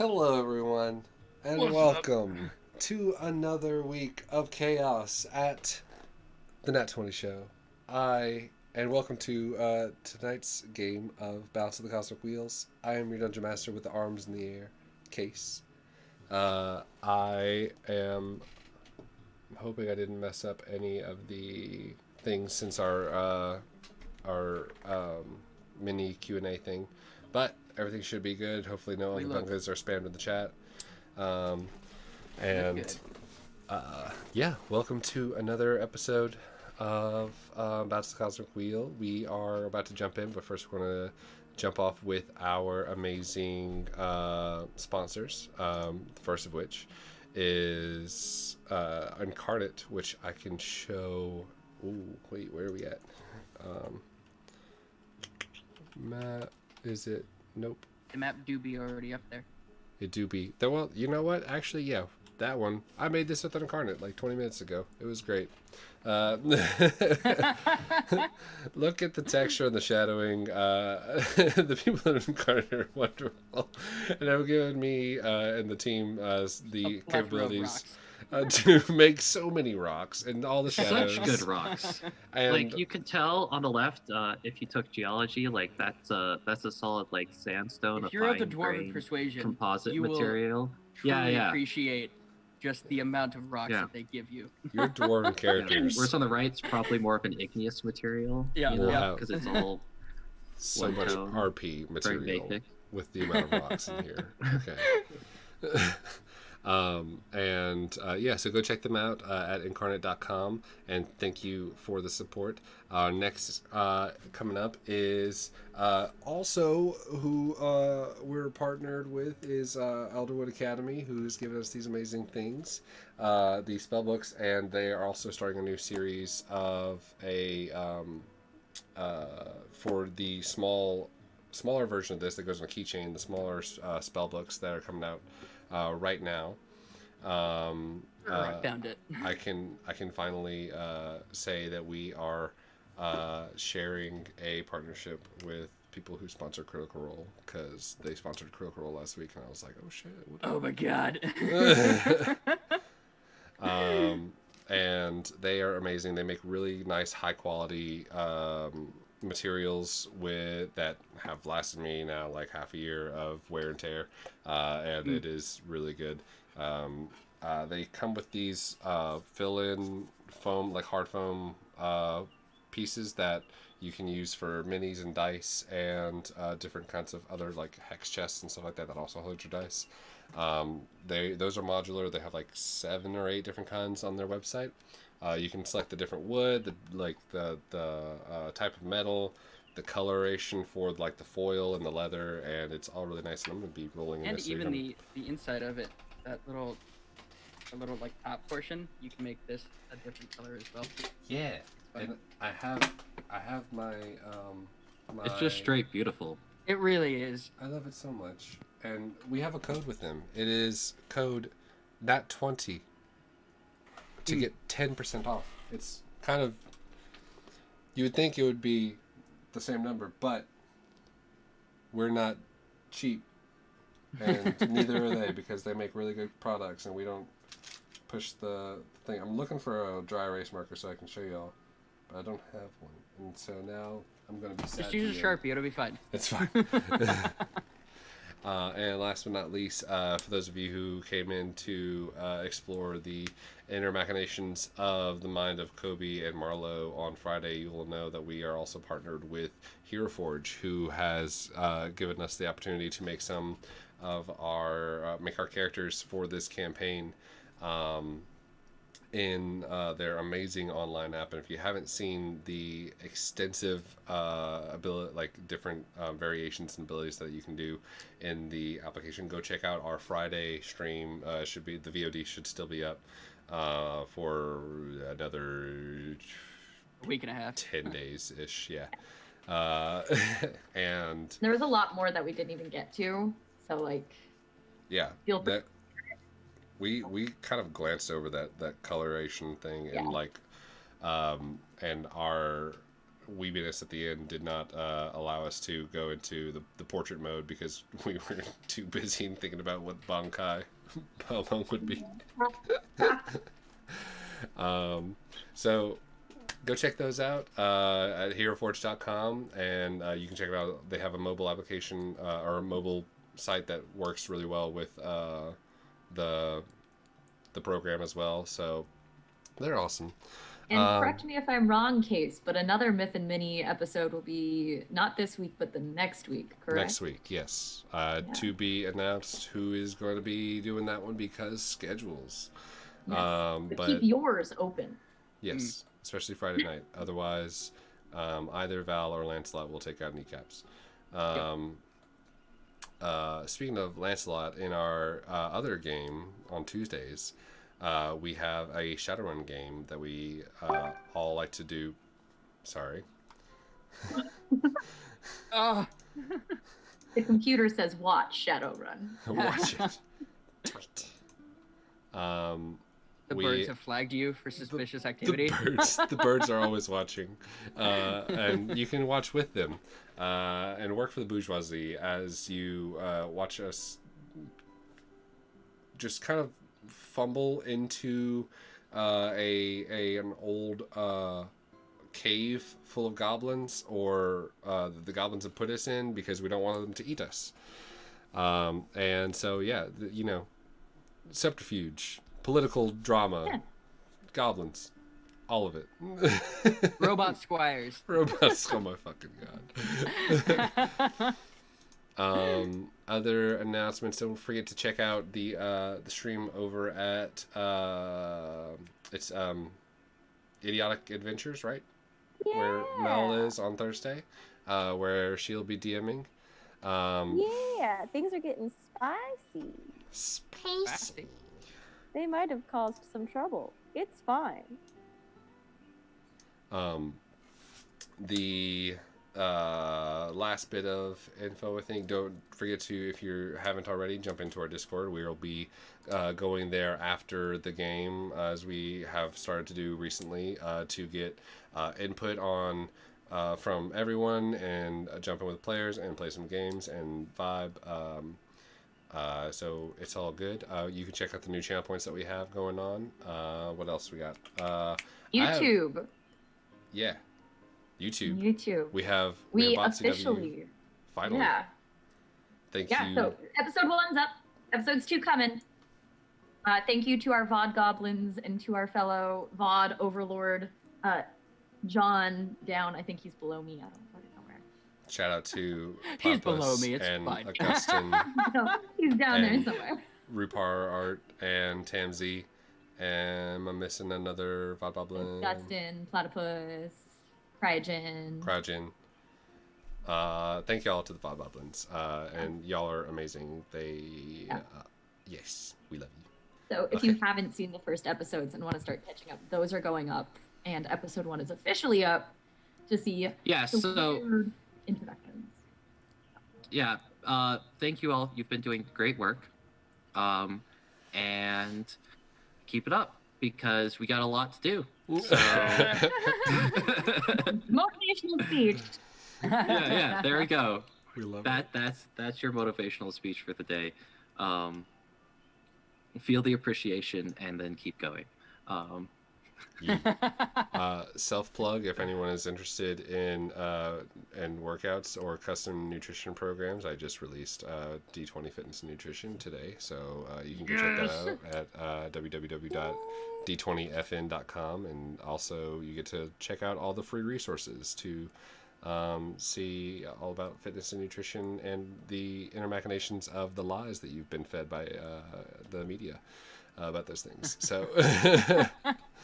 Hello, everyone, and What's up? welcome to another week of chaos at the Nat 20 Show. And welcome to tonight's game of Balance of the Cosmic Wheels. I am your Dungeon Master with the arms in the air, Case. I am hoping I didn't mess up any of the things since our mini Q&A thing, but everything should be good. Hopefully no bungas are spammed in the chat. Welcome to another episode of That's the Cosmic Wheel. We are about to jump in, but first we're going to jump off with our amazing sponsors. The first of which is Incarnate, which I can show. Ooh, wait, where are we at? Map, is it? Nope. The map do be already up there. It do be. Well, you know what? Actually, yeah, that one. I made this with Incarnate like 20 minutes ago. It was great. Look at the texture and the shadowing. The people at Incarnate are wonderful. And have given me and the team the capabilities to make so many rocks and all the shadows. Such good rocks. And like you can tell on the left, if you took geology, like that's a solid like sandstone. If you're of the Dwarven persuasion, composite you material. Will truly appreciate just the amount of rocks that they give you. Your Dwarven characters. Whereas on the right, it's probably more of an igneous material. Because it's all so much RP material with the amount of rocks in here. Okay. So go check them out at incarnate.com, and thank you for the support. Next coming up is also who we're partnered with is Elderwood Academy, who's given us these amazing things, the spell books, and they are also starting a new series of a for the smaller version of this that goes on a keychain, the smaller spell books that are coming out right now. I found it. I can finally say that we are sharing a partnership with people who sponsor Critical Role, because they sponsored Critical Role last week, and I was like, oh shit. Oh my god. And they are amazing. They make really nice, high quality materials that have lasted me now like half a year of wear and tear, and it is really good. They come with these fill-in foam, like hard foam pieces that you can use for minis and dice, and different kinds of other like hex chests and stuff like that also hold your dice. Those are modular. They have like 7 or 8 different kinds on their website. You can select the different wood, the type of metal, the coloration for like the foil and the leather, and it's all really nice. And I'm gonna be rolling in this. And even the inside of it, that little like top portion, you can make this a different color as well. Yeah, and I have my It's just straight beautiful. It really is. I love it so much, and we have a code with them. It is code NAT20 to get 10% off. It's kind of, you would think it would be the same number, but we're not cheap, and neither are they, because they make really good products, and we don't push the thing. I'm looking for a dry erase marker so I can show y'all, but I don't have one, and so now I'm going to be sad. Just use a Sharpie, it'll be fine. It's fine. And last but not least, for those of you who came in to explore the inner machinations of the mind of Kobe and Marlow on Friday, you will know that we are also partnered with Hero Forge, who has given us the opportunity to make some of our characters for this campaign in their amazing online app. And if you haven't seen the extensive ability, like different variations and abilities that you can do in the application, go check out our Friday stream. The VOD should still be up for another week and a half, 10 days ish. Yeah. And there was a lot more that we didn't even get to, so like, yeah, we kind of glanced over that coloration thing, and like and our weebiness at the end did not allow us to go into the portrait mode because we were too busy thinking about what Bankai how long would be. So go check those out at heroforge.com, and you can check it out. They have a mobile application or a mobile site that works really well with the program as well. So they're awesome. And correct me if I'm wrong, Case, but another Myth and Mini episode will be not this week, but the next week, correct? Next week, yes. To be announced who is going to be doing that one because schedules. Yes. But But keep yours open. yes, especially Friday night. Otherwise, either Val or Lancelot will take out kneecaps. Speaking of Lancelot, in our other game on Tuesdays, we have a Shadowrun game that we all like to do. Sorry. Oh, The computer says watch Shadowrun. Watch it. Tweet. the birds have flagged you for suspicious activity. The birds are always watching, and you can watch with them and work for the bourgeoisie as you watch us just kind of fumble into an old cave full of goblins, or the goblins have put us in because we don't want them to eat us. And so subterfuge, political drama, goblins, all of it. Robot squires. Robots, oh my fucking god. Other announcements, don't forget to check out the stream over at it's Idiotic Adventures, right? Yeah. Where Mel is on Thursday, where she'll be DMing. Yeah, things are getting spicy. Spicy. They might have caused some trouble. It's fine. The last bit of info, I think, don't forget to, if you haven't already, jump into our Discord. We will be going there after the game, as we have started to do recently, to get input on from everyone and jump in with players and play some games and vibe. So it's all good. You can check out the new channel points that we have going on. What else we got? YouTube. YouTube. We have BotCW officially. finally. Yeah. Thank you. So episode 1's up. Episode's 2 coming. Thank you to our VOD goblins and to our fellow VOD overlord, John down. I think he's below me. I don't know where. Shout out to He's Pampas below me, it's and fine. Augustin, No, he's down there And- somewhere. Rupar Art, and Tamzy. And I'm missing another Vodboblin. Dustin, Platypus, Cryogen. Cryogen. Thank y'all to the Vodboblins. And y'all are amazing. Yes, we love you. So if you haven't seen the first episodes and want to start catching up, those are going up. And episode 1 is officially up to see Yeah, the so weird introductions. yeah, thank you all. You've been doing great work. And keep it up because we got a lot to do. So, Motivational speech. yeah, there we go. We love it. That's your motivational speech for the day. Feel the appreciation and then keep going. Self-plug, if anyone is interested in workouts or custom nutrition programs, I just released D20 Fitness and Nutrition today, so you can go check that out at www.d20fn.com, and also you get to check out all the free resources to see all about fitness and nutrition and the inner machinations of the lies that you've been fed by the media about those things. So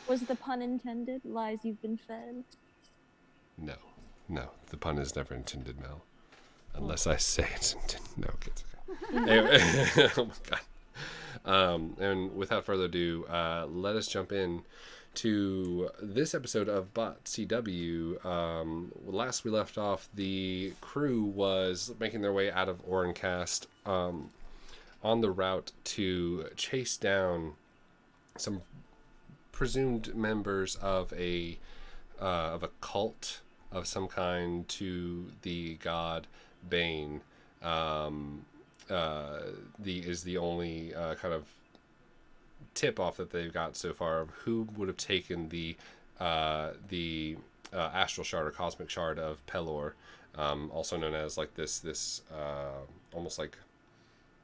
Was the pun intended? Lies you've been fed? no, the pun is never intended, Mel, unless I say it's intended. No, it's okay. Anyway, oh my god. And without further ado, let us jump in to this episode of BotCW. Last we left off, the crew was making their way out of Orencast on the route to chase down some presumed members of a cult of some kind to the god Bane. Is the only kind of tip off that they've got so far of who would have taken the astral shard or cosmic shard of Pelor, also known as like this almost like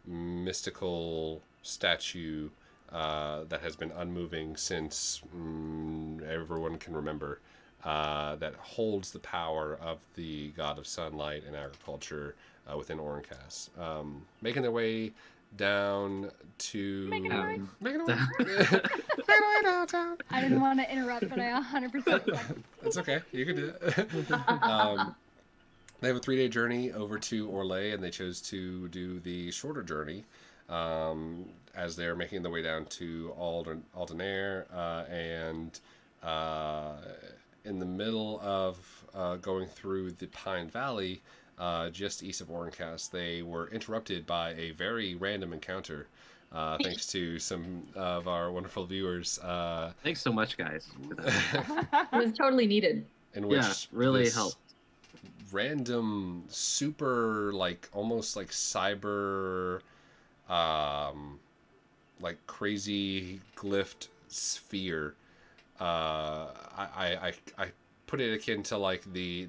mystical statue that has been unmoving since everyone can remember, that holds the power of the god of sunlight and agriculture within Orncast, making their way down to Making their way? making their way making their way downtown. I didn't want to interrupt, but I 100%. That's okay. You can do it. They have a 3-day journey over to Orlais, and they chose to do the shorter journey as they're making their way down to Aldenair, and in the middle of going through the Pine Valley, just east of Orncast, they were interrupted by a very random encounter. Thanks to some of our wonderful viewers. Thanks so much, guys. It was totally needed. In which Yeah, really this helped. random, super, like almost like cyber, like crazy glyphed sphere. I put it akin to like the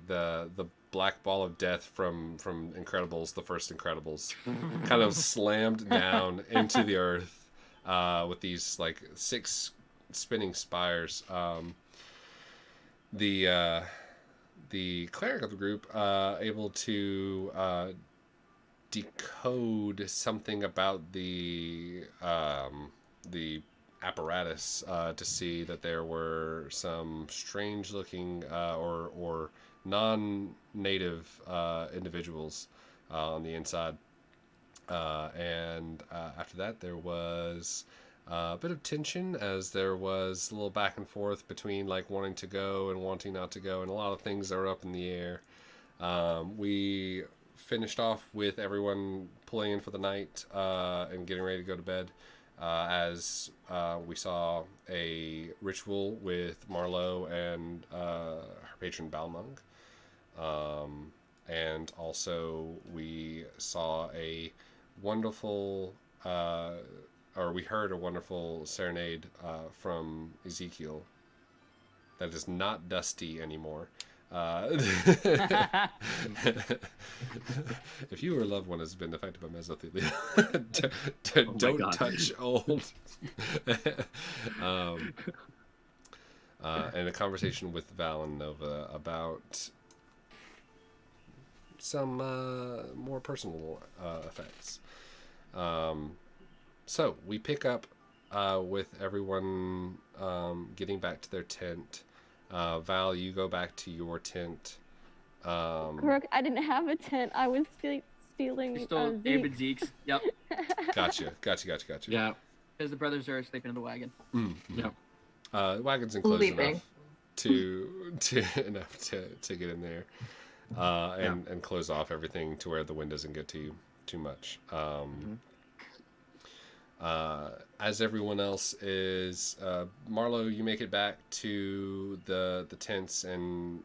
black ball of death from Incredibles, the first Incredibles, kind of slammed down into the earth with these like 6 spinning spires. The cleric of the group able to decode something about the apparatus to see that there were some strange looking or non-native individuals on the inside, and after that there was a bit of tension, as there was a little back and forth between like wanting to go and wanting not to go, and a lot of things are up in the air. We finished off with everyone pulling in for the night and getting ready to go to bed, as we saw a ritual with Marlow and her patron Balmung. And also we saw a wonderful or we heard a wonderful serenade from Ezekiel that is not dusty anymore. If you or a loved one has been affected by mesothelioma, don't God. touch old. And a conversation with Val and Nova about some more personal effects. So we pick up with everyone getting back to their tent. Val, you go back to your tent. Crook, I didn't have a tent. I was stealing. You stole Abe and Zeke's. Yep. Gotcha. Yeah. Because the brothers are sleeping in the wagon. Yep. Wagon's enclosed Sleeping. enough to get in there, and close off everything to where the wind doesn't get to you too much. As everyone else is, Marlow, you make it back to the tents, and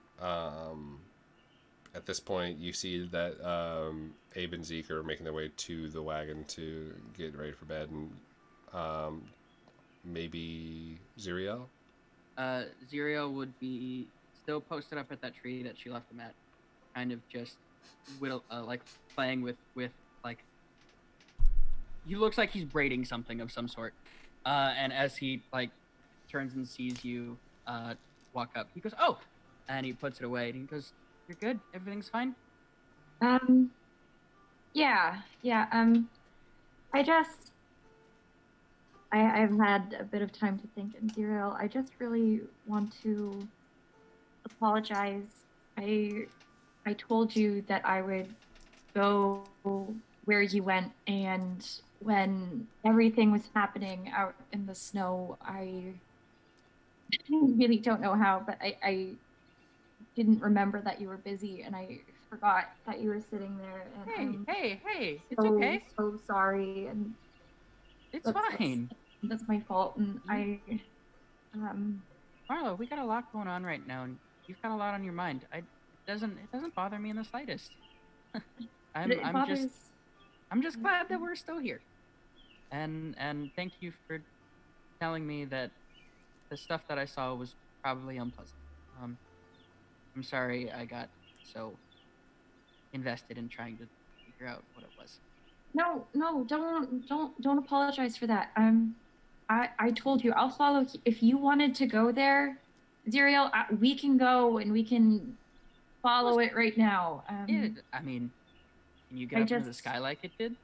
at this point you see that Abe and Zeke are making their way to the wagon to get ready for bed, and maybe Xyriel? Xyriel would be still posted up at that tree that she left him at, kind of just like playing with like, he looks like he's braiding something of some sort. And as he like turns and sees you walk up, he goes, "Oh," and he puts it away and he goes, "You're good. Everything's fine." Yeah. I've had a bit of time to think, and Xyriel, I just really want to apologize. I told you that I would go where you went, and when everything was happening out in the snow, I really don't know how, but I didn't remember that you were busy, and I forgot that you were sitting there. And Hey, it's so, okay. so sorry, and It's that's- fine. that's my fault, and Marlow, we got a lot going on right now, and you've got a lot on your mind. doesn't bother me in the slightest. But it bothers. I'm just glad that we're still here. And thank you for telling me that the stuff that I saw was probably unpleasant. I'm sorry I got so invested in trying to figure out what it was. No, don't apologize for that. I told you I'll follow. If you wanted to go there, Xyriel, we can go and we can follow it right now. Yeah, I mean, can you get I up into the just- sky like it did?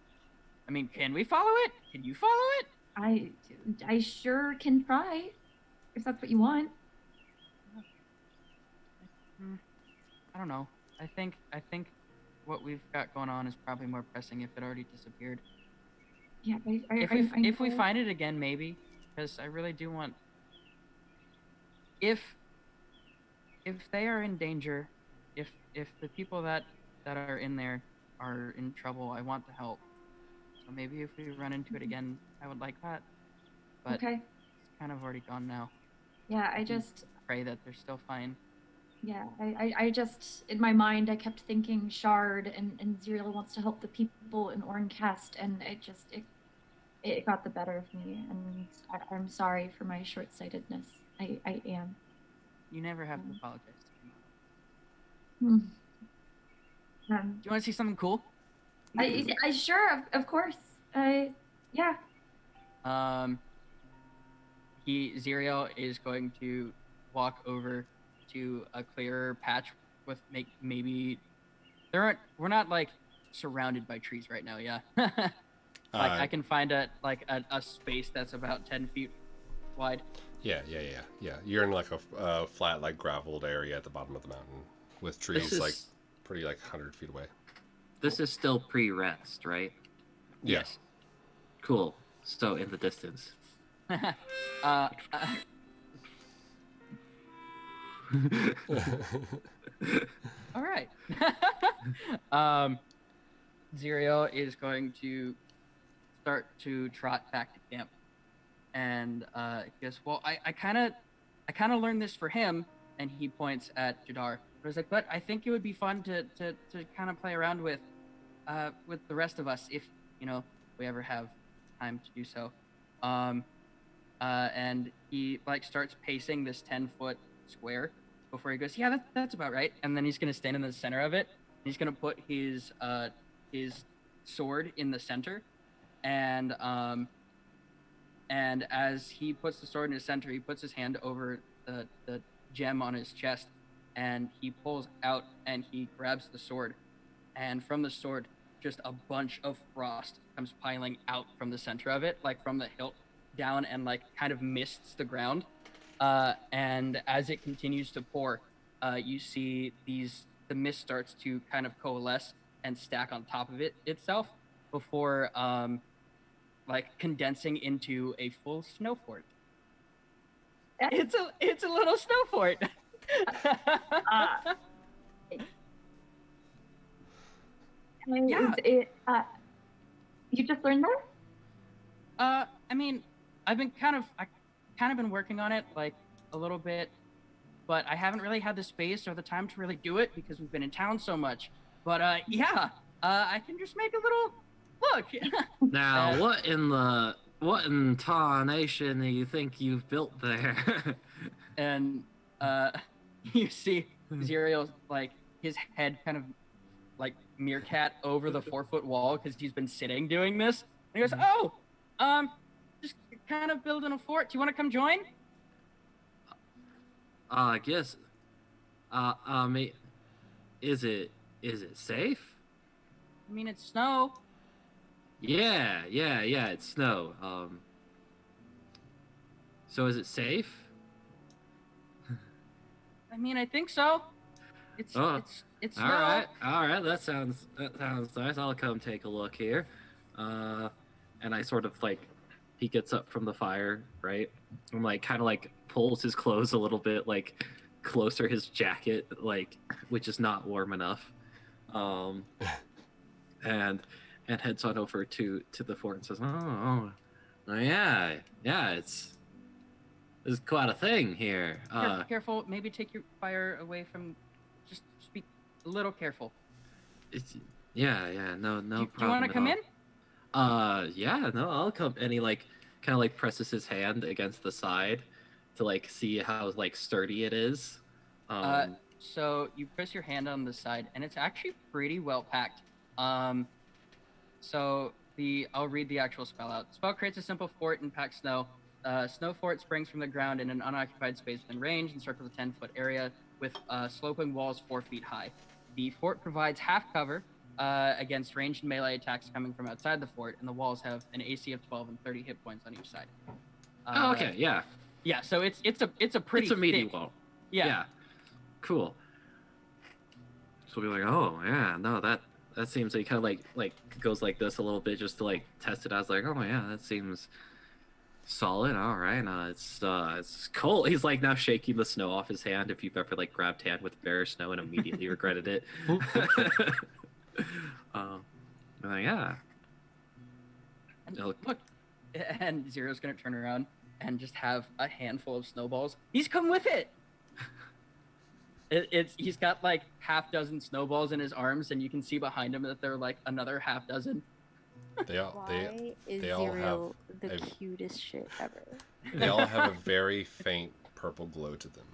I mean, can we follow it? Can you follow it? I sure can try, if that's what you want. I don't know. I think what we've got going on is probably more pressing if it already disappeared. Yeah, If we know. find it again, maybe, because I really do want. If they are in danger, if the people that are in there are in trouble, I want to help. So maybe if we run into it again, I would like that. But Okay. it's kind of already gone now. Yeah, I can just. Pray that they're still fine. Yeah, I just, in my mind, I kept thinking Shard and Xyriel wants to help the people in Orncast, and it got the better of me, and I'm sorry for my short-sightedness. I am. You never have to apologize to me. Do you want to see something cool? I sure, of course. Yeah. Xyriel is going to walk over to a clearer patch with maybe we're not like surrounded by trees right now, yeah. I can find a space that's about 10 feet wide. Yeah. You're in like a flat, like graveled area at the bottom of the mountain with trees like pretty like 100 feet away. This is still pre-rest, right? Yes. Cool. So in the distance. All right. Xyriel is going to start to trot back to camp, and he goes, "Well, I kind of learned this for him," and he points at Jadar. I was like, "But I think it would be fun to kind of play around with the rest of us if we ever have time to do so." And he like starts pacing this 10-foot square before he goes, "Yeah, that's about right." And then he's gonna stand in the center of it. He's gonna put his sword in the center, and as he puts the sword in his center, he puts his hand over the gem on his chest, and he pulls out and he grabs the sword, and from the sword, just a bunch of frost comes piling out from the center of it, like from the hilt down, and like kind of mists the ground. And as it continues to pour, you see the mist starts to kind of coalesce and stack on top of itself before like condensing into a full snow fort. It's a little snow fort. Yeah. You just learned that? I mean, I kind of been working on it like a little bit, but I haven't really had the space or the time to really do it because we've been in town so much. But I can just make a little look. Now, what in tarnation do you think you've built there? And you see Xyriel, like his head kind of like meerkat over the 4-foot wall because he's been sitting doing this. And he goes, "Oh, just kind of building a fort. Do you want to come join?" I guess. I mean, is it safe? I mean, it's snow. Yeah, it's snow. So is it safe? I mean, I think so. It's snow. All right. That sounds nice. I'll come take a look here. And I sort of like, he gets up from the fire, right? And like kind of like pulls his clothes a little bit, like closer his jacket, like which is not warm enough. And heads on over to the fort and says, "Oh, yeah, it's quite a thing here." Careful, maybe take your fire away from. Just be a little careful. Yeah, no Do you problem. want to come in? Yeah, no, I'll come. And he like kind of like presses his hand against the side to like see how like sturdy it is. So you press your hand on the side, and it's actually pretty well packed. So I'll read the actual spell out. The spell creates a simple fort and packs snow. Snow fort springs from the ground in an unoccupied space within range and circles a 10-foot area with sloping walls 4 feet high. The fort provides half cover against ranged and melee attacks coming from outside the fort, and the walls have an AC of 12 and 30 hit points on each side. Okay, yeah. Yeah, so it's a pretty It's a meaty thick wall. Yeah. Cool. So we'll be like, oh yeah, no, that seems like kind of like goes like this a little bit just to like test it. I was like, oh yeah, that seems solid. All right, it's cold. He's like now shaking the snow off his hand. If you've ever like grabbed hand with bare snow and immediately regretted it. Yeah. And look, and Zero's gonna turn around and just have a handful of snowballs. He's come with it. He's got like half dozen snowballs in his arms, and you can see behind him that there are like another half dozen. Why is they all Xyriel have the a- cutest shit ever? They all have a very faint purple glow to them.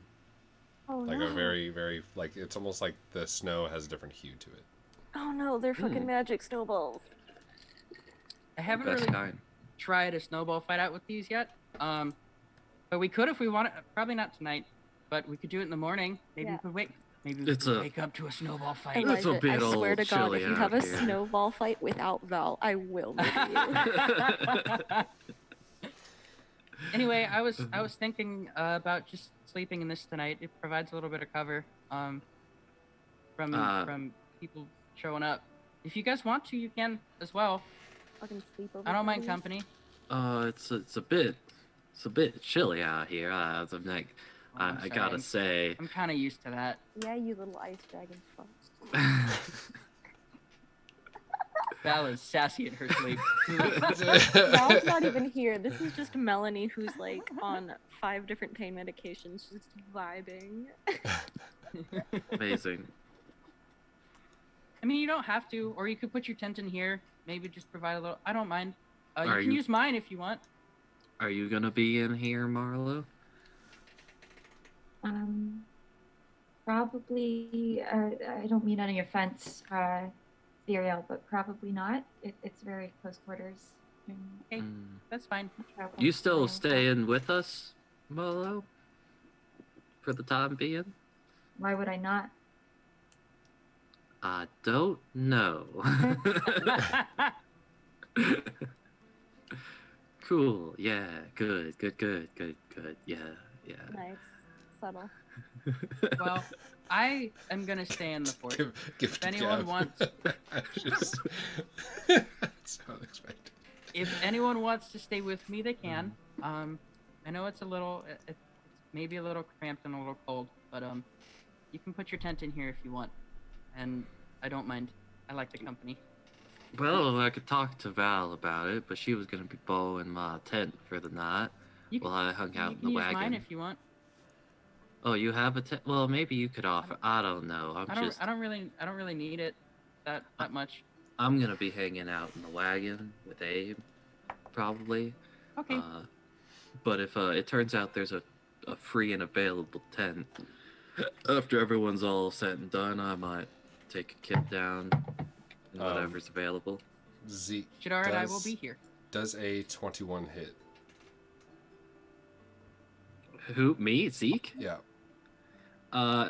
Oh Like no. a very, very, like, it's almost like the snow has a different hue to it. Oh no, they're fucking magic snowballs. I haven't Best really kind. tried a snowball fight out with these yet. But we could if we want it. Probably not tonight, but we could do it in the morning. Maybe Yeah. we could wait. Maybe we It's could a- wake up to a snowball fight. It's a Elijah, bit I swear old to God, chilly if you have a out here. snowball fight without Val, I will murder you. Anyway, I was thinking about just sleeping in this tonight. It provides a little bit of cover from people showing up. If you guys want to, you can as well. Fucking sleep over. I don't mind please. company. It's a bit chilly out here. I'm like, Oh, I'm I gotta sorry. say. I'm kind of used to that. Yeah, you little ice dragon fuck. Val is sassy in her sleep. Val's not even here. This is just Melanie, who's like on 5 different pain medications, just vibing. Amazing. I mean, you don't have to, or you could put your tent in here. Maybe just provide a little. I don't mind. You Are can you- use mine if you want. Are you gonna be in here, Marlow? Probably. I don't mean any offense, Xyriel, but probably not. It's very close quarters. Okay, that's fine. You still staying with us, Marlow? For the time being? Why would I not? I don't know. Cool. Yeah. Good. Yeah. Nice. Subtle. Well, I am gonna stay in the fort. Give If to anyone Gav. wants- Just... That's unexpected. If anyone wants to stay with me, they can. I know it's maybe a little cramped and a little cold, but you can put your tent in here if you want, and I don't mind. I like the company. Well, I could talk to Val about it, but she was gonna be borrowing my tent for the night You while I hung out you in can the use wagon. mine if you want. Oh, you have a tent? Well, maybe you could offer. I don't know. I don't really need it that much. I'm gonna be hanging out in the wagon with Abe, probably. Okay. But if it turns out there's a free and available tent, after everyone's all said and done, I might take a kid down and whatever's available. Zeke, Jadar and I will be here. does a 21 hit? Who? Me? Zeke? Yeah.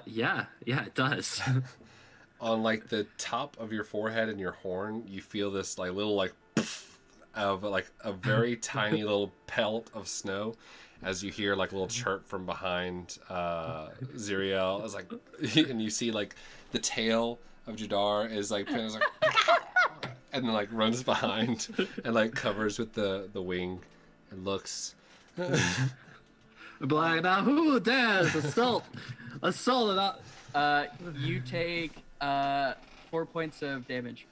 Yeah, it does. On like the top of your forehead and your horn, you feel this like little like of like a very tiny little pelt of snow, as you hear like a little chirp from behind Xyriel. It's like, and you see like the tail of Jadar is like and then like runs behind and like covers with the wing and looks. Black, now who dares assault it up? You take 4 points of damage.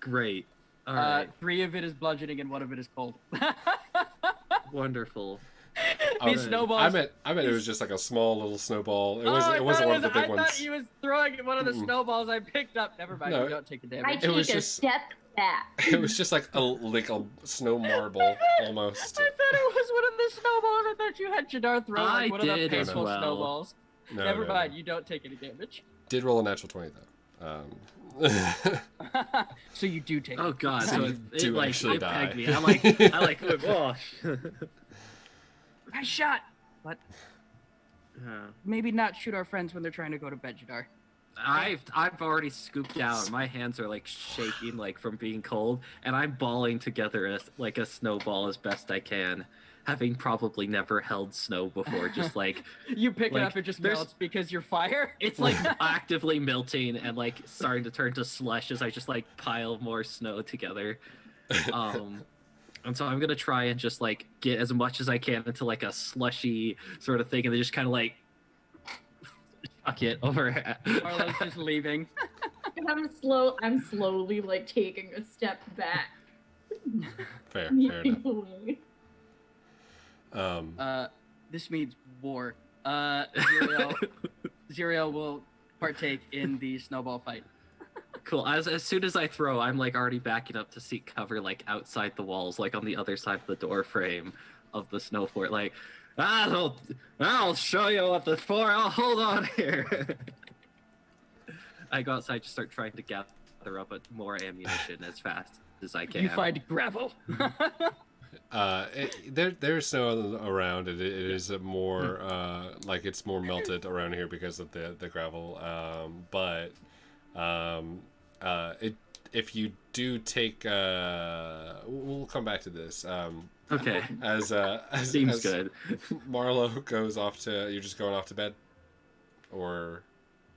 Great. All right. 3 of it is bludgeoning and 1 of it is cold. Wonderful. These snowballs. I meant it was just like a small little snowball. It I wasn't one of the thought big I ones. thought he was throwing one of the Mm-mm. snowballs I picked up. Never mind, No. you don't take the I damage. take was a just- step back. It was just like a snow marble almost. I thought it was one of the snowballs. I thought you had Jadar throw I like one of the did as painful well. snowballs. No, Never no, mind, no. you don't take any damage. Did roll a natural 20 though. So you do take. Oh god, So so you it do like actually it die. pegged me. I like oh. I shot. But Yeah. maybe not shoot our friends when they're trying to go to bed, Jadar. I've already scooped down. My hands are like shaking like from being cold, and I'm balling together like a snowball as best I can, having probably never held snow before. Just like You pick it Like, up, it just there's- melts because you're fire. it's like actively melting and like starting to turn to slush as I just like pile more snow together. And so I'm gonna try and just like get as much as I can into like a slushy sort of thing, and then just kind of like chuck it over. Marlo's just leaving. And I'm slowly like taking a step back. fair Moving enough. away. This means war. Xyriel will partake in the snowball fight. Cool. As soon as I throw, I'm like already backing up to seek cover, like outside the walls, like on the other side of the door frame of the snow fort. Like, I'll show you what this for. I'll hold on here. I go outside, just start trying to gather up more ammunition as fast as I can. You find gravel. There's snow around. It is a more like it's more melted around here because of the gravel. If you do take, we'll come back to this. Okay. As Seems good. Marlow goes off to, you're just going off to bed, or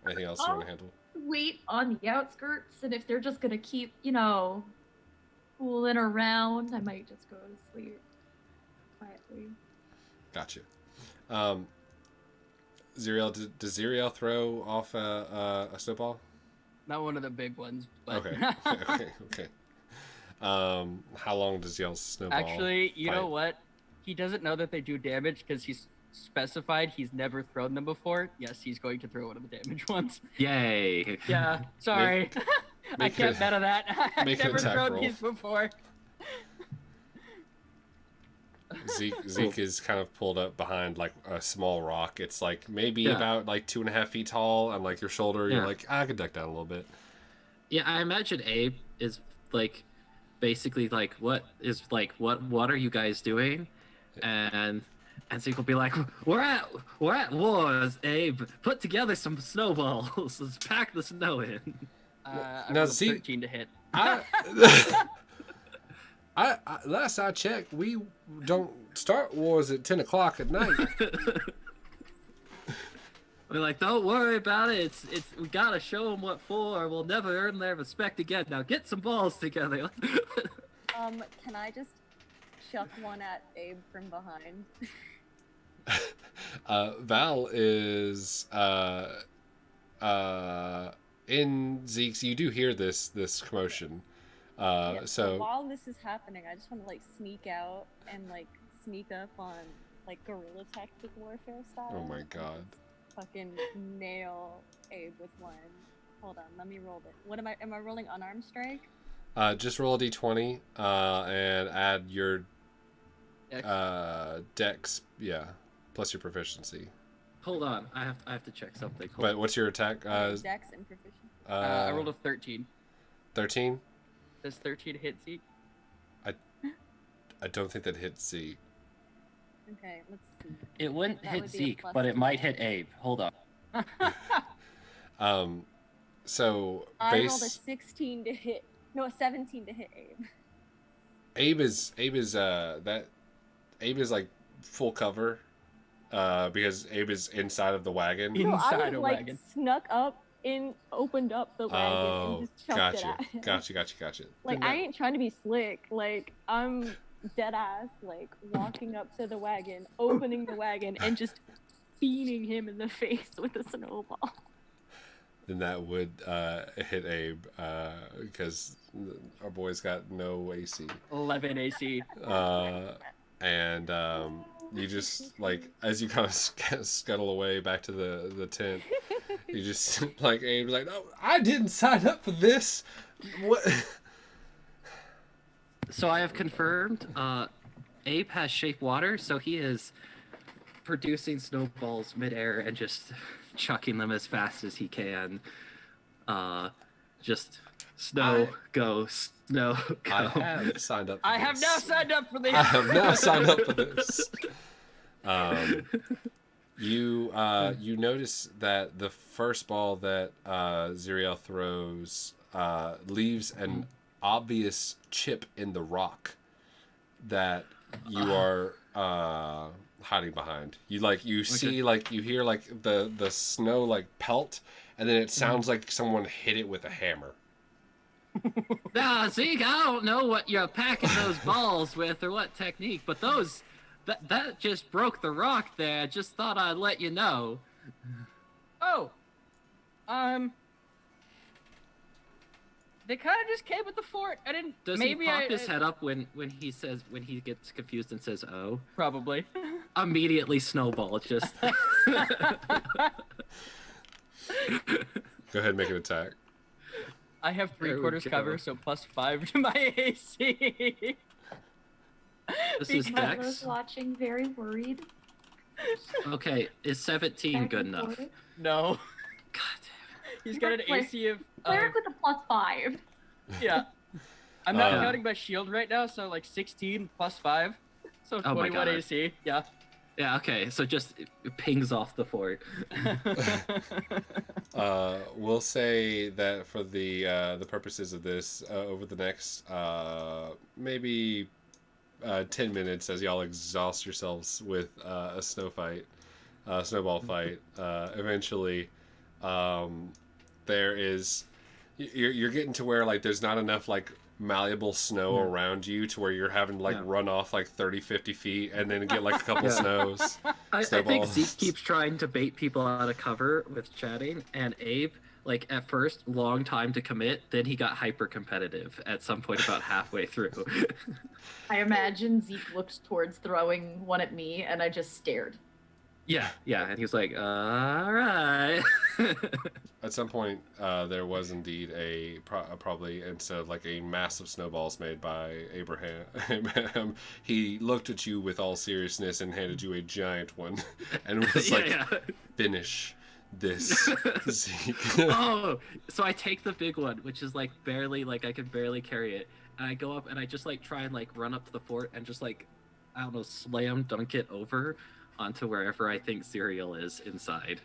anything else you want to handle? Wait on the outskirts, and if they're just gonna keep, fooling around, I might just go to sleep quietly. Gotcha. Xyriel, does Xyriel throw off a snowball? Not one of the big ones, but Okay. How long does Yell's snowball? actually, you know fight? what? He doesn't know that they do damage because he's specified he's never thrown them before. Yes, he's going to throw one of the damage ones. Yay. Yeah, sorry. I make can't a- bet on that. I've make an never attack thrown roll. these before. Zeke is kind of pulled up behind like a small rock. It's like maybe Yeah. about like 2.5 feet tall, and like your shoulder, you're Yeah. like, I could duck down a little bit. Yeah, I imagine Abe is like basically like what are you guys doing? And Zeke will be like, we're at wars, Abe. Put together some snowballs. Let's pack the snow in. I Now, rolled see- 13 to hit. I last I checked, we don't start wars at 10 o'clock at night. We're like, don't worry about it. It's we gotta show them what for. We'll never earn their respect again. Now get some balls together. Can I just chuck one at Abe from behind? Val is in Zeke's. You do hear this commotion. Yeah, So while this is happening, I just want to like sneak out and like sneak up on like guerrilla tactic warfare style. oh my and god. just fucking nail Abe with one. Hold on, let me roll it. What am I rolling unarmed strike? Just roll a d20 and add your dex, yeah, plus your proficiency. Hold on, I have to check something. Hold But what's your attack? Dex and proficiency. I rolled a 13. 13. Does 13 hit Zeke? I don't think that hits Zeke. Okay, let's see. It wouldn't That hit would be a Zeke, plus but it two. might hit Abe. Hold on. So I rolled a base 16 to hit. No, a 17 to hit Abe. Abe is like full cover, because Abe is inside of the wagon. No, I Inside would a like wagon. snuck up and opened up the wagon Oh, and just chucked gotcha, it at him. gotcha. Like Then I ain't trying to be slick. Like I'm dead ass, like walking up to the wagon, opening the wagon, and just beating him in the face with a snowball. then that would hit Abe, because our boy's got no AC. 11 AC. And you just like as you kind of scuttle away back to the tent. You just like Abe's like, "No, I didn't sign up for this." What? So I have confirmed. Abe has shape water, so he is producing snowballs midair and just chucking them as fast as he can. Just snow go, snow go. I have signed up. For I this. have now signed up for this. I have now signed up for this. You notice that the first ball that Xyriel throws leaves an obvious chip in the rock that you are hiding behind. You see you hear the snow like pelt, and then it sounds like someone hit it with a hammer. Zeke, I don't know what you're packing those balls with or what technique, but that just broke the rock there. Just thought I'd let you know. Oh, they kind of just came with the fort. I didn't. Does maybe he pop his head up when he gets confused and says "oh"? Probably. Immediately snowball. Just Go ahead and make an attack. I have There we 3/4 go. cover, so +5 to my AC. this is Mother was Dex. watching, very worried. Okay, is 17 Back good and enough? forth. No, God he's got an AC of. Cleric with a +5. Yeah. I'm not Um, counting my shield right now, so like 16 +5, so Oh my 21 God. AC. Yeah. Yeah. Okay, so just it pings off the fort. We'll say that for the purposes of this, over the next maybe 10 minutes, as y'all exhaust yourselves with a snowball fight, eventually there is you're getting to where like there's not enough like malleable snow around you to where you're having to like run off like 30-50 feet and then get like a couple snows. I think Snowballs. Zeke keeps trying to bait people out of cover with chatting, and Abe, like at first, long time to commit, then he got hyper competitive at some point about halfway through. I imagine Zeke looked towards throwing one at me, and I just stared. yeah, and he was like, all right. At some point, there was indeed probably instead of like a massive snowballs made by Abraham, he looked at you with all seriousness and handed you a giant one, and was like, "Finish this, Zeke." Oh, so I take the big one, which is like barely, like I can barely carry it, and I go up and I just like try and like run up to the fort and just like, I don't know, slam dunk it over onto wherever I think Xyriel is inside.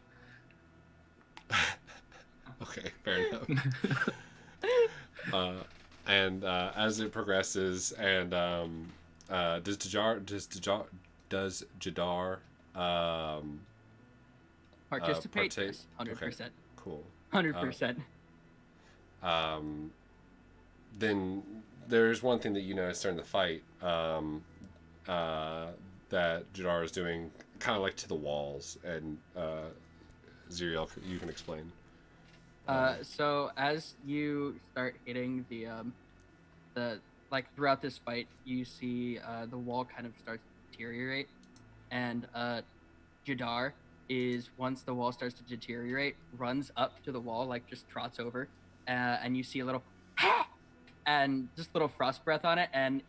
Okay, fair enough. And as it progresses, and does Jadar Participate? partake? Yes, 100%. Okay, cool. 100%. Then there's one thing that you notice during the fight that Jadar is doing, kind of like to the walls, and Xyriel, you can explain. So as you start hitting the like throughout this fight, you see the wall kind of starts to deteriorate, and Jadar is, once the wall starts to deteriorate, runs up to the wall, like just trots over, and you see a little and just little frost breath on it, and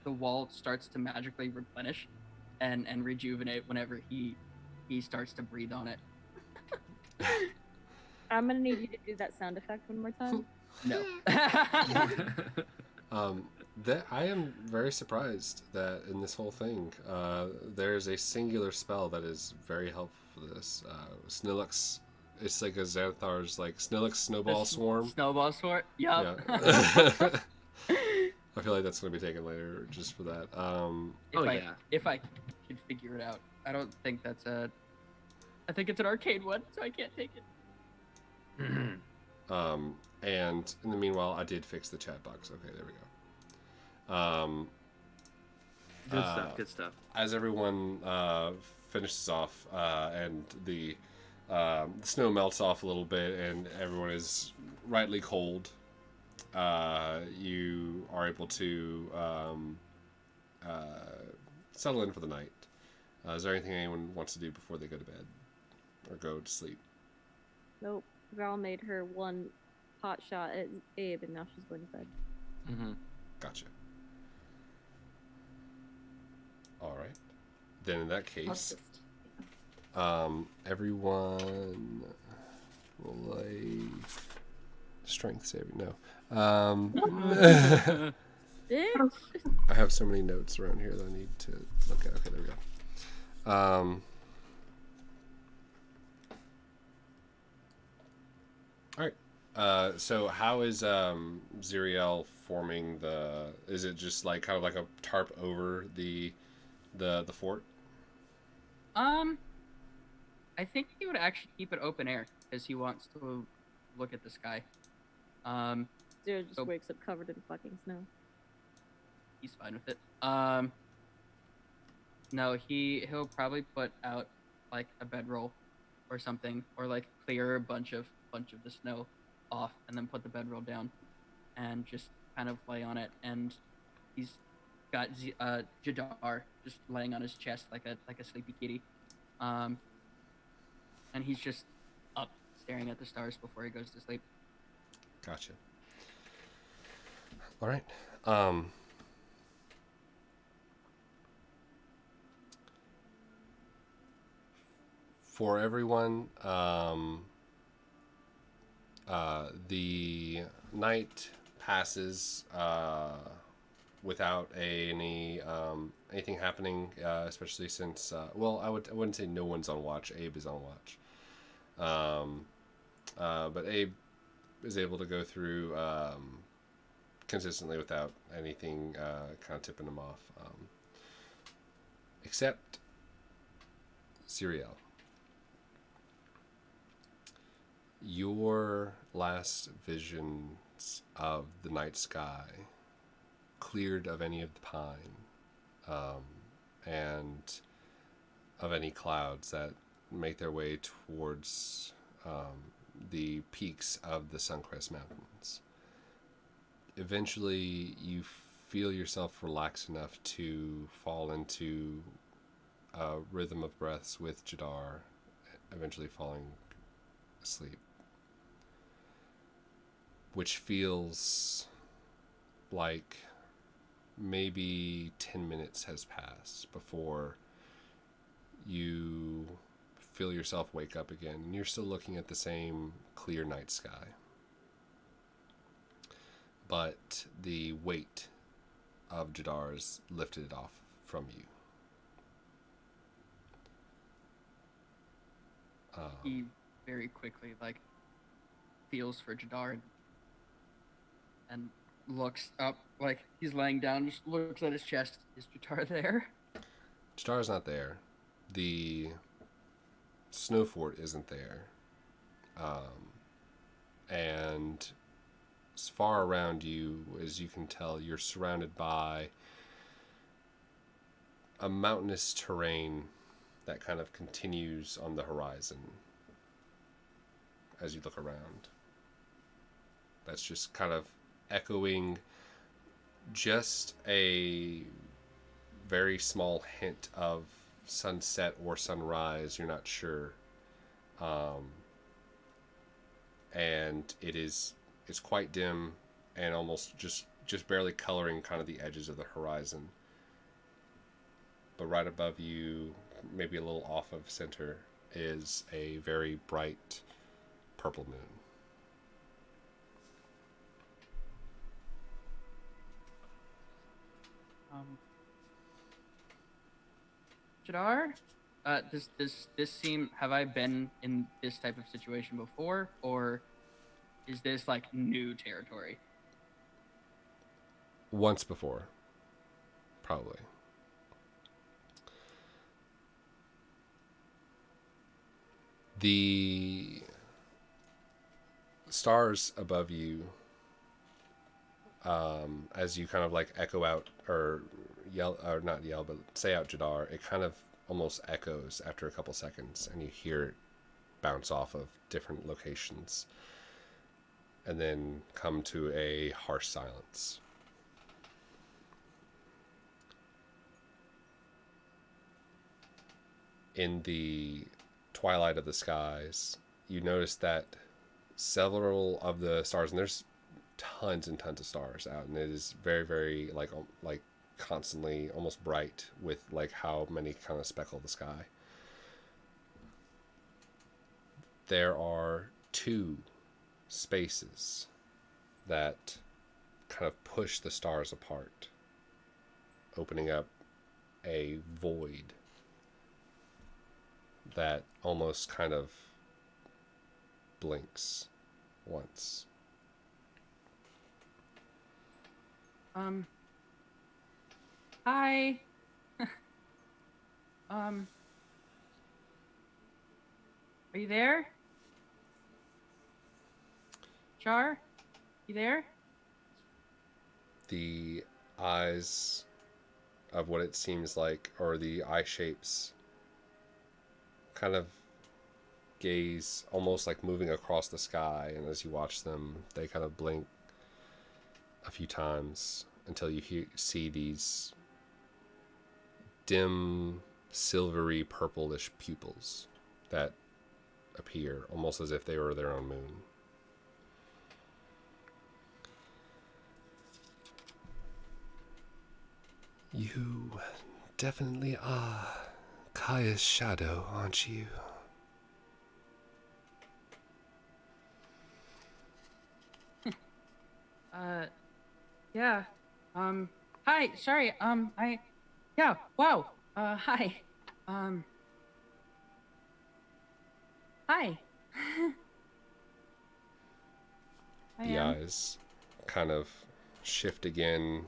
the wall starts to magically replenish and rejuvenate whenever he starts to breathe on it. I'm gonna need you to do that sound effect one more time. No. That I am very surprised that in this whole thing, there's a singular spell that is very helpful for this. Snillix, it's like a Xanthar's like Snillix Snowball Swarm. Snowball Swarm? Yup. Yeah. I feel like that's going to be taken later just for that. If I could figure it out. I don't think that's I think it's an arcade one, so I can't take it. And in the meanwhile, I did fix the chat box. Okay, there we go. Good stuff. As everyone finishes off and the snow melts off a little bit and everyone is rightly cold, you are able to settle in for the night. Is there anything anyone wants to do before they go to bed or go to sleep? Nope. Val made her one pot shot at Abe, and now she's going to bed. Mm-hmm. Gotcha. All right. Then in that case, everyone will lay strength saving. No. Bitch. I have so many notes around here that I need to look at. Okay, there we go. All right. So how is Xyriel forming the? Is it just like kind of like a tarp over the fort? I think he would actually keep it open air because he wants to look at the sky. Zero just So- wakes up covered in fucking snow. He's fine with it. No, he'll probably put out like a bedroll or something, or like clear a bunch of the snow off, and then put the bedroll down, and just kind of lay on it. And he's got Jadar just laying on his chest like a sleepy kitty, and he's just up staring at the stars before he goes to sleep. Gotcha. All right. For everyone, the night passes without anything happening, especially since I wouldn't say no one's on watch. Abe is on watch, but Abe is able to go through consistently without anything kind of tipping him off, except Xyriel. Your last visions of the night sky, cleared of any of the pine, and of any clouds that make their way towards the peaks of the Suncrest Mountains. Eventually, you feel yourself relax enough to fall into a rhythm of breaths with Jadar, eventually falling asleep, which feels like maybe 10 minutes has passed before you feel yourself wake up again, and you're still looking at the same clear night sky. But the weight of Jadar's lifted it off from you. He very quickly feels for Jadar and looks up, like he's laying down, just looks at his chest. Is Jadar there? Jadar's not there. The snow fort isn't there. And as far around you as you can tell, you're surrounded by a mountainous terrain that kind of continues on the horizon as you look around. That's just kind of echoing just a very small hint of sunset or sunrise, you're not sure. And it's quite dim and almost just barely coloring kind of the edges of the horizon. But right above you, maybe a little off of center, is a very bright purple moon. Jadar, does this seem? Have I been in this type of situation before, or is this like new territory? Once before, probably. The stars above you, as you kind of like echo out or yell, or not yell, but say out Jadar, it kind of almost echoes after a couple seconds, and you hear it bounce off of different locations and then come to a harsh silence. in the twilight of the skies, you notice that several of the stars, and there's tons and tons of stars out, and it is very, very like constantly almost bright with like how many kind of speckle the sky. There are two spaces that kind of push the stars apart, opening up a void that almost kind of blinks once. Hi. Are you there? Char? You there? The eyes of what it seems like, or the eye shapes, kind of gaze almost like moving across the sky, and as you watch them, they kind of blink a few times until you see these dim, silvery, purplish pupils that appear almost as if they were their own moon. You definitely are Kaya's shadow, aren't you? Yeah. Hi, sorry, yeah, wow, hi. Hi. The eyes kind of shift again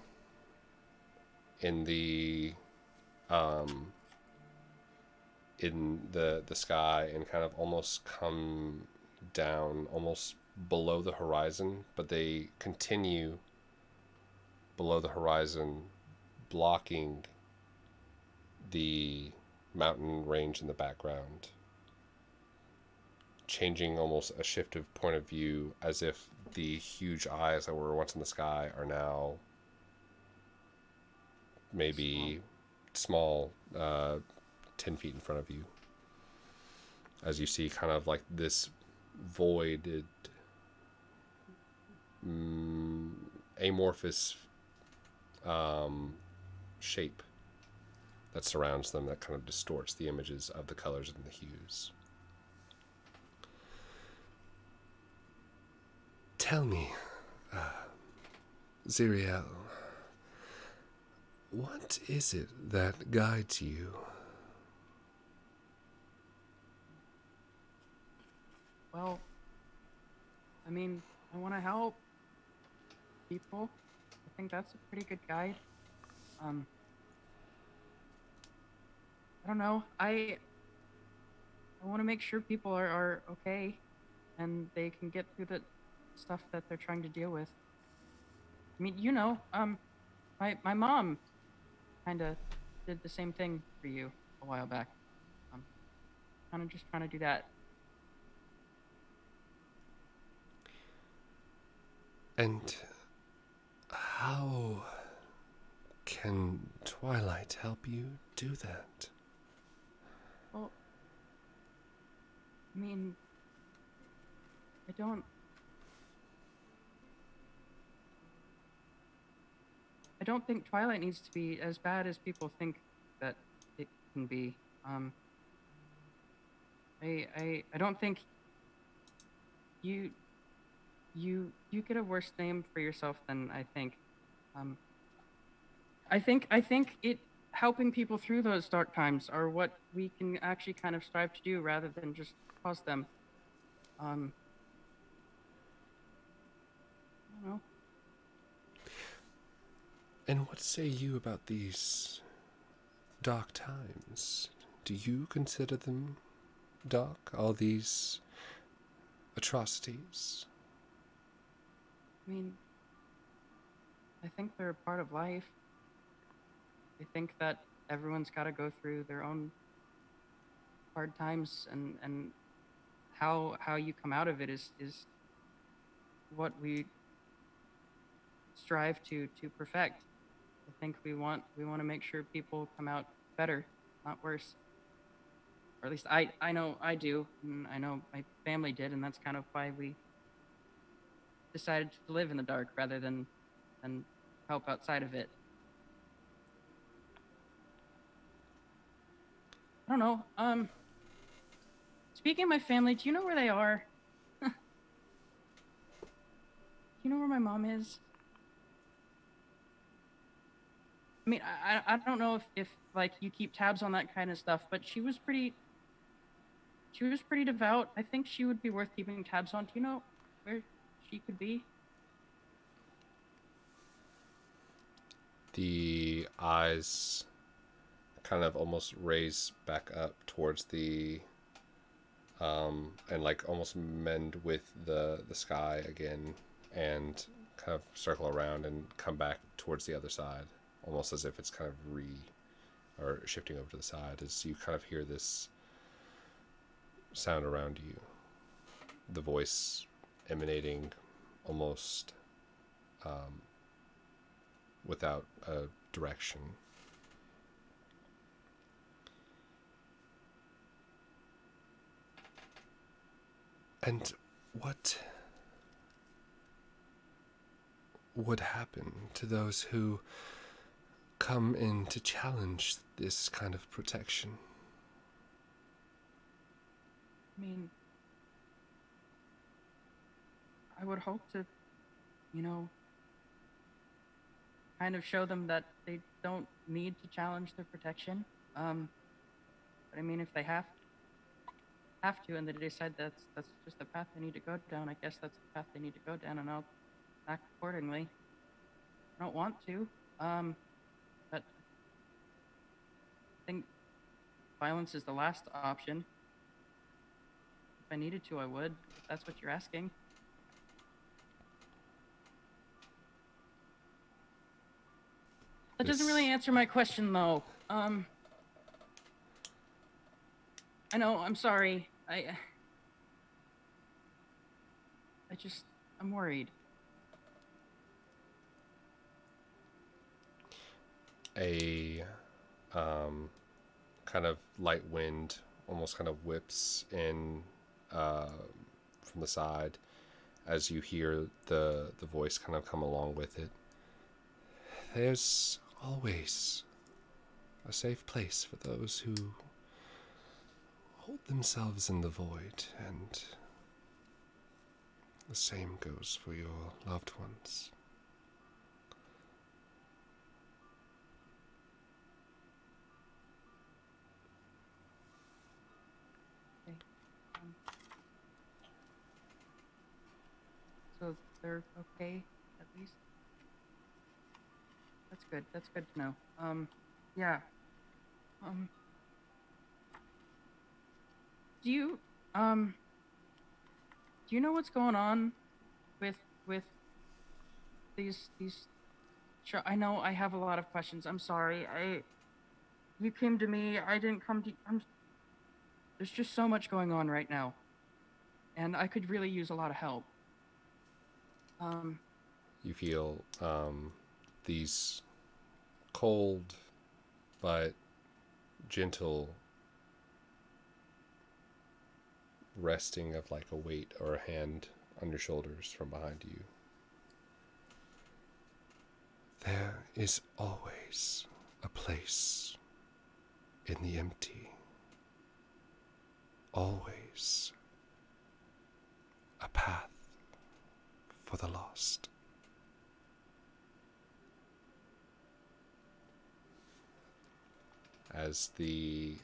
in the sky, and kind of almost come down almost below the horizon, but they continue below the horizon, blocking the mountain range in the background, changing almost a shift of point of view, as if the huge eyes that were once in the sky are now maybe small 10 feet in front of you, as you see kind of like this voided amorphous shape that surrounds them, that kind of distorts the images of the colors and the hues. Tell me, Xyriel, what is it that guides you? Well, I mean, I want to help people. I think that's a pretty good guide. I don't know. I want to make sure people are okay and they can get through the stuff that they're trying to deal with. I mean, you know, my mom kind of did the same thing for you a while back. Kind of just trying to do that. And how can Twilight help you do that? Well, I mean, I don't think Twilight needs to be as bad as people think that it can be. I don't think you get a worse name for yourself than I think. I think it helping people through those dark times are what we can actually kind of strive to do rather than just cause them. I don't know. And what say you about these dark times? Do you consider them dark, all these atrocities? I mean, I think they're a part of life. I think that everyone's got to go through their own hard times, and how you come out of it is what we strive to perfect. I think we want to make sure people come out better, not worse. Or at least I know I do, and I know my family did, and that's kind of why we decided to live in the dark rather than help outside of it. I don't know. Speaking of my family, do you know where they are? Do you know where my mom is? I mean, I don't know if like you keep tabs on that kind of stuff, but she was pretty devout. I think she would be worth keeping tabs on. Do you know where she could be? The eyes kind of almost raise back up towards the and like almost mend with the sky again, and kind of circle around and come back towards the other side, almost as if it's kind of or shifting over to the side, as you kind of hear this sound around you, the voice emanating almost without a direction. And what would happen to those who come in to challenge this kind of protection? I mean, I would hope to, kind of show them that they don't need to challenge their protection. But I mean, if they have to, and they decide that's just the path they need to go down, I guess that's the path they need to go down, and I'll act accordingly. I don't want to, but I think violence is the last option. If I needed to, I would, if that's what you're asking. That doesn't really answer my question, though. I know, I'm sorry. I'm worried. A kind of light wind almost kind of whips in from the side as you hear the voice kind of come along with it. There's always a safe place for those who hold themselves in the void, and the same goes for your loved ones. Okay. So they're okay, at least? That's good. That's good to know. Yeah. Do you know what's going on with these I know I have a lot of questions. I'm sorry. You came to me. I didn't come to there's just so much going on right now. And I could really use a lot of help. You feel these cold but gentle resting of like a weight or a hand on your shoulders from behind you. There is always a place in the empty. Always a path for the lost. As the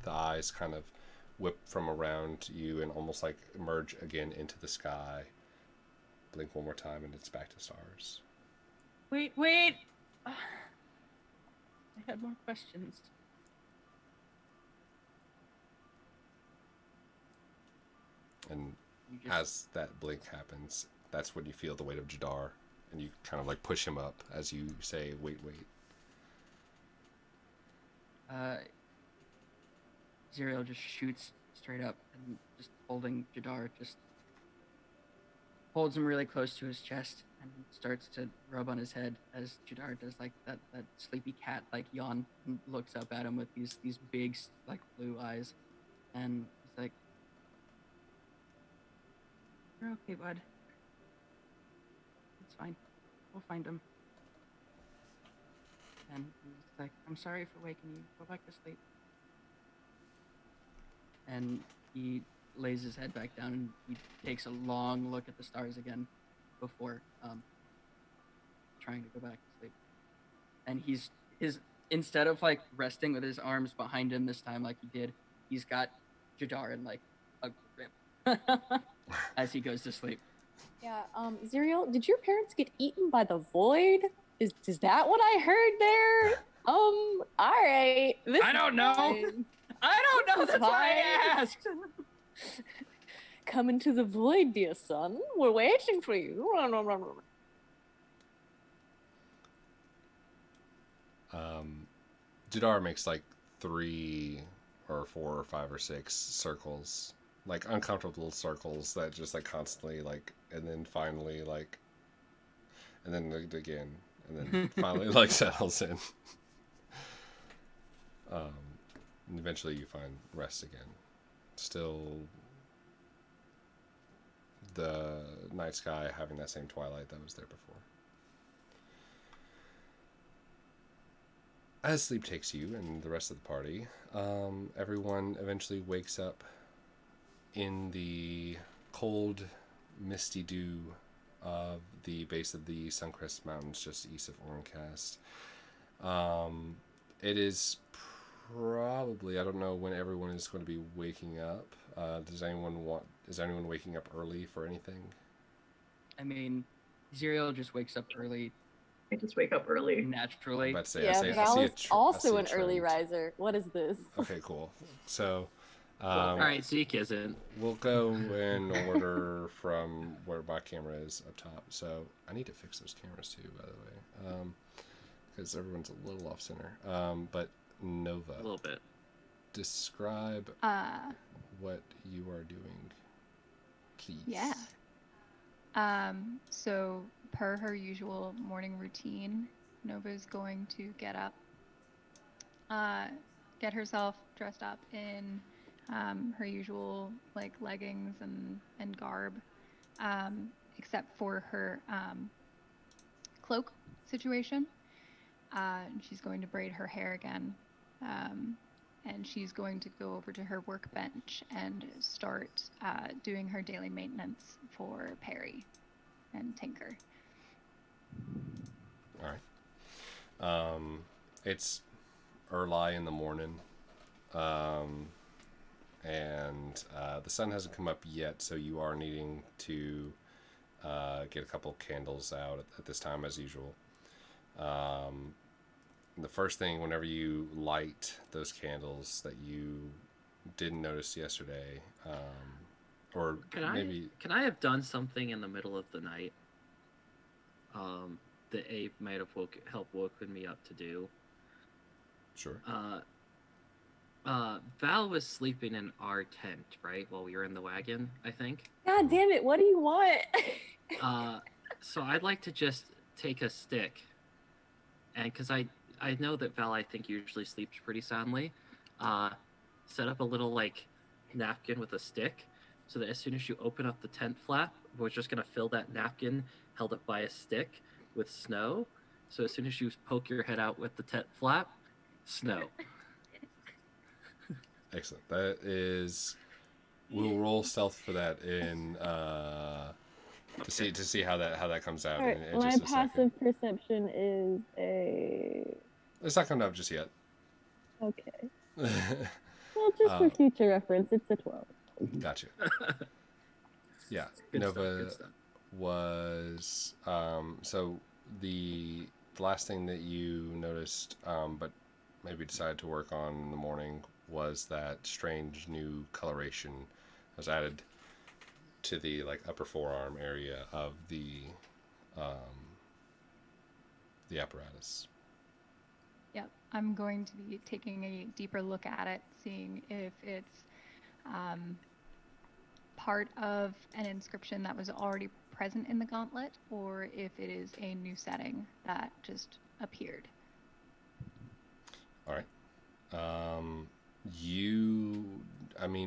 eyes kind of whip from around you and almost like emerge again into the sky. Blink one more time and it's back to stars. Wait. I had more questions. And as that blink happens, that's when you feel the weight of Jadar, and you kind of like push him up as you say, wait. Xyriel just shoots straight up and just holding Jadar, just holds him really close to his chest and starts to rub on his head as Jadar does like that sleepy cat like yawn and looks up at him with these big like blue eyes, and he's like, "You're okay, bud. It's fine. We'll find him." And he's like, "I'm sorry for waking you. Go back to sleep." And he lays his head back down and he takes a long look at the stars again before trying to go back to sleep. And his instead of like resting with his arms behind him this time like he did, he's got Jadar in like a grip as he goes to sleep. Yeah, Xyriel, did your parents get eaten by the void? Is that what I heard there? Alright. I don't know. I don't know. That's why I asked. Come into the void, dear son. We're waiting for you. Jadar makes like 3 or 4 or 5 or 6 circles, like uncomfortable circles that just like constantly like, and then finally like, and then again, and then finally like settles in. And eventually you find rest again. Still the night sky having that same twilight that was there before. As sleep takes you and the rest of the party, everyone eventually wakes up in the cold, misty dew of the base of the Suncrest Mountains just east of Orncast. It is probably, I don't know when everyone is going to be waking up. Is anyone waking up early for anything? I mean, Xyriel just wakes up early. I just wake up early. Naturally. I'm about to say, Yeah, Val is also an early trend. riser. What is this? Okay, cool. So, All right, Zeke isn't. we'll go in order from where my camera is up top. So I need to fix those cameras too, by the way, because everyone's a little off center. But Nova, A little bit. describe what you are doing, please. Yeah. So per her usual morning routine, Nova's going to get up, get herself dressed up in her usual like leggings and garb, except for her cloak situation. She's going to braid her hair again, and she's going to go over to her workbench and start doing her daily maintenance for Perry and Tinker. All right. It's early in the morning, and the sun hasn't come up yet, so you are needing to get a couple candles out at this time as usual. The first thing, whenever you light those candles that you didn't notice yesterday, or maybe... Can I have done something in the middle of the night that Abe might have woken me up to do? Sure. Val was sleeping in our tent, right, while we were in the wagon, I think. God damn it, what do you want? So I'd like to just take a stick, and because I know that Val, I think, usually sleeps pretty soundly, set up a little, like, napkin with a stick, so that as soon as you open up the tent flap, we're just going to fill that napkin held up by a stick with snow. So as soon as you poke your head out with the tent flap, snow. Excellent. That is... We'll roll stealth for that in... to see how that comes out. Alright, in my just a second. passive perception is a... It's not coming up just yet. Okay. Well, just for future reference, it's a 12. Gotcha. Yeah, Good Nova stuff. was so the last thing that you noticed, but maybe decided to work on in the morning, was that strange new coloration that was added to the like upper forearm area of the apparatus. Yep, I'm going to be taking a deeper look at it, seeing if it's part of an inscription that was already present in the gauntlet or if it is a new setting that just appeared. All right.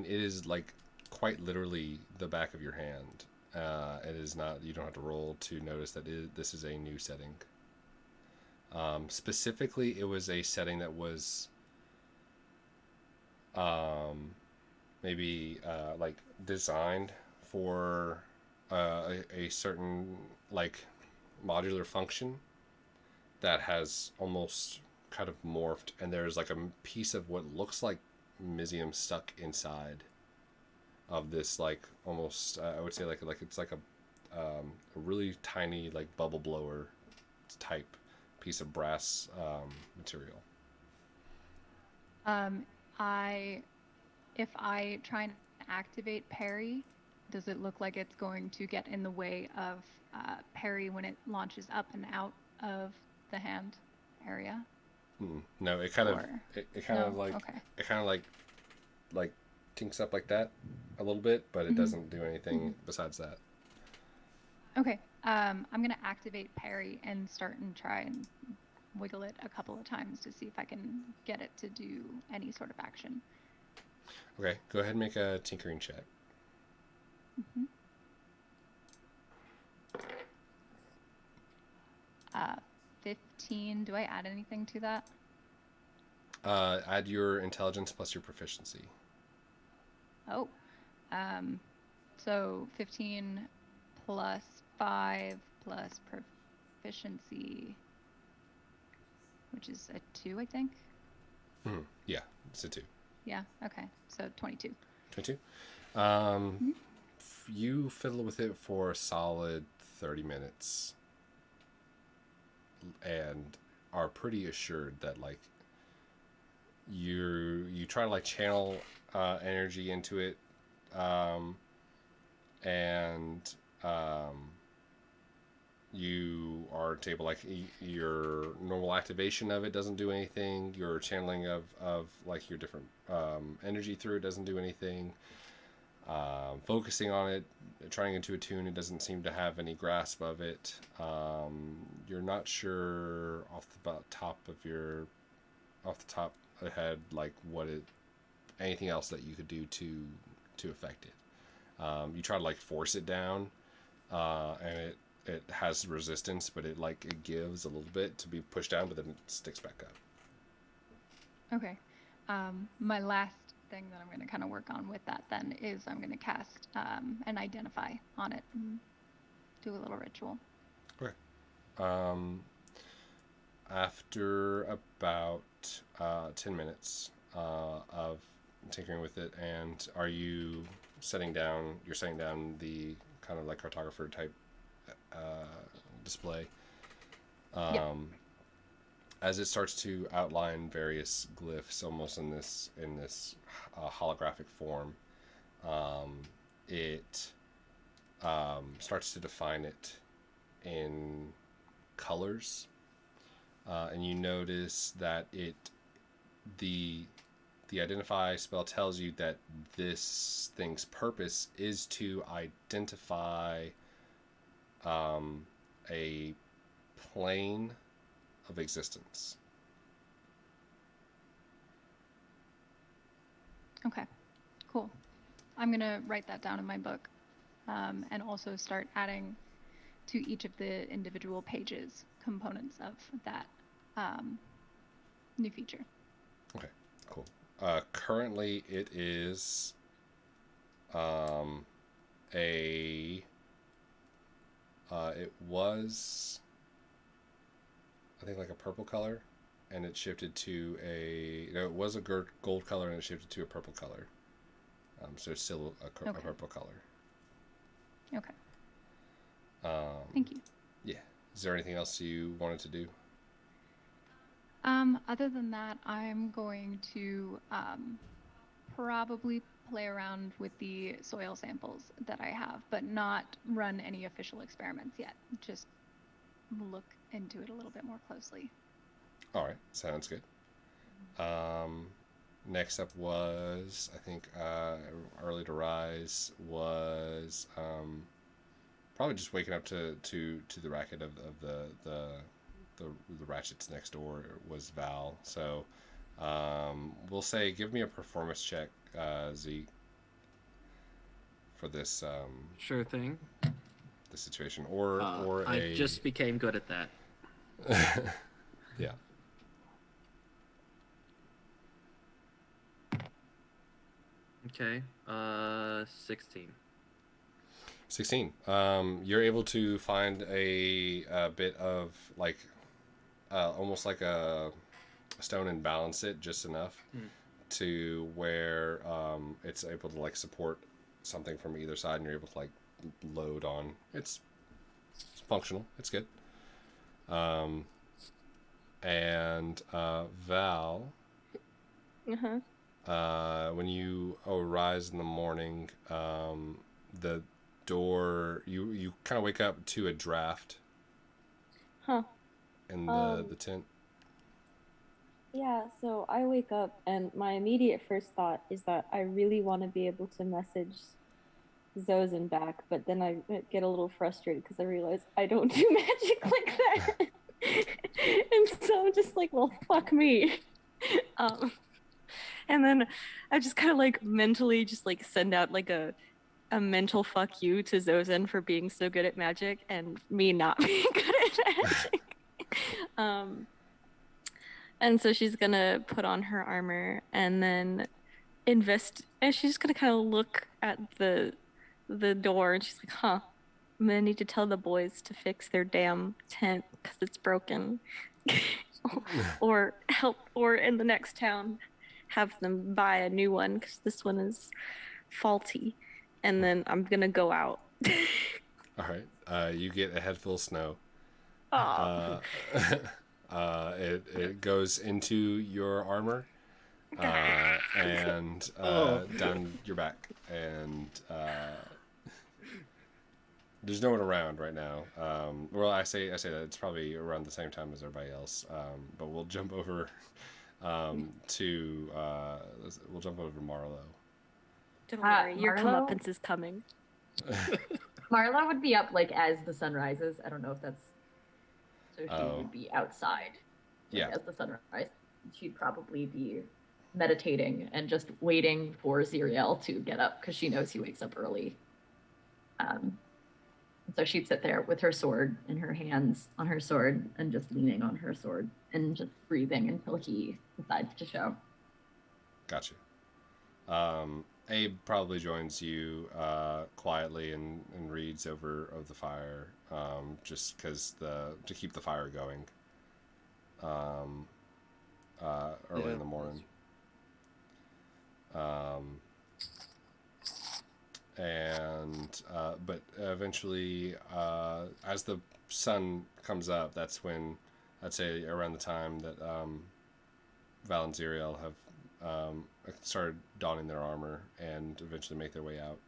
It is like quite literally the back of your hand. It is not, you don't have to roll to notice that this is a new setting. Specifically, it was a setting that was maybe like designed for a certain like modular function that has almost kind of morphed, and there's like a piece of what looks like Mizium stuck inside of this, like almost I would say like it's like a really tiny like bubble blower type piece of brass material. If I try and activate parry, does it look like it's going to get in the way of parry when it launches up and out of the hand area? No, it kind of like tinks up like that a little bit, but it doesn't do anything besides that. Okay, I'm gonna activate parry and start and try and wiggle it a couple of times to see if I can get it to do any sort of action. Okay, go ahead and make a tinkering check. 15. Do I add anything to that? Add your intelligence plus your proficiency. Oh, so 15 plus 5 plus proficiency, which is a 2, I think. Yeah, it's a 2. Yeah. Okay. So 22. 22. You fiddle with it for a solid 30 minutes and are pretty assured that like you try to like channel energy into it, and you are able, like your normal activation of it doesn't do anything, your channeling of like your different energy through it doesn't do anything, focusing on it, trying into a tune, it doesn't seem to have any grasp of it. You're not sure off the top of the head like anything else that you could do to affect it. You try to like force it down, and it has resistance, but it gives a little bit to be pushed down, but then it sticks back up. Okay. My last thing that I'm going to kind of work on with that then is I'm going to cast and identify on it and do a little ritual. Okay. After about 10 minutes of tinkering with it, and are you setting down the kind of like cartographer type display, as it starts to outline various glyphs almost in this holographic form, it starts to define it in colors, and you notice that the identify spell tells you that this thing's purpose is to identify a plane of existence. Okay, cool. I'm going to write that down in my book, and also start adding to each of the individual pages components of that new feature. Okay, cool. Currently it is it was, I think, like a purple color, and it shifted to it was a gold color, and it shifted to a purple color. So it's still a purple color. Okay. Thank you. Yeah. Is there anything else you wanted to do? Other than that, I'm going to probably play around with the soil samples that I have, but not run any official experiments yet. Just look into it a little bit more closely. All right, sounds good. Next up was, I think, early to rise was probably just waking up to the racket of the ratchets next door was Val. So we'll say give me a performance check, Z, for this Sure thing. the situation, or I just became good at that. yeah. Okay. 16. 16. You're able to find a bit of like almost like a stone and balance it just enough to where it's able to like support something from either side, and you're able to like load on. It's functional. It's good. And Val, when you arise in the morning, the door, you kind of wake up to a draft in the tent. Yeah, so I wake up and my immediate first thought is that I really want to be able to message Zozen back, but then I get a little frustrated because I realize I don't do magic like that. And so I'm just like, well, fuck me. And then I just kind of like mentally just like send out like a mental fuck you to Zozen for being so good at magic and me not being good at magic. And so she's gonna put on her armor and then and she's just gonna kind of look at the door and she's like, huh, I'm gonna need to tell the boys to fix their damn tent because it's broken. or in the next town have them buy a new one because this one is faulty. And then I'm gonna go out. All right. You get a head full of snow. It goes into your armor and down your back, and there's no one around right now. Well, I say that it's probably around the same time as everybody else. But we'll jump over to Marlow. Don't worry, your Marlow? comeuppance is coming. Marlow would be up like as the sun rises. I don't know if that's so she would be outside. Like, as the sun rises. She'd probably be meditating and just waiting for Xyriel to get up because she knows he wakes up early. So she'd sit there with her sword in her hands on her sword and just leaning on her sword and just breathing until he decides to show. Gotcha. Abe probably joins you quietly and reads over of the fire, just because to keep the fire going early in the morning. But eventually, as the sun comes up, that's when I'd say around the time that Val and Xyriel have started donning their armor and eventually make their way out.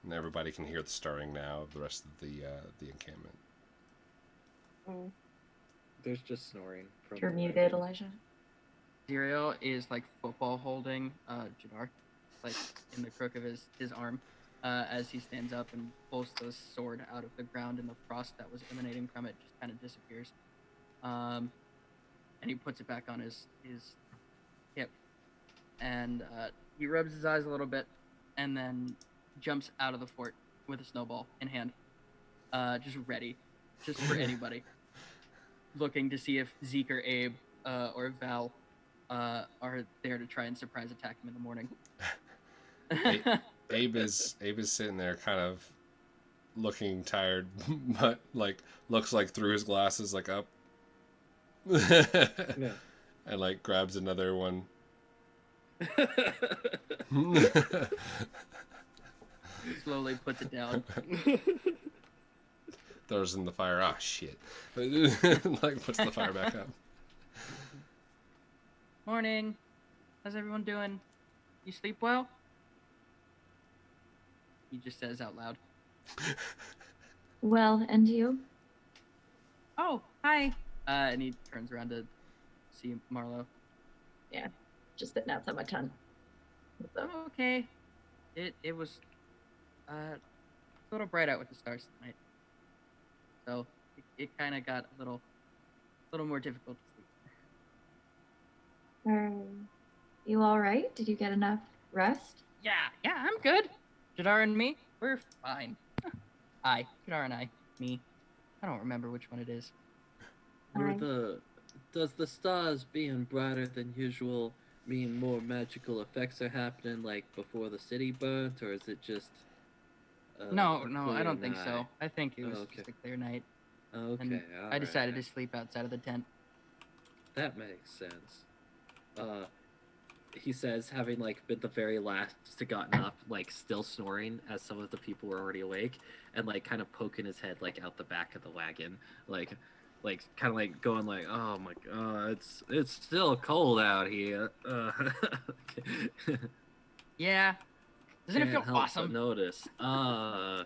And everybody can hear the stirring now of the rest of the encampment. There's just snoring. You're muted, Elijah. Xyriel is like football holding Jadar, like in the crook of his arm, as he stands up and pulls the sword out of the ground, and the frost that was emanating from it just kind of disappears. And he puts it back on his hip, and he rubs his eyes a little bit, and then jumps out of the fort with a snowball in hand, just ready, just for anybody, looking to see if Zeke or Abe or Val are there to try and surprise attack him in the morning. Abe is sitting there kind of looking tired, but like looks like through his glasses, like up. Yeah. And like grabs another one. Slowly puts it down. Throws in the fire. Ah, shit. Like puts the fire back up. Morning. How's everyone doing? You sleep well? He just says out loud. Well, and you? Oh, hi. And he turns around to see Marlow. Yeah, just sitting outside my tent. Oh, okay. It was little bright out with the stars tonight, so it kind of got a little more difficult to sleep. You all right? Did you get enough rest? Yeah, I'm good. Jadar and me, we're fine. Jadar and I, me. I don't remember which one it is. Does the stars being brighter than usual mean more magical effects are happening, like before the city burnt, or is it just? No, a I clear don't think night? so. I think it was Okay. just a clear night. Okay, And all I decided right. to sleep outside of the tent. That makes sense. He says, having like been the very last to gotten up, like still snoring as some of the people were already awake, and like kind of poking his head like out the back of the wagon, like kind of like going like, oh my god, it's still cold out here. Yeah. Doesn't it Can't feel help but awesome? notice. Well,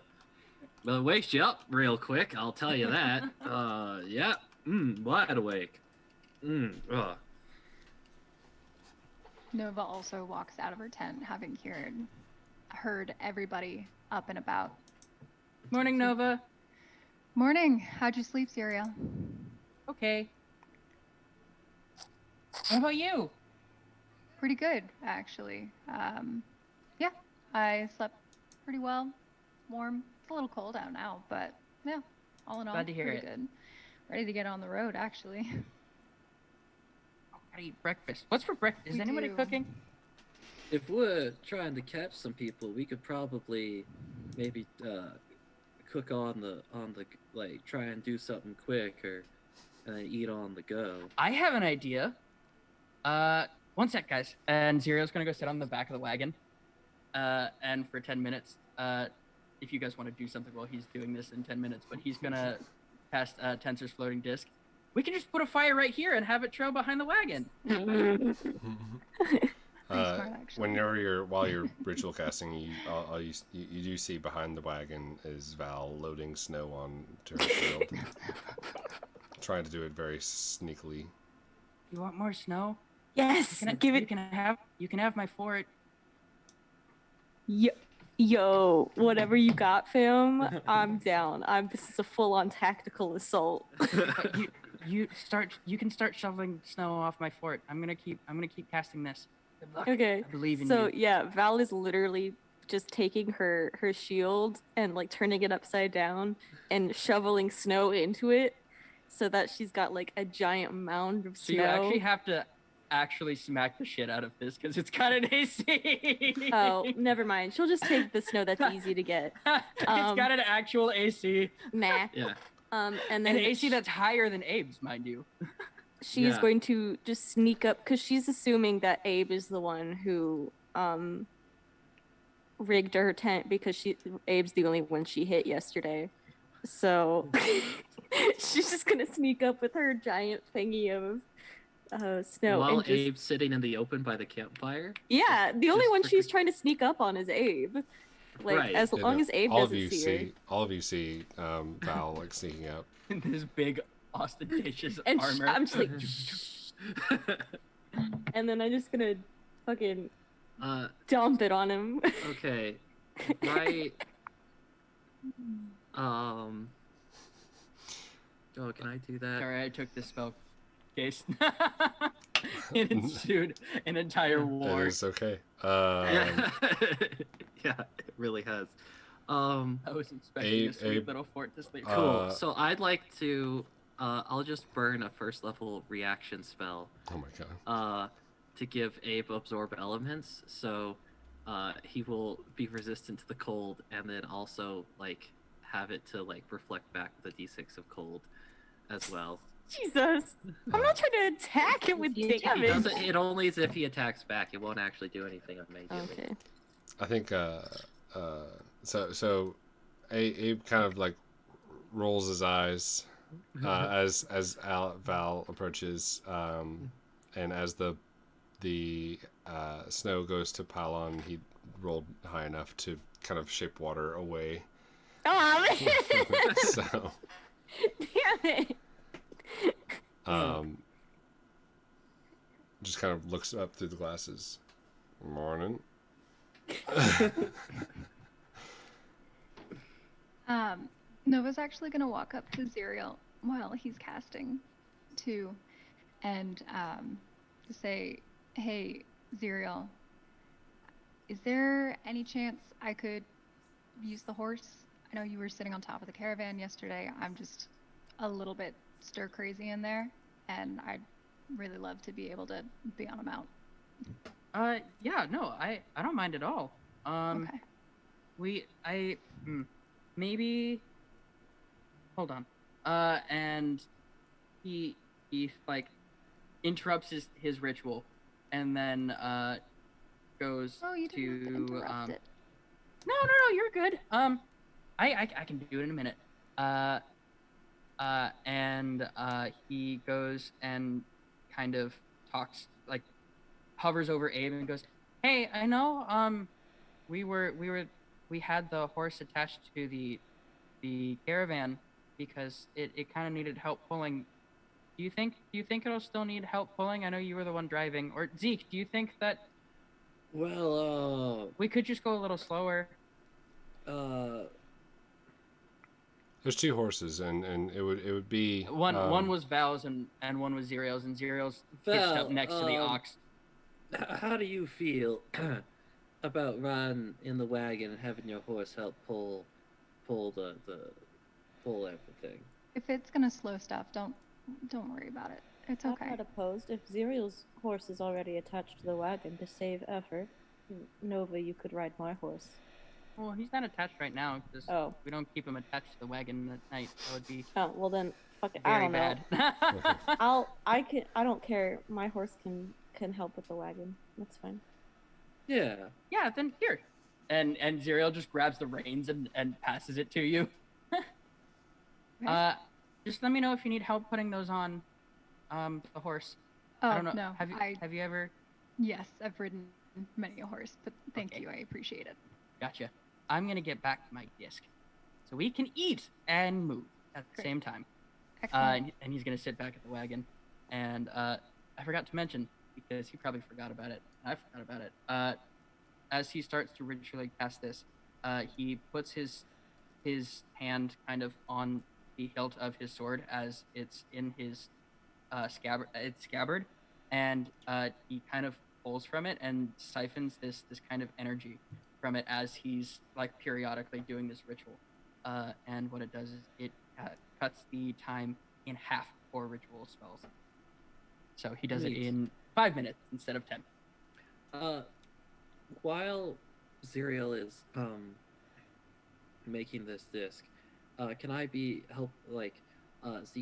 it wakes you up real quick, I'll tell you that. Yeah, wide awake. Ugh. Nova also walks out of her tent, having heard everybody up and about. Morning, Nova. Morning. How'd you sleep, Xyriel? Okay. What about you? Pretty good, actually. Yeah, I slept pretty well. Warm. It's a little cold out now, but yeah, all in all, Glad to hear pretty it. good. Ready to get on the road, actually. Gotta eat breakfast. What's for breakfast? Is We anybody do. cooking? If we're trying to catch some people, we could probably maybe cook on the like try and do something quick and then eat on the go. I have an idea. One sec, guys. And Xyriel's gonna go sit on the back of the wagon. And for 10 minutes, if you guys want to do something while he's doing this in 10 minutes, but he's gonna cast Tensor's floating disc. We can just put a fire right here and have it trail behind the wagon. Pretty smart, actually. While you're ritual casting, you do see behind the wagon is Val loading snow onto her shield, trying to do it very sneakily. You want more snow? Yes, give it. You can have my fort. Yo, whatever you got, fam, I'm down. This is a full-on tactical assault. But you can start shoveling snow off my fort. I'm gonna keep casting this. Good luck. Okay. I believe in So you. yeah, Val is literally just taking her shield and like turning it upside down and shoveling snow into it, so that she's got like a giant mound of So snow. you actually have to actually smack the shit out of this because it's got an AC. Oh, never mind. She'll just take the snow that's easy to get. It's got an actual AC. Nah. Yeah. And An then AC that's higher than Abe's, mind you. she's Yeah. going to just sneak up because she's assuming that Abe is the one who rigged her tent because Abe's the only one she hit yesterday. So she's just gonna sneak up with her giant thingy of snow. While and just, Abe's sitting in the open by the campfire. yeah, the only just one for- she's trying to sneak up on is Abe. Like Right. as long as Abe all of doesn't you see her. all of you see Val like sneaking up. This big ostentatious And armor. I'm just like, shh. And then I'm just gonna fucking dump it on him. Okay. Right. Oh, can I do that? Sorry, I took this spell case. It ensued an entire That war. is okay. Yeah, it really has. I was expecting a sweet Abe, little fort to sleep. Cool. So I'd like to. I'll just burn a first level reaction spell. Oh my god. To give Abe absorb elements, so he will be resistant to the cold, and then also like have it to like reflect back with a d6 of cold, as well. Jesus, I'm not trying to attack him with He damage. It only is if he attacks back. It won't actually do anything immediately. Okay. I think so Abe kind of like rolls his eyes as Val approaches, and as the snow goes to pile on, he rolled high enough to kind of shape water away. Oh man! So Damn it! just kind of looks up through the glasses. Morning. Nova's actually gonna walk up to Xyriel while he's casting, too, and to say, "Hey, Xyriel, is there any chance I could use the horse? I know you were sitting on top of the caravan yesterday. I'm just a little bit stir crazy in there, and I'd really love to be able to be on a mount." Yeah, no, I don't mind at all. Okay. Maybe. Hold on. And he like interrupts his ritual, and then goes Oh, you didn't have to interrupt it. No, you're good. I can do it in a minute. And he goes and kind of talks, like hovers over Abe and goes, "Hey, I know we had the horse attached to the caravan because it kind of needed help pulling. Do you think it'll still need help pulling? I know you were the one driving. Or Zeke, do you think that Well, we could just go a little slower?" There's 2 horses, and it would be One was Val's and one was Xyriel's, and Xyriel's hitched up next to the ox. How do you feel about riding in the wagon and having your horse help pull everything? If it's gonna slow stuff, don't worry about it. It's I'm okay. not opposed. If Xyriel's horse is already attached to the wagon to save effort, Nova, you could ride my horse. Well, he's not attached right now because we don't keep him attached to the wagon at night. That would be Oh, well then, fuck it. very I don't bad. know. I don't care. My horse can help with the wagon. That's fine. Yeah. Yeah, then here. And Xyriel just grabs the reins and passes it to you. Okay. Just let me know if you need help putting those on the horse. Oh, I don't know. no. Have you ever? Yes, I've ridden many a horse, but thank Okay. you. I appreciate it. Gotcha. I'm gonna get back to my disc, so we can eat and move at the Great. same time. Excellent. And he's gonna sit back at the wagon, and I forgot to mention because he probably forgot about it. I forgot about it. As he starts to ritually cast this, he puts his hand kind of on the hilt of his sword as it's in his scabbard, and he kind of pulls from it and siphons this kind of energy from it as he's like periodically doing this ritual. And what it does is it cuts the time in half for ritual spells. So he does it Neat. in 5 minutes instead of 10. While Xyriel is making this disc, can I Zeke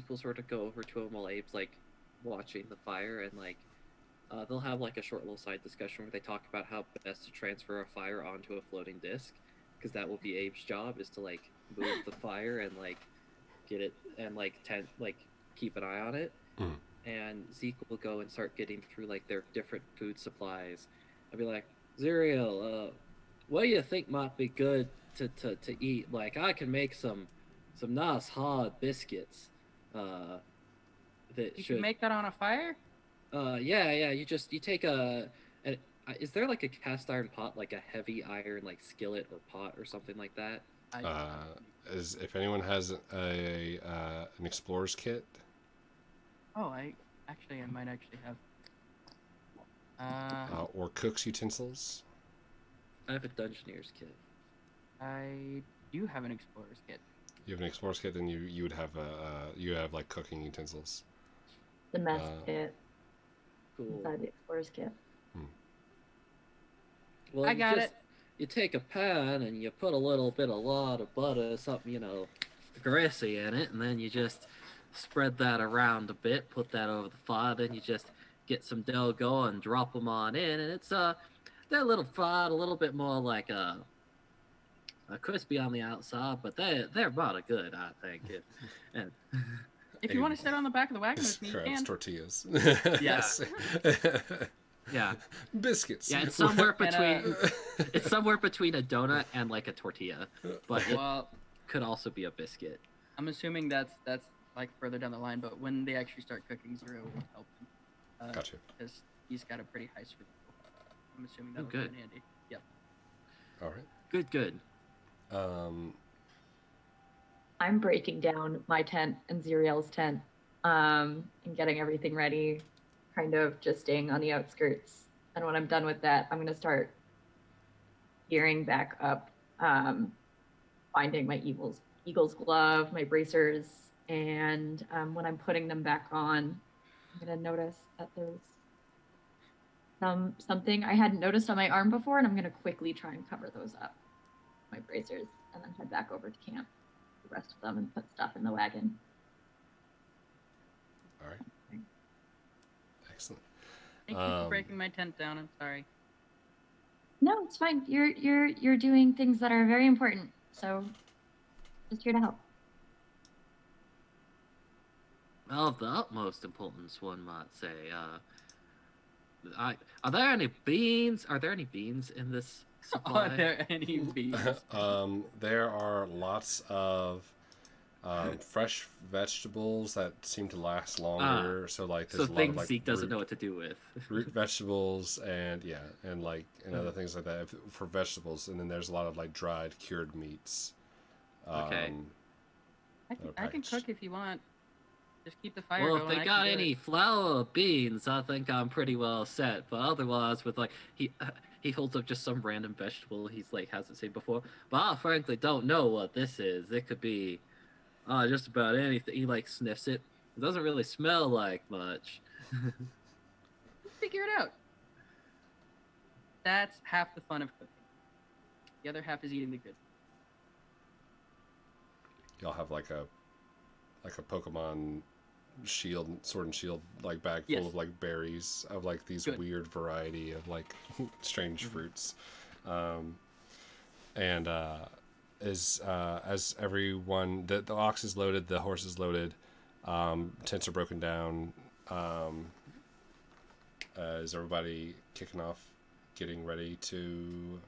will sort of go over to him while Abe's like watching the fire, and like they'll have like a short little side discussion where they talk about how best to transfer a fire onto a floating disc, because that will be Abe's job, is to like move the fire and like get it and like keep an eye on it. And Zeke will go and start getting through like their different food supplies. I'll be like, Xyriel, what do you think might be good to eat? Like, I can make some nice hard biscuits. That You should can make that on a fire? yeah. You take is there like a cast iron pot, like a heavy iron like skillet or pot or something like that? As if anyone has an explorer's kit. Oh, I might actually have. Or cook's utensils. I have a dungeoneer's kit. I do have an explorer's kit. You have an explorer's kit, then you would have you have like cooking utensils. The mess kit Cool. inside the explorer's kit. Well, I got it. You take a pan and you put a lot of butter, something, greasy in it, and then you just spread that around a bit, put that over the fire, then you just get some dough going, drop them on in, and it's they're a little fried, a little bit more like a crispy on the outside, but they're about good, I think. And If you want to sit on the back of the wagon with me, you Crabs, can. tortillas. Yes. yeah, Biscuits. it's somewhere between it's somewhere between a donut and like a tortilla, but it Well, could also be a biscuit. I'm assuming that's like further down the line, but when they actually start cooking, Xyriel will help him. Gotcha. Because he's got a pretty high survival. I'm assuming that Oh, will good. come in handy. Yep. All right. Good. I'm breaking down my tent and Xyriel's tent, and getting everything ready, kind of just staying on the outskirts. And when I'm done with that, I'm gonna start gearing back up, finding my eagle's glove, my bracers, and when I'm putting them back on, I'm gonna notice that there's something I hadn't noticed on my arm before, and I'm gonna quickly try and cover those up, my bracers, and then head back over to camp, the rest of them, and put stuff in the wagon. All right. Excellent. Thank you for breaking my tent down. I'm sorry. No, it's fine. You're doing things that are very important, so just here to help. Of the utmost importance, one might say. Are there any beans? Are there any beans in this supply? Are there any beans? There are lots of fresh vegetables that seem to last longer. So like there's a lot things of like Zeke doesn't know what to do with. root vegetables and other things like that for vegetables. And then there's a lot of like dried cured meats. Okay. I can cook if you want. Just keep the fire Well, going. if they got any flour or beans, I think I'm pretty well set. But otherwise, with like he holds up just some random vegetable he's like hasn't seen before. But I frankly don't know what this is. It could be just about anything. He like sniffs it. It doesn't really smell like much. Figure it out. That's half the fun of cooking. The other half is eating the good. Y'all have like a Pokemon sword and shield like bag full of like berries of like these weird variety of like strange fruits. As everyone, the ox is loaded, the horse is loaded, tents are broken down. Is everybody kicking off, getting ready to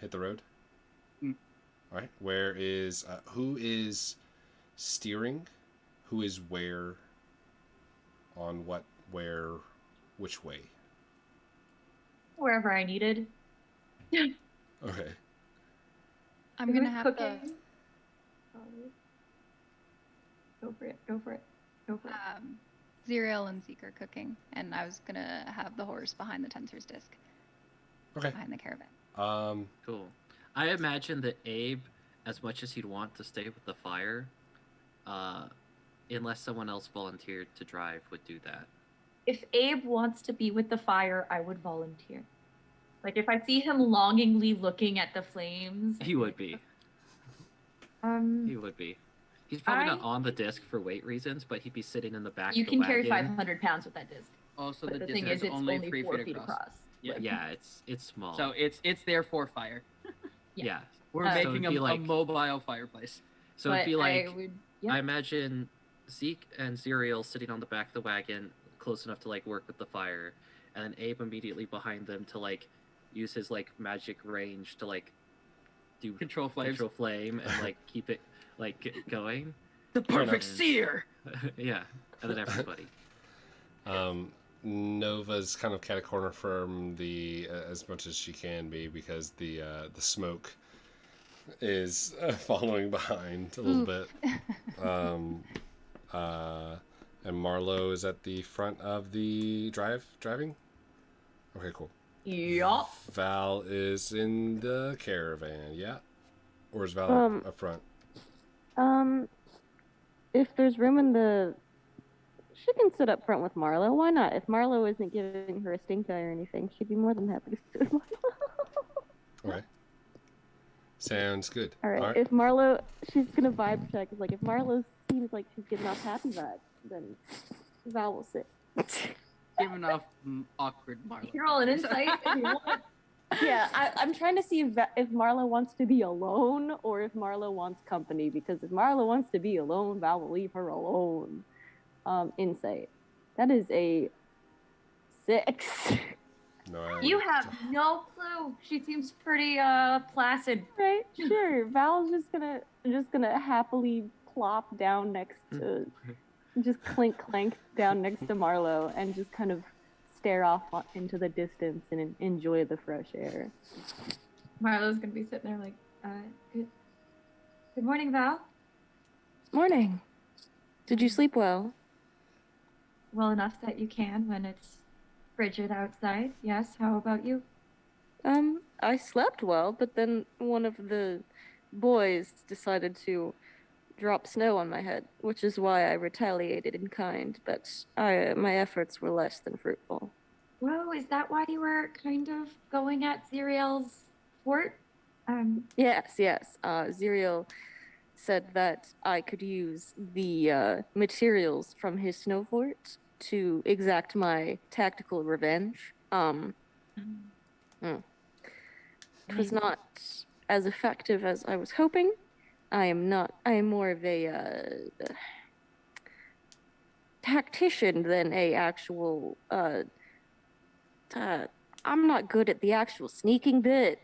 hit the road? All right. Where is who is steering? Who is where? On what? Where? Which way? Wherever I needed. Okay. I'm gonna have cooking. Go for it. Go for it. Go for it. Xyriel and Zeke are cooking, and I was gonna have the horse behind the tensor's disc. Okay. Behind the caravan. Cool. I imagine that Abe, as much as he'd want to stay with the fire, unless someone else volunteered to drive, would do that. If Abe wants to be with the fire, I would volunteer. Like if I see him longingly looking at the flames. He would be. He would be. He's probably not on the disc for weight reasons, but he'd be sitting in the back. You of the can carry wagon. 500 pounds with that disc. Also, but the thing disc is, is it's only only 3 4 feet across. Yeah, it's small. So it's there for fire. Yeah. We're So making it'd be a mobile fireplace. So it'd be like I I imagine Zeke and Xyriel sitting on the back of the wagon, close enough to like work with the fire, and then Abe immediately behind them to like use his like magic range to like do Control flame and like keep it like going. The perfect seer. Yeah, and then everybody. Nova's kind of cat a corner from the as much as she can be because the smoke is following behind a little bit. And Marlow is at the front of the driving. Okay, cool. Yup. Val is in the caravan, yeah? Or is Val up front? If there's room in the... She can sit up front with Marlow. Why not? If Marlow isn't giving her a stink eye or anything, she'd be more than happy to sit with Marlow. Okay. Sounds good. All right. If Marlow... She's going to vibe check. Like, if Marlow seems like she's giving off happy vibes, then Val will sit. Giving off awkward Marlow. You're all an insight if you want. Yeah, I'm trying to see if Marlow wants to be alone or if Marlow wants company, because if Marlow wants to be alone, Val will leave her alone. Insight. That is a 6. No, You have no clue. She seems pretty placid. Right, sure. Val's just gonna happily plop down next to, just clank down next to Marlow and just kind of stare off into the distance and enjoy the fresh air. Marlo's gonna be sitting there like, good. Good morning, Val. Morning. Did you sleep well? Well enough that you can when it's frigid outside. Yes, how about you? I slept well, but then one of the boys decided to drop snow on my head, which is why I retaliated in kind, but my efforts were less than fruitful. Whoa, is that why you were kind of going at Xyriel's fort? Yes. Xyriel said that I could use the materials from his snow fort to exact my tactical revenge. It was not as effective as I was hoping. I am more of a tactician than a actual I'm not good at the actual sneaking bit.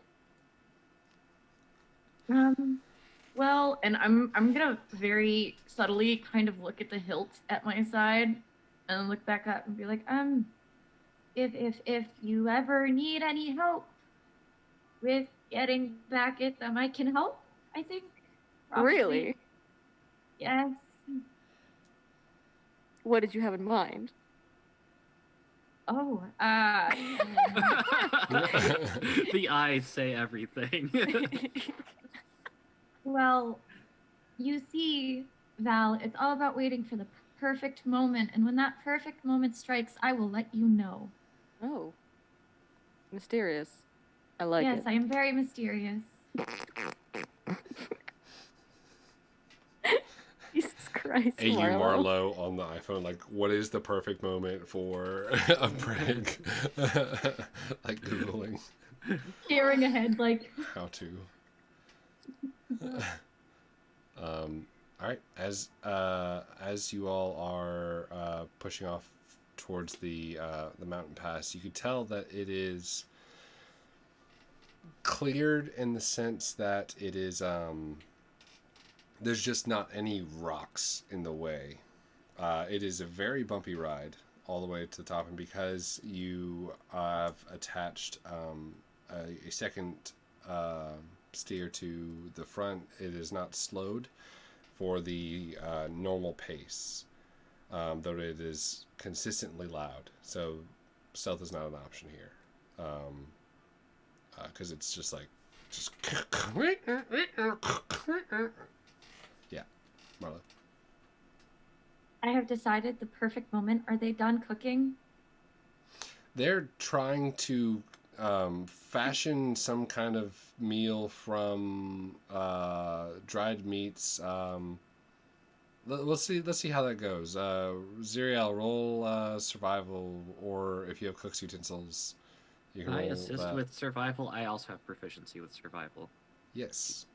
Well, and I'm gonna very subtly kind of look at the hilt at my side and look back up and be like, if you ever need any help with getting back at them, I can help, I think. Probably. Really? Yes. What did you have in mind? Oh, The eyes say everything. well, you see, Val, it's all about waiting for the perfect moment, and when that perfect moment strikes, I will let you know. Oh. Mysterious. I like it. Yes, I am very mysterious. Jesus Christ, AU Marlow. Marlow on the iPhone, like, what is the perfect moment for a prank? Like, Googling Staring ahead, like... how to. All right, as you all are pushing off towards the mountain pass, you could tell that it is cleared in the sense that it is there's just not any rocks in the way. It is a very bumpy ride all the way to the top, and because you have attached a second steer to the front, it is not slowed for the normal pace, though it is consistently loud. So stealth is not an option here, because it's just like yeah. Marlow. I have decided the perfect moment. Are they done cooking? They're trying to fashion some kind of meal from dried meats. Let's see how that goes. Xyriel, roll survival, or if you have cook's utensils, you can I roll assist that. with survival. I also have proficiency with survival. Yes.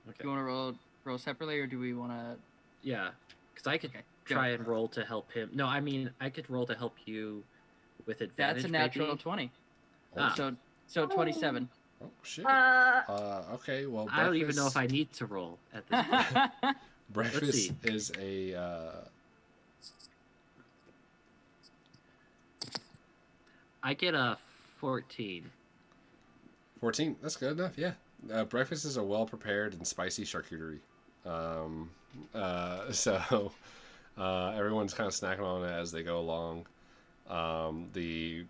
Okay. Do you want to roll separately, or do we want to? Yeah, because I could Okay, try and roll to help him. No, I mean I could roll to help you with advantage. That's a natural maybe? 20. Ah. So 27. Oh shit. Uh, Okay. Well, I don't even know if breakfast- I need to roll at this point. Breakfast see. is a I get a 14. 14. That's good enough. Yeah. Breakfast is a well prepared and spicy charcuterie. So everyone's kind of snacking on it as they go along. The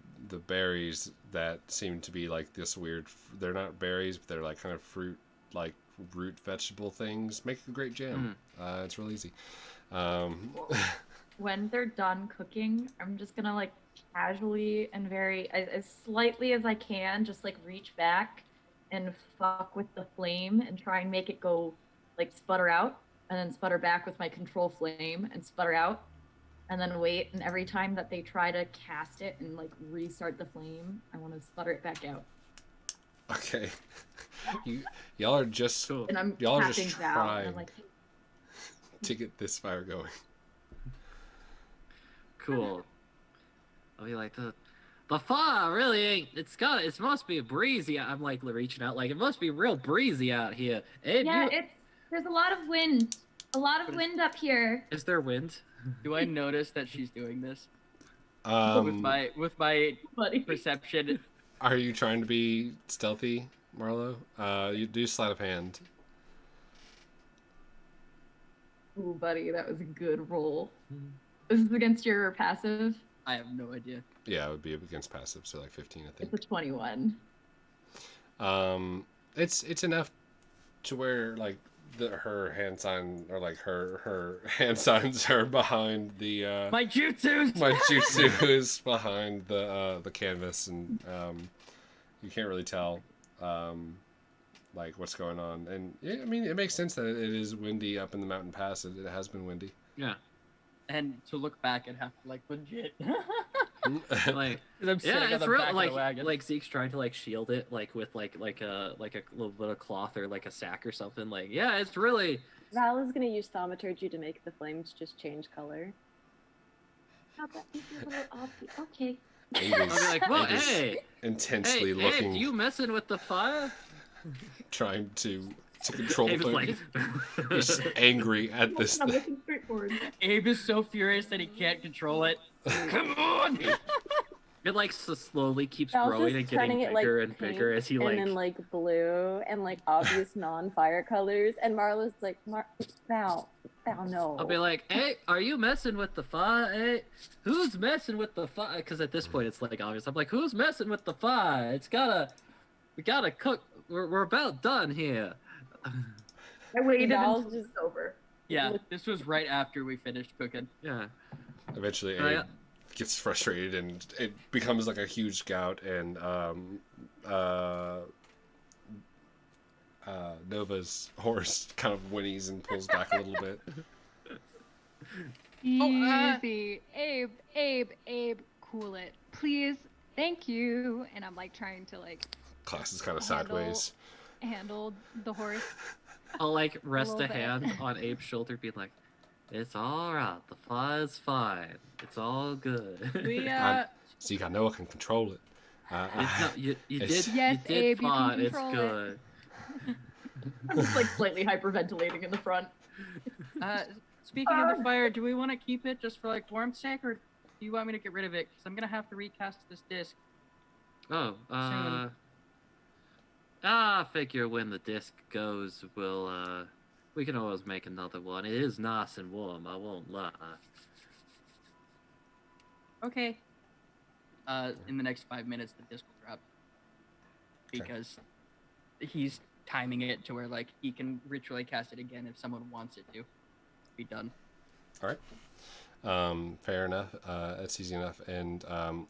berries that seem to be like this weird, they're not berries, but they're like kind of fruit, like root vegetable things, make a great jam. It's real easy. when they're done cooking, I'm just gonna like casually and very as slightly as I can just like reach back and fuck with the flame and try and make it go like sputter out and then sputter back with my control flame and sputter out and then wait, and every time that they try to cast it and like restart the flame, I want to sputter it back out. Okay. Y'all are just Cool. And I'm y'all are tapping just Val and trying I'm like, to get this fire going. Cool. I'll be like the fire really ain't. It's supposed to be breezy. I'm like reaching out, like it must be real breezy out here. Hey, yeah, there's a lot of wind. A lot of wind up here. Is there wind? Do I notice that she's doing this with my Buddy. perception? Are you trying to be stealthy, Marlow? You do sleight of hand. Ooh, buddy, that was a good roll. This is against your passive. I have no idea. Yeah, it would be against passive, so like 15, I think. It's a 21. It's enough to where like her hand sign or like her hand signs are behind the My jutsu. my jutsu is behind the canvas, and you can't really tell like what's going on. And yeah, I mean it makes sense that it is windy up in the mountain pass. It has been windy. Yeah. And to look back and have to like legit. Like, 'Cause I'm sitting yeah, on it's the real. back of Like, the wagon. like Zeke's trying to like shield it, like with like a little bit of cloth or like a sack or something. Like, yeah, it's really. Val is gonna use thaumaturgy to make the flames just change color. How about you do a little offbeat? Okay. I'll be like, well, Abe is hey, intensely hey, looking, Abe, you messing with the fire? trying to control the Abe is flame. like, He's angry at this I'm thing. looking straight forward. Abe is so furious that he can't control it. Come on! it like slowly keeps Val's growing just and getting turning it like bigger and pink bigger as he and like. then like blue and like obvious non-fire colors, and Marlo's like, Val, no. I'll be like, hey, are you messing with the fire? Hey, who's messing with the fire? Because at this point it's like obvious. I'm like, who's messing with the fire? We gotta cook. We're about done here. I waited Val's until just it's over. Yeah, this was right after we finished cooking. Yeah. Eventually, Oh, Abe yeah. gets frustrated, and it becomes like a huge gout, and Nova's horse kind of whinnies and pulls back a little bit. Easy. Abe, cool it. Please, thank you. And I'm like trying to like Class is kind of Handle- sideways. handle the horse. I'll like rest a little bit. hand on Abe's shoulder, be like, it's all right. The fire's fine. It's all good. We Zeke, I know I can control it. It's not, you It's- did Yes, you did Abe, you can fine. It's control it. good. I'm just like slightly hyperventilating in the front. speaking of the fire, do we want to keep it just for like warmth sake, or do you want me to get rid of it? Because I'm gonna have to recast this disc. Oh, I figure when the disc goes, we can always make another one. It is nice and warm, I won't lie. Okay. In the next 5 minutes, the disc will drop. Because he's timing it to where, like, he can ritually cast it again if someone wants it to be done. All right. Fair enough. That's easy enough, and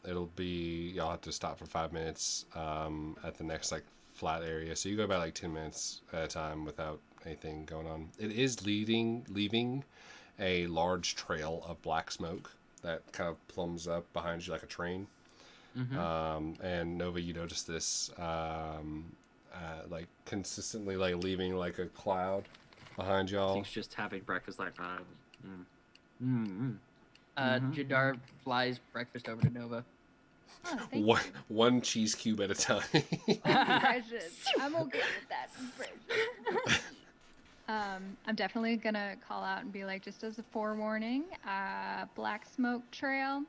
it'll be y'all have to stop for 5 minutes at the next like flat area. So you go about like 10 minutes at a time without anything going on. It is leaving a large trail of black smoke that kind of plumbs up behind you like a train. Mm-hmm. And Nova, you notice this like consistently like leaving like a cloud behind y'all. He's just having breakfast like, Mhm. Jadar flies breakfast over to Nova. Oh, thank One cheese cube at a time. Precious. I'm okay with that. Precious. I'm definitely gonna call out and be like, just as a forewarning, black smoke trail,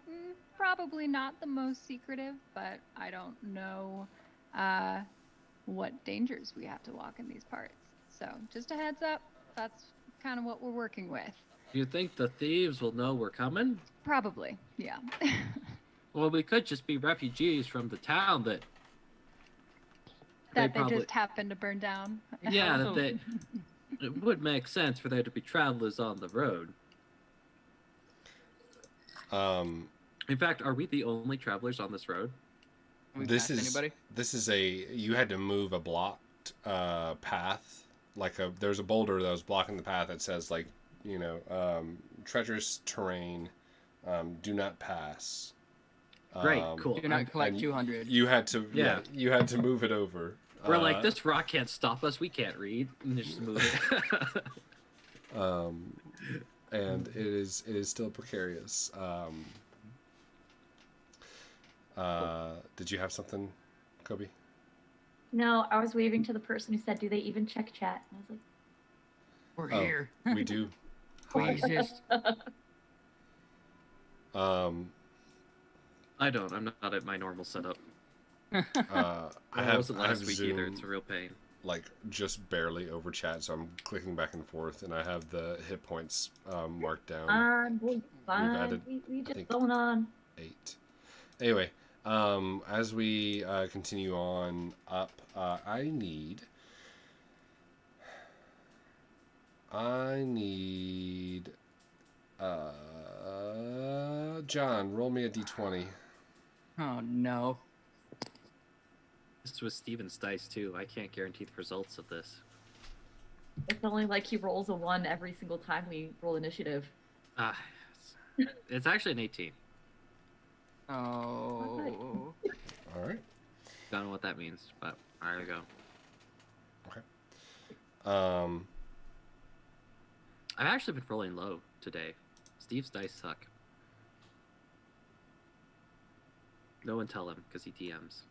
probably not the most secretive, but I don't know what dangers we have to walk in these parts. So just a heads up, that's kind of what we're working with. You think the thieves will know we're coming? Probably, yeah. Well, we could just be refugees from the town that. That they probably- just happened to burn down. Yeah, that they. It would make sense for there to be travelers on the road. In fact, are we the only travelers on this road? Can we This pass is anybody? you had to move a blocked path. Like there's a boulder that was blocking the path that says like, treacherous terrain, do not pass. Great, cool. Do not collect and 200. You had to you had to move it over. We're like, this rock can't stop us. We can't read. And just move it. And it is still precarious. Did you have something, Kobe? No, I was waving to the person who said, "Do they even check chat?" And I was We're Oh, here. We do. We Hi. exist. I don't. I'm not at my normal setup. I I have wasn't last week either. Zoom. It's a real pain. like just barely over chat, so I'm clicking back and forth, and I have the hit points marked down. Fine, boy, fine. added, We I just think, going on. 8. Anyway, as we continue on up, I need John, roll me a d20. Oh no. This was Steven's dice too. I can't guarantee the results of this. It's only like he rolls a 1 every single time we roll initiative. It's actually an 18. Oh. All right. Don't know what that means, but there we go. Okay. I've actually been rolling low today. Steve's dice suck. No one tell him because he DMs.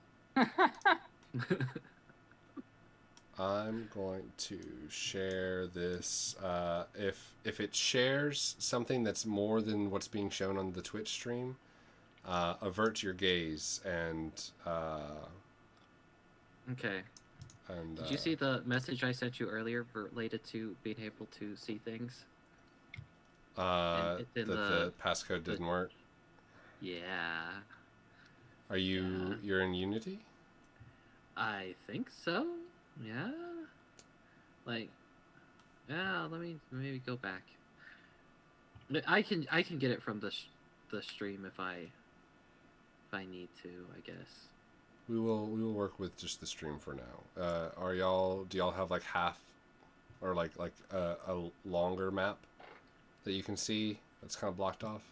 I'm going to share this. If it shares something that's more than what's being shown on the Twitch stream, avert your gaze and. Okay. And Did you see the message I sent you earlier related to being able to see things? that the passcode didn't work? Yeah. Are you you're in Unity? I think so. Yeah. Like, yeah. Let me maybe go back. I can get it from the stream if I need to. I guess. We will work with just the stream for now. Do y'all have like half or like a longer map that you can see that's kind of blocked off?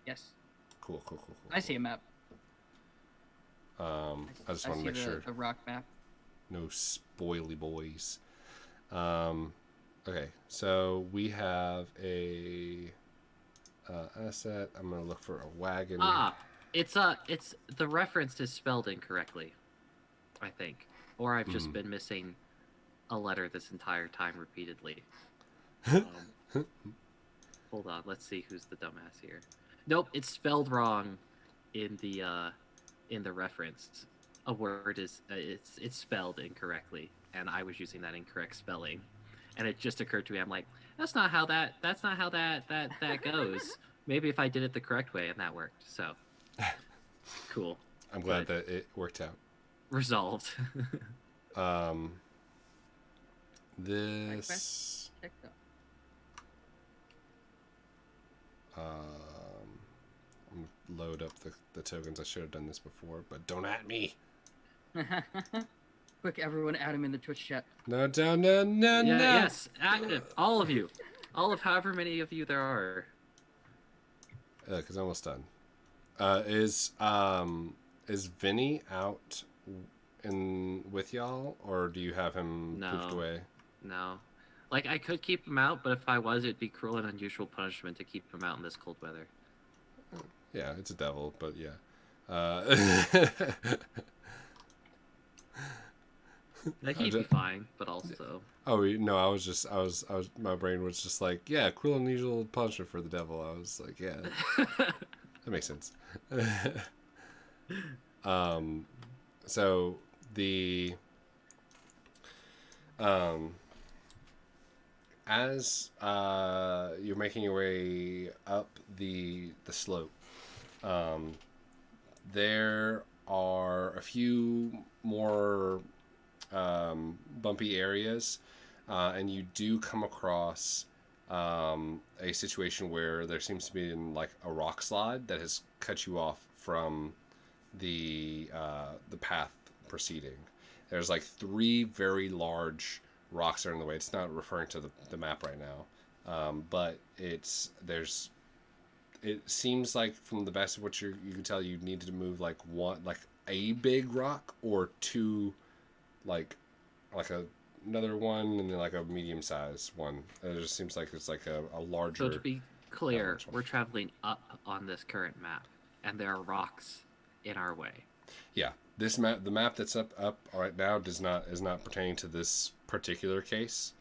Yes. Cool. I see a map. I just want to make sure. The rock map. No spoily boys. Okay, so we have a asset. I'm gonna look for a wagon. It's the reference is spelled incorrectly, I think, or I've just been missing a letter this entire time repeatedly. Hold on, let's see who's the dumbass here. Nope, it's spelled wrong in the reference. A word is it's spelled incorrectly, and I was using that incorrect spelling, and it just occurred to me. I'm like, that's not how that goes. Maybe if I did it the correct way, and that worked. So cool. I'm glad that it worked out. Resolved. This. I'm gonna load up the tokens. I should have done this before, but don't at me. Quick, everyone, add him in the Twitch chat. No. Yes, active. All of you. All of however many of you there are. Because I'm almost done. Is Vinny out with y'all, or do you have him poofed away? No. Like, I could keep him out, but if I was, it'd be cruel and unusual punishment to keep him out in this cold weather. Yeah, it's a devil, but yeah. Like, he'd be fine, but also... Oh, no, I was, my brain was just like, yeah, cruel and unusual punishment for the devil. I was like, yeah, that makes sense. So the, as you're making your way up the slope, there are a few more bumpy areas, and you do come across a situation where there seems to be like a rock slide that has cut you off from the path proceeding. There's like 3 very large rocks that are in the way. It's not referring to the map right now, but it seems like from the best of what you can tell, you needed to move like a big rock or 2, like another one, and then like a medium-sized one. It just seems like it's like a larger. So to be clear, we're traveling up on this current map, and there are rocks in our way. Yeah, this map, the map that's up right now, is not pertaining to this particular case.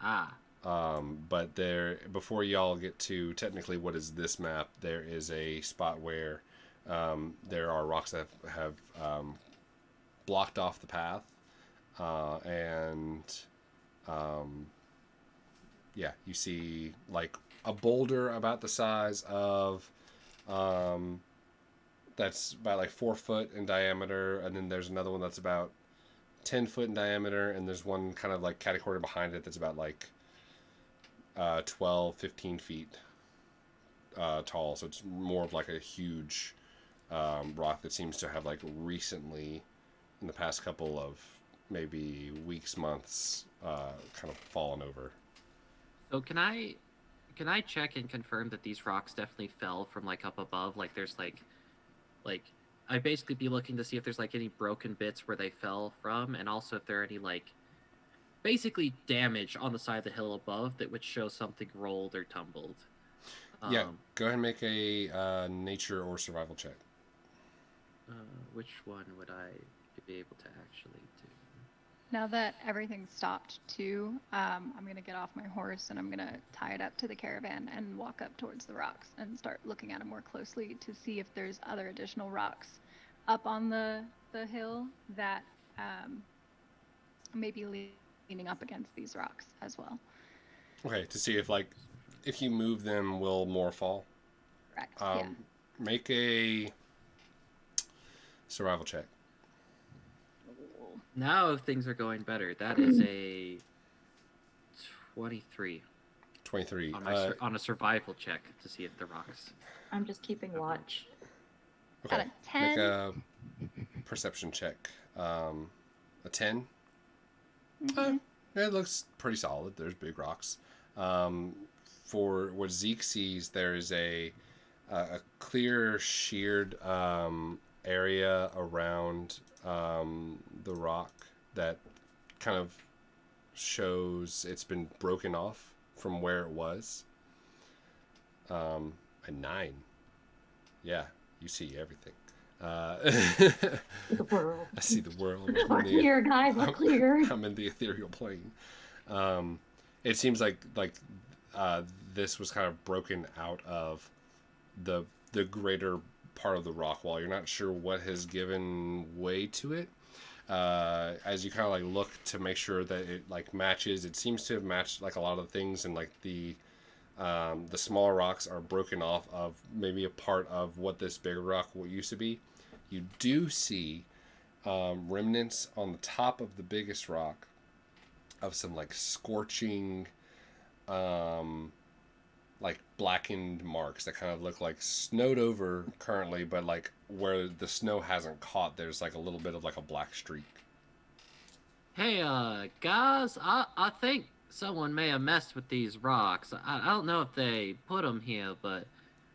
But there, before y'all get to technically what is this map, there is a spot where there are rocks that have blocked off the path, and yeah, you see like a boulder about the size of that's about like 4 foot in diameter, and then there's another one that's about 10 foot in diameter, and there's one kind of like catty-corner behind it that's about like 12, 15 feet tall. So it's more of like a huge rock that seems to have like recently, in the past couple of maybe weeks, months, kind of fallen over. So can I check and confirm that these rocks definitely fell from like up above? Like there's like I'd basically be looking to see if there's like any broken bits where they fell from, and also if there are any like basically damage on the side of the hill above that would show something rolled or tumbled. Yeah, go ahead and make a nature or survival check. Which one would I be able to actually do? Now that everything's stopped too, I'm gonna get off my horse and I'm gonna tie it up to the caravan and walk up towards the rocks and start looking at them more closely to see if there's other additional rocks up on the hill that may be leaning up against these rocks as well. Okay, to see if like if you move them, will more fall? Correct. Yeah. Make a survival check. Now things are going better. That is a 23. 23. On a survival check to see if the rocks. I'm just keeping watch. Okay. Got a 10. Make a perception check. A 10. Mm-hmm. It looks pretty solid. There's big rocks. For what Zeke sees, there is a clear sheared area around the rock that kind of shows it's been broken off from where it was. A 9. Yeah, you see everything. The world. I see the world. We're clear, guys. We're clear. I'm in the ethereal plane. It seems like this was kind of broken out of the greater part of the rock wall. You're not sure what has given way to it. As you kind of like look to make sure that it like matches, it seems to have matched like a lot of things, and like the smaller rocks are broken off of maybe a part of what this bigger rock used to be. You do see remnants on the top of the biggest rock of some like scorching like blackened marks that kind of look like snowed over currently, but like where the snow hasn't caught, there's like a little bit of like a black streak. Hey, guys, I think someone may have messed with these rocks. I don't know if they put them here, but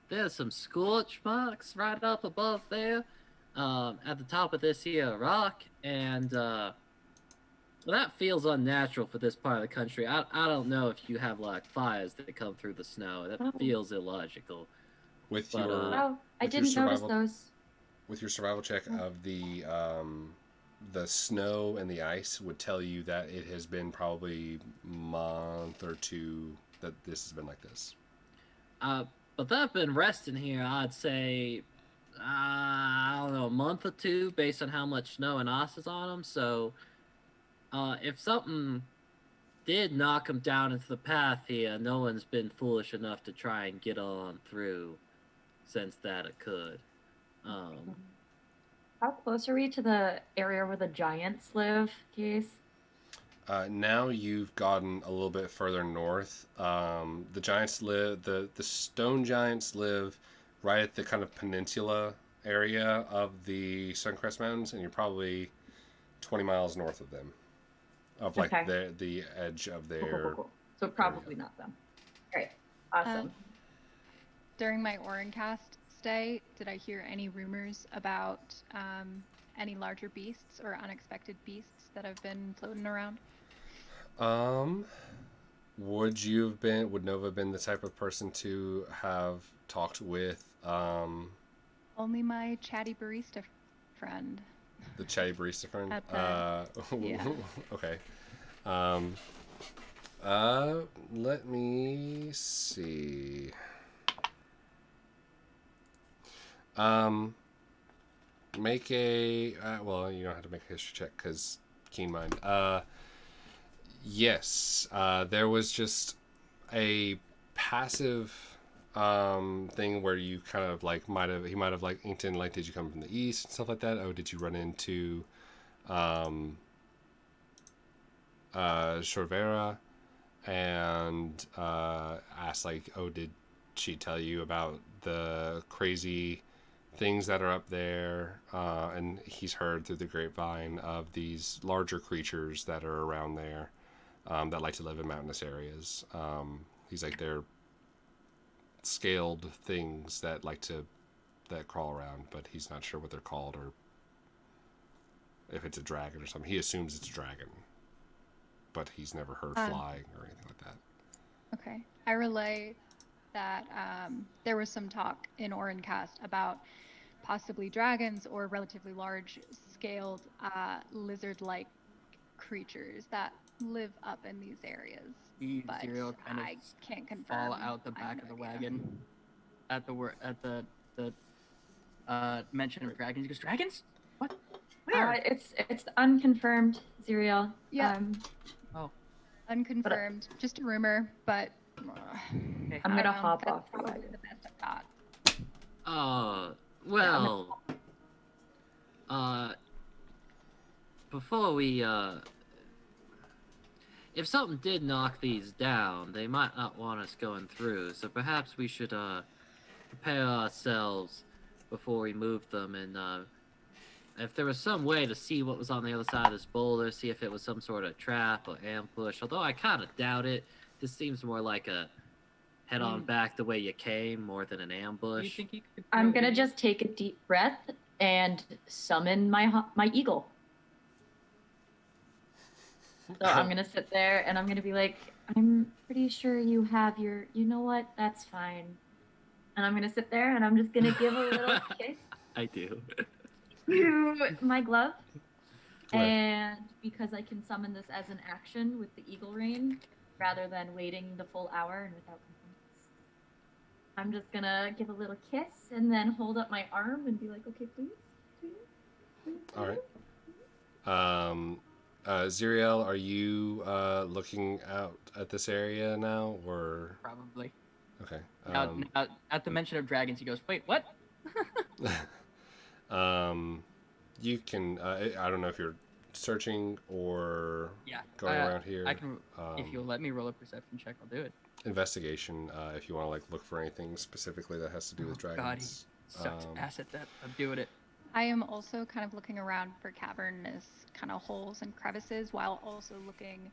there's some scorch marks right up above there, at the top of this here rock, and well, that feels unnatural for this part of the country. I don't know if you have like fires that come through the snow. That feels illogical. With But, your Oh, I with your didn't notice survival- those. with your survival check of the snow and the ice would tell you that it has been probably a month or two that this has been like this. But they've been resting here, I'd say, I don't know, a month or two based on how much snow and ice is on them. So if something did knock them down into the path here, no one's been foolish enough to try and get on through since that occurred. How close are we to the area where the giants live, Case? Now you've gotten a little bit further north. The giants live, the stone giants live right at the kind of peninsula area of the Suncrest Mountains, and you're probably 20 miles north of them, of like Okay. the edge of Cool, their. cool. So probably not them. Great. Awesome. During my Orencast stay, did I hear any rumors about any larger beasts or unexpected beasts that have been floating around? Would Nova have been the type of person to have talked with Only my chatty barista friend. the chatty barista friend? At the- yeah. Okay. Let me see. Make a well, you don't have to make a history check because keen mind. Yes, there was just a passive thing where you kind of like he might have like inked in like, did you come from the east and stuff like that? Oh, did you run into Shorvera and asked like, oh, did she tell you about the crazy things that are up there? And he's heard through the grapevine of these larger creatures that are around there that like to live in mountainous areas. He's like, they're scaled things that crawl around, but he's not sure what they're called or if it's a dragon or something. He assumes it's a dragon, but he's never heard flying or anything like that. Okay. I relay that there was some talk in Orincast about possibly dragons or relatively large scaled lizard-like creatures that live up in these areas. But Xyriel kind of I can't confirm. fall out the back of the idea. wagon at the mention of dragons. He goes, dragons? What? Where? It's unconfirmed, Xyriel. Yeah. Oh. Unconfirmed. Just a rumor, but Okay. I'm gonna I don't know, hop that's off the probably wagon. the best I've got. Well, before we, if something did knock these down, they might not want us going through, so perhaps we should, prepare ourselves before we move them, and, if there was some way to see what was on the other side of this boulder, see if it was some sort of trap or ambush, although I kind of doubt it. This seems more like a head on back the way you came more than an Do you ambush. think you could I'm gonna really- just take a deep breath and summon my eagle. So I'm gonna sit there and I'm gonna be like, I'm pretty sure you have your. You know what? That's fine. And I'm gonna sit there and I'm just gonna give a little kiss I do. to my glove. Right. And because I can summon this as an action with the eagle reign, rather than waiting the full hour and without complaints, I'm just gonna give a little kiss and then hold up my arm and be like, okay, please. All right. Xyriel, are you looking out at this area now, or Probably. okay? Now, at the mention of dragons, he goes, wait, what? You can. I don't know if you're searching or Yeah. going around here. I can. If you'll let me roll a perception check, I'll do it. Investigation. If you want to like look for anything specifically that has to do with God, he dragons. sucks ass at that. I'm doing it. I am also kind of looking around for cavernous kind of holes and crevices while also looking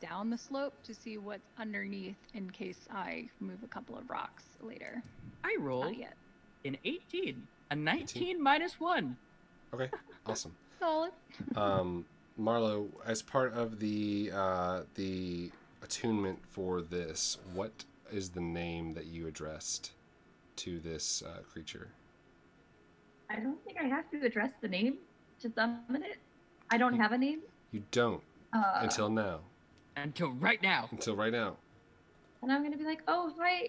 down the slope to see what's underneath in case I move a couple of rocks later. I rolled Not yet. an 18, a 19 minus 1. Okay. Awesome. Solid. Marlow, as part of the attunement for this, what is the name that you addressed to this creature? I don't think I have to address the name to summon it. I don't have a name. You don't until now. Until right now. Until right now. And I'm gonna be like, oh hi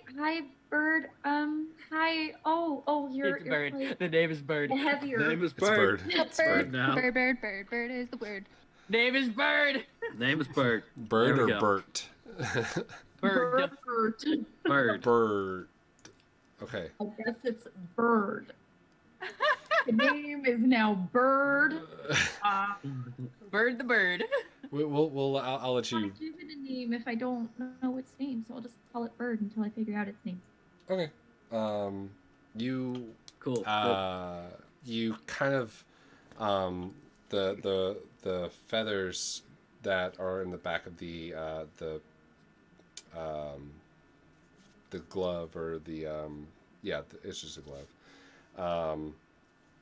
bird. Hi. Oh, you're It's Bird. like The name is Bird. heavier. Name is It's Bird. It's Bird, Bird now. bird is the word. Name is Bird. Name is Bird. Bird There or we go. Bert? Bird. Bird. Bird. Okay. I guess it's Bird. The name is now Bird. Bird the Bird. I'll let I'll you. give it a name if I don't know its name, so I'll just call it Bird until I figure out its name. Okay. You Cool. you kind of the feathers that are in the back of the glove or it's just a glove.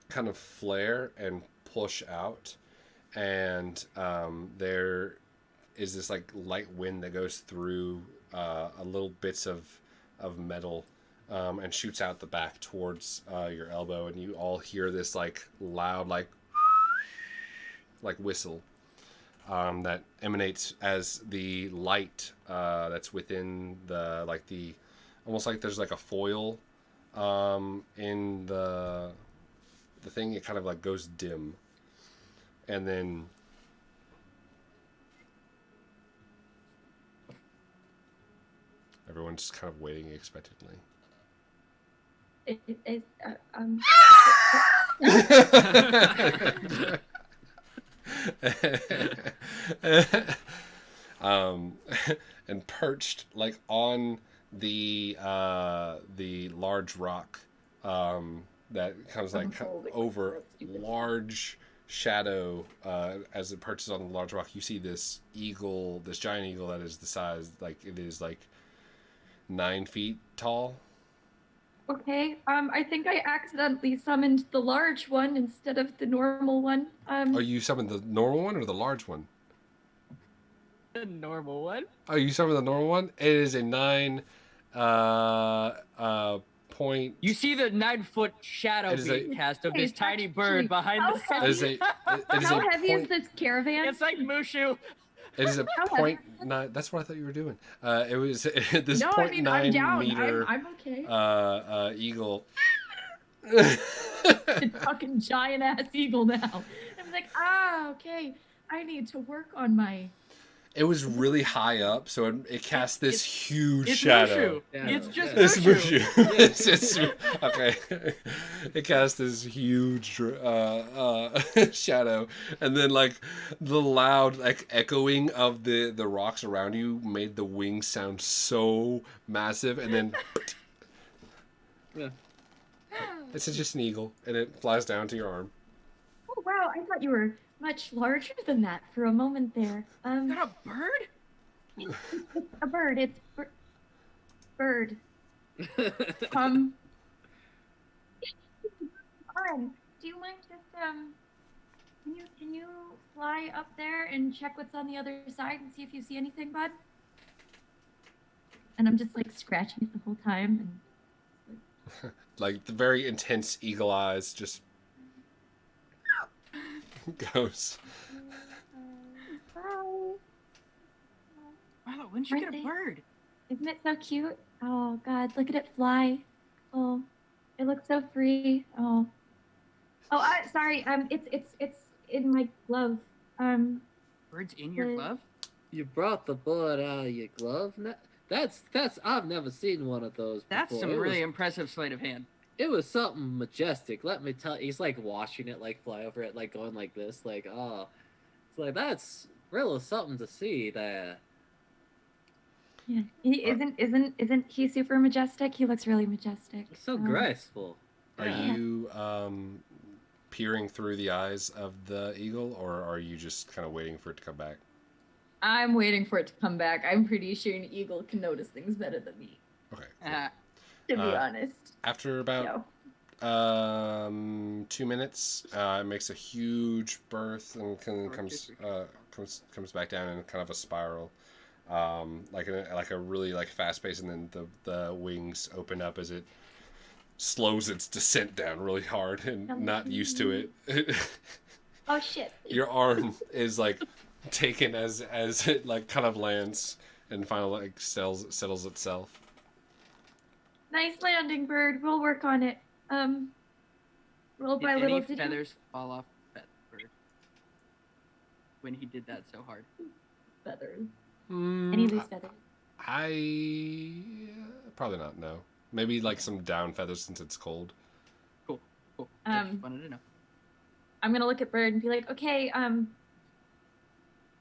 Kind of flare and push out, and there is this like light wind that goes through a little bits of metal and shoots out the back towards your elbow, and you all hear this like loud like whistle that emanates as the light that's within the almost like there's like a foil in the thing. It kind of like goes dim, and then Everyone's just kind of waiting expectantly. And perched like on the large rock that comes like over large shadow as it perches on the large rock, you see this eagle, this giant eagle that is the size, like it is like 9 feet tall. Okay, I think I accidentally summoned the large one instead of the normal one. Oh, you summoned the normal one or the large one? The normal one. Oh, you summoned the normal one? It is a 9 point. You see the 9-foot shadow being cast of this tiny bird behind the sun. It is a How heavy is this caravan? It's like Mushu. It is a 0.9. That's what I thought you were doing. It was this 0.9 I'm down. meter I'm okay. eagle. The fucking giant ass eagle now. I'm like, okay. I need to work on my. It was really high up, so it cast this huge It's shadow. Mushu. Yeah. It's just It's Mushu. it's okay. It cast this huge shadow, and then like the loud like echoing of the rocks around you made the wings sound so massive, and then it's just an eagle, and it flies down to your arm. Oh wow! I thought you were much larger than that for a moment there. Is that a bird? It's a bird. It's bird. Do you mind just can you fly up there and check what's on the other side and see if you see anything, bud? And I'm just like scratching it the whole time and like the very intense eagle eyes just goes. Marlow, when did you get a bird? Isn't it so cute? Oh God, look at it fly. Oh, it looks so free. Oh, sorry. It's in my glove. Bird's in your glove? You brought the bird out of your glove? That's I've never seen one of those That's before. some really impressive sleight of hand. It was something majestic. Let me tell you. He's like watching it, like fly over it, like going like this, like it's like that's really something to see there. Yeah, isn't he super majestic? He looks really majestic. So graceful. Are you peering through the eyes of the eagle, or are you just kind of waiting for it to come back? I'm waiting for it to come back. I'm pretty sure an eagle can notice things better than me. Okay. To be honest. After about 2 minutes, it makes a huge berth and comes back down in kind of a spiral, like a really like fast pace, and then the wings open up as it slows its descent down really hard, and not used to it. Oh shit! Your arm is like taken as it like kind of lands and finally like settles itself. Nice landing, bird. We'll work on it. Little by little. Did any feathers fall off that bird when he did that so hard? Feathers. Any loose feathers? I probably not. No, maybe like some down feathers since it's cold. Cool. Just wanted to know. I'm gonna look at Bird and be like, okay,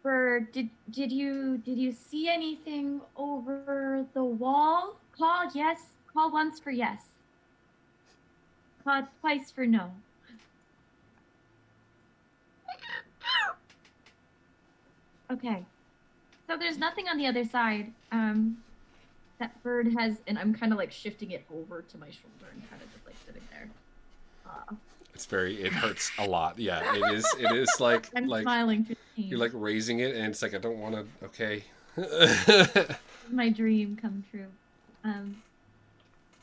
Bird, did you see anything over the wall? Call yes. Call once for yes. Call twice for no. Okay. So there's nothing on the other side. That Bird has, and I'm kind of like shifting it over to my shoulder and kind of just like sitting there. It hurts a lot. Yeah, it is like I'm like smiling to you're like raising it, and it's like I don't want to. Okay. My dream come true.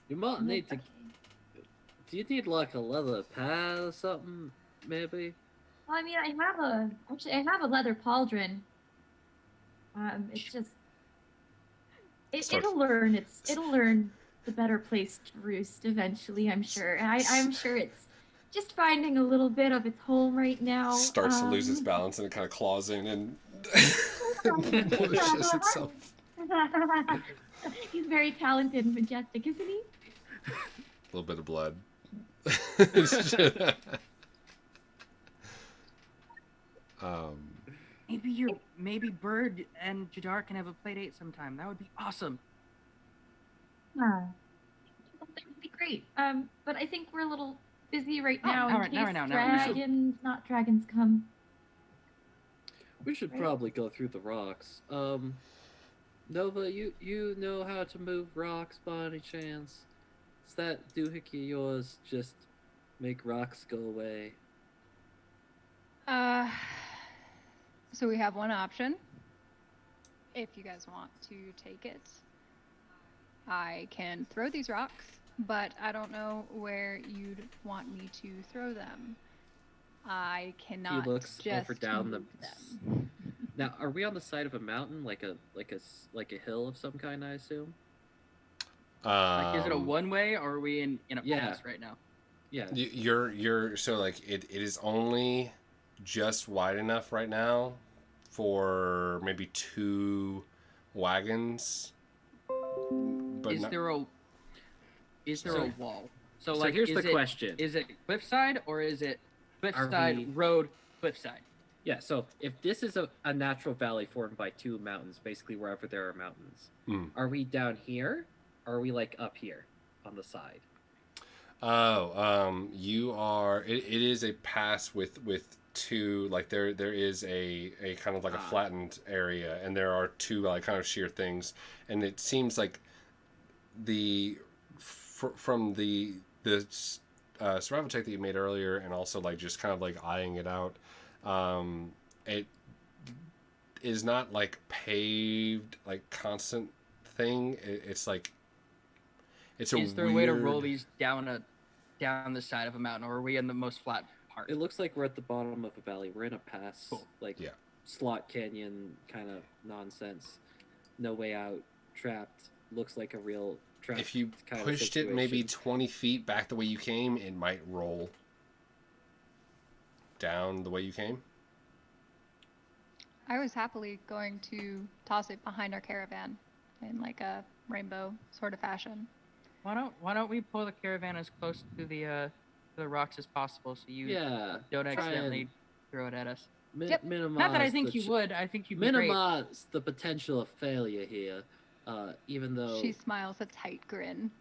You might need to. Do you need like a leather pad or something? Maybe. Well, I mean, I have a leather pauldron. It's just it'll learn the better place to roost eventually. I'm sure. I'm sure it's just finding a little bit of its home right now. Starts to lose its balance, and it kind of claws in and pushes itself. He's very talented and majestic, isn't he? A little bit of blood. Maybe Bird and Jadar can have a play date sometime. That would be awesome. That would be great. But I think we're a little busy right now not in right case now. dragons come. We should probably go through the rocks. Nova, you know how to move rocks by any chance? Does that doohickey of yours just make rocks go away? So we have one option. If you guys want to take it, I can throw these rocks, but I don't know where you'd want me to throw them. I cannot He looks just over down move them. Now, are we on the side of a mountain, like a hill of some kind? I assume. Like, is it a one-way, or are we in a pass right now? Yeah. You're so like it is only just wide enough right now for maybe 2 wagons. But Is there a wall? So like, here's the question: question: Is it cliffside or is it cliffside we- road cliffside? Yeah. So if this is a natural valley formed by 2 mountains, basically wherever there are mountains, are we down here? Or are we like up here on the side? Oh, you are. It is a pass with 2. Like there is a kind of like a flattened area, and there are 2 like kind of sheer things, and it seems like from the survival check that you made earlier, and also like just kind of like eyeing it out, it is not like paved like constant thing. It's like Is there a way to roll these down the side of a mountain, or are we in the most flat part? It looks like we're at the bottom of a valley. We're in a pass, Cool. slot canyon kind of nonsense. No way out, trapped. Looks like a real trap. If you kind of pushed it maybe situation. 20 feet back the way you came, it might roll down the way you came. I was happily going to toss it behind our caravan in like a rainbow sort of fashion. Why don't we pull the caravan as close to the rocks as possible, so you don't accidentally throw it at us? Minimize. Not that I think you would. I think you'd be great. Minimize the potential of failure here. Even though She smiles a tight grin.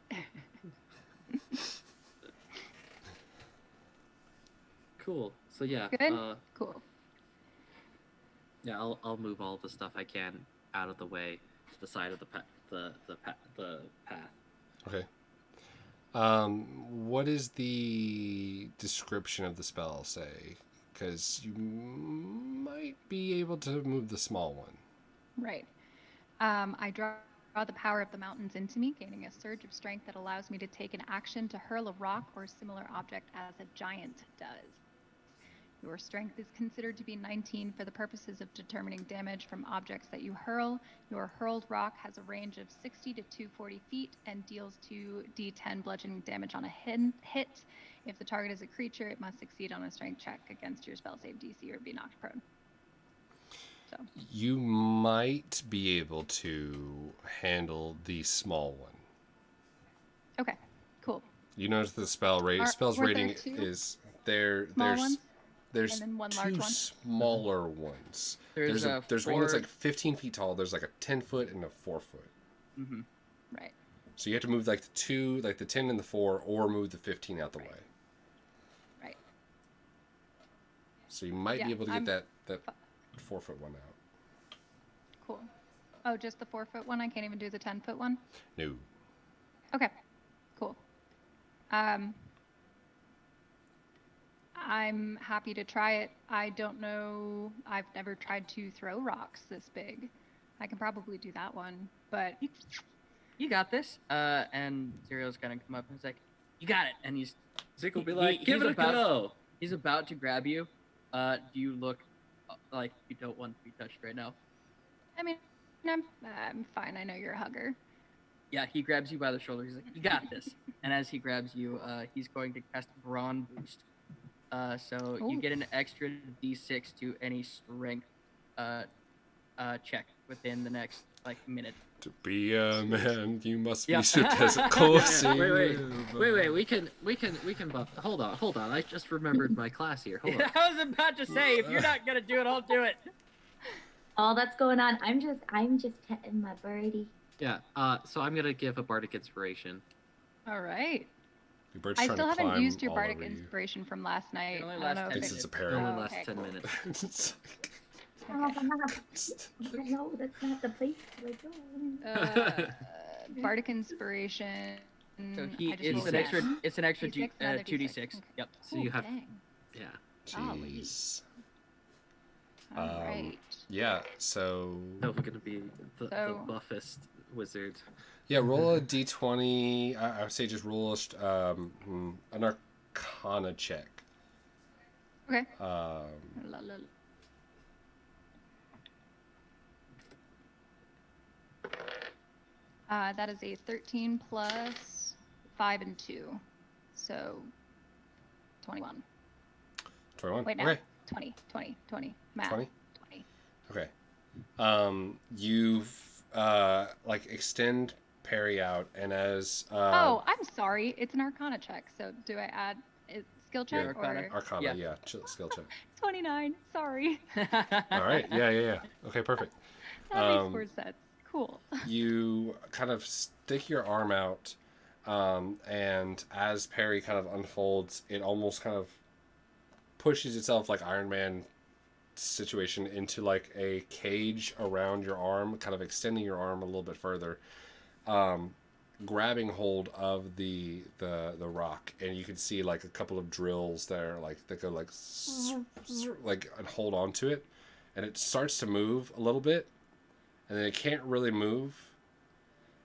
Cool. So yeah. Good. Cool. Yeah, I'll move all the stuff I can out of the way to the side of the path. Okay. What is the description of the spell say? Because you might be able to move the small one. Right. I draw the power of the mountains into me, gaining a surge of strength that allows me to take an action to hurl a rock or similar object as a giant does. Your strength is considered to be 19 for the purposes of determining damage from objects that you hurl. Your hurled rock has a range of 60 to 240 feet and deals 2d10 bludgeoning damage on a hit. If the target is a creature, it must succeed on a strength check against your spell save DC or be knocked prone. So You might be able to handle the small one. okay, cool. You notice the spell's were there rating 2 is small ones? there's And then one 2 large one? smaller ones. There's one that's like 15 feet tall. There's like a 10 foot and a 4 foot. Mm-hmm. Right. So you have to move like the 2, like the 10 and the 4, or move the 15 out the way. Right. So you might Yeah, be able to get I'm- that 4 foot one out. Cool. Oh, just the 4 foot one? I can't even do the 10 foot one? No. Okay, cool. I'm happy to try it. I don't know. I've never tried to throw rocks this big. I can probably do that one, but You got this. And Xyriel's gonna come up and he's like, "You got it." And Zeke will be He- like, "Give he's it a about- go." he's about to grab you. Do you look like you don't want to be touched right now? I mean, I'm fine. I know you're a hugger. Yeah, he grabs you by the shoulder. He's like, "You got this." And as he grabs you, he's going to cast Brawn Boost. So you Ooh. get an extra D6 to any strength check within the next minute. To be a man, you must be Yeah. swift as a coursing Wait, river. we can buff. Hold on. I just remembered my class here. Hold on. I was about to say, if you're not gonna do it, I'll do it. All that's going on. I'm just petting my birdie. Yeah. So I'm gonna give a bardic inspiration. All right. Your bird's I trying still to haven't climb used your all bardic over you. inspiration from last night. only I lasts don't know 10 if Thinks it- it's a It parry. only Oh, lasts okay, 10 cool. minutes. It's No, that's not the place to go. bardic inspiration. So I just rolled it's an extra. 10. It's an extra D6, another 2d6. D6. Yep. So you have, Dang. yeah. Jeez. All right. Yeah, so... No, we're gonna be the So- buffest wizard. Yeah, roll a d20. I would say just roll an Arcana check. Okay. Um, La, la, la. That is a 13 plus 5 and 2. So 21. 21? Wait, no. Okay, 20. Math. 20? 20. Okay. You've, extend parry out, and as... Oh, I'm sorry. It's an Arcana check. So do I add a skill check Yeah, Arcana. or Arcana, Yeah. skill check. 29? Sorry. All right, yeah. Okay, perfect. That makes more sense. Cool. You kind of stick your arm out, and as parry kind of unfolds, it almost kind of pushes itself like Iron Man situation into like a cage around your arm, kind of extending your arm a little bit further, grabbing hold of the rock, and you can see like a couple of drills there, like that go like and hold on to it, and it starts to move a little bit, and then it can't really move,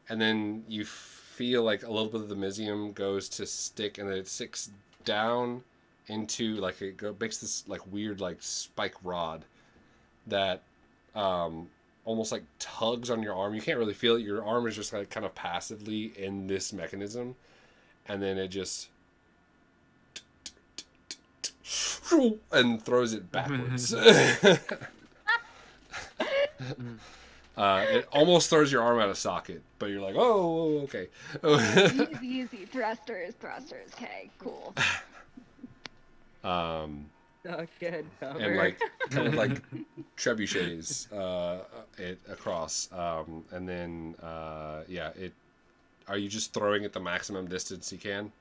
and then you feel like a little bit of the mysium goes to stick, and then it sticks down into like makes this like weird like spike rod that almost like tugs on your arm. You can't really feel it. Your arm is just like kind of passively in this mechanism, and then it just and throws it backwards. It almost throws your arm out of socket, but you're like, oh, okay. Easy. Thrusters. Okay, cool. Oh, good. And like kind of like trebuchets it across, and then it. Are you just throwing it the maximum distance you can?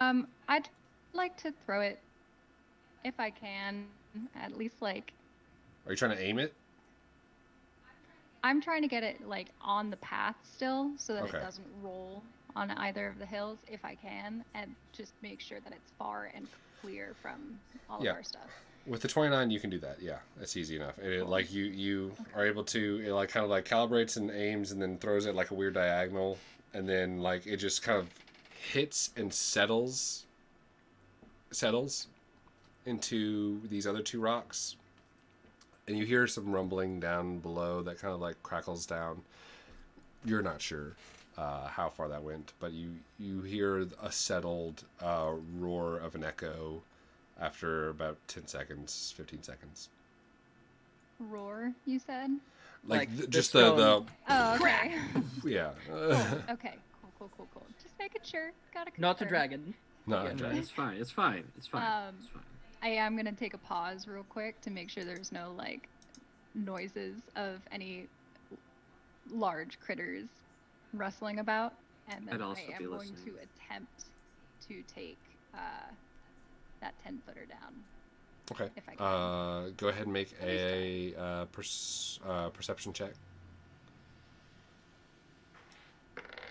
I'd like to throw it if I can, at least like. Are you trying to aim it? I'm trying to get it like on the path still, so that Okay. it doesn't roll on either of the hills if I can, and just make sure that it's far and clear from all Yeah. of our stuff. With the 29, you can do that. Yeah, that's easy enough. And it, like you are able to, it like kind of like calibrates and aims, and then throws it like a weird diagonal, and then like it just kind of hits and settles into these other two rocks, and you hear some rumbling down below that kind of like crackles down. You're not sure how far that went, but you hear a settled roar of an echo after about 10 seconds, 15 seconds. Roar, you said? Like Just the the Oh, okay. yeah. Okay, cool. Just making sure. Gotta confirm. Not the dragon. Not Yeah, a No, dragon. it's fine. It's fine. It's fine. It's fine. I am gonna take a pause real quick to make sure there's no like noises of any large critters rustling about, and then I'd also I am be going listening. to attempt to take that 10-footer down. Okay. If I can. Go ahead and make At least a perception check.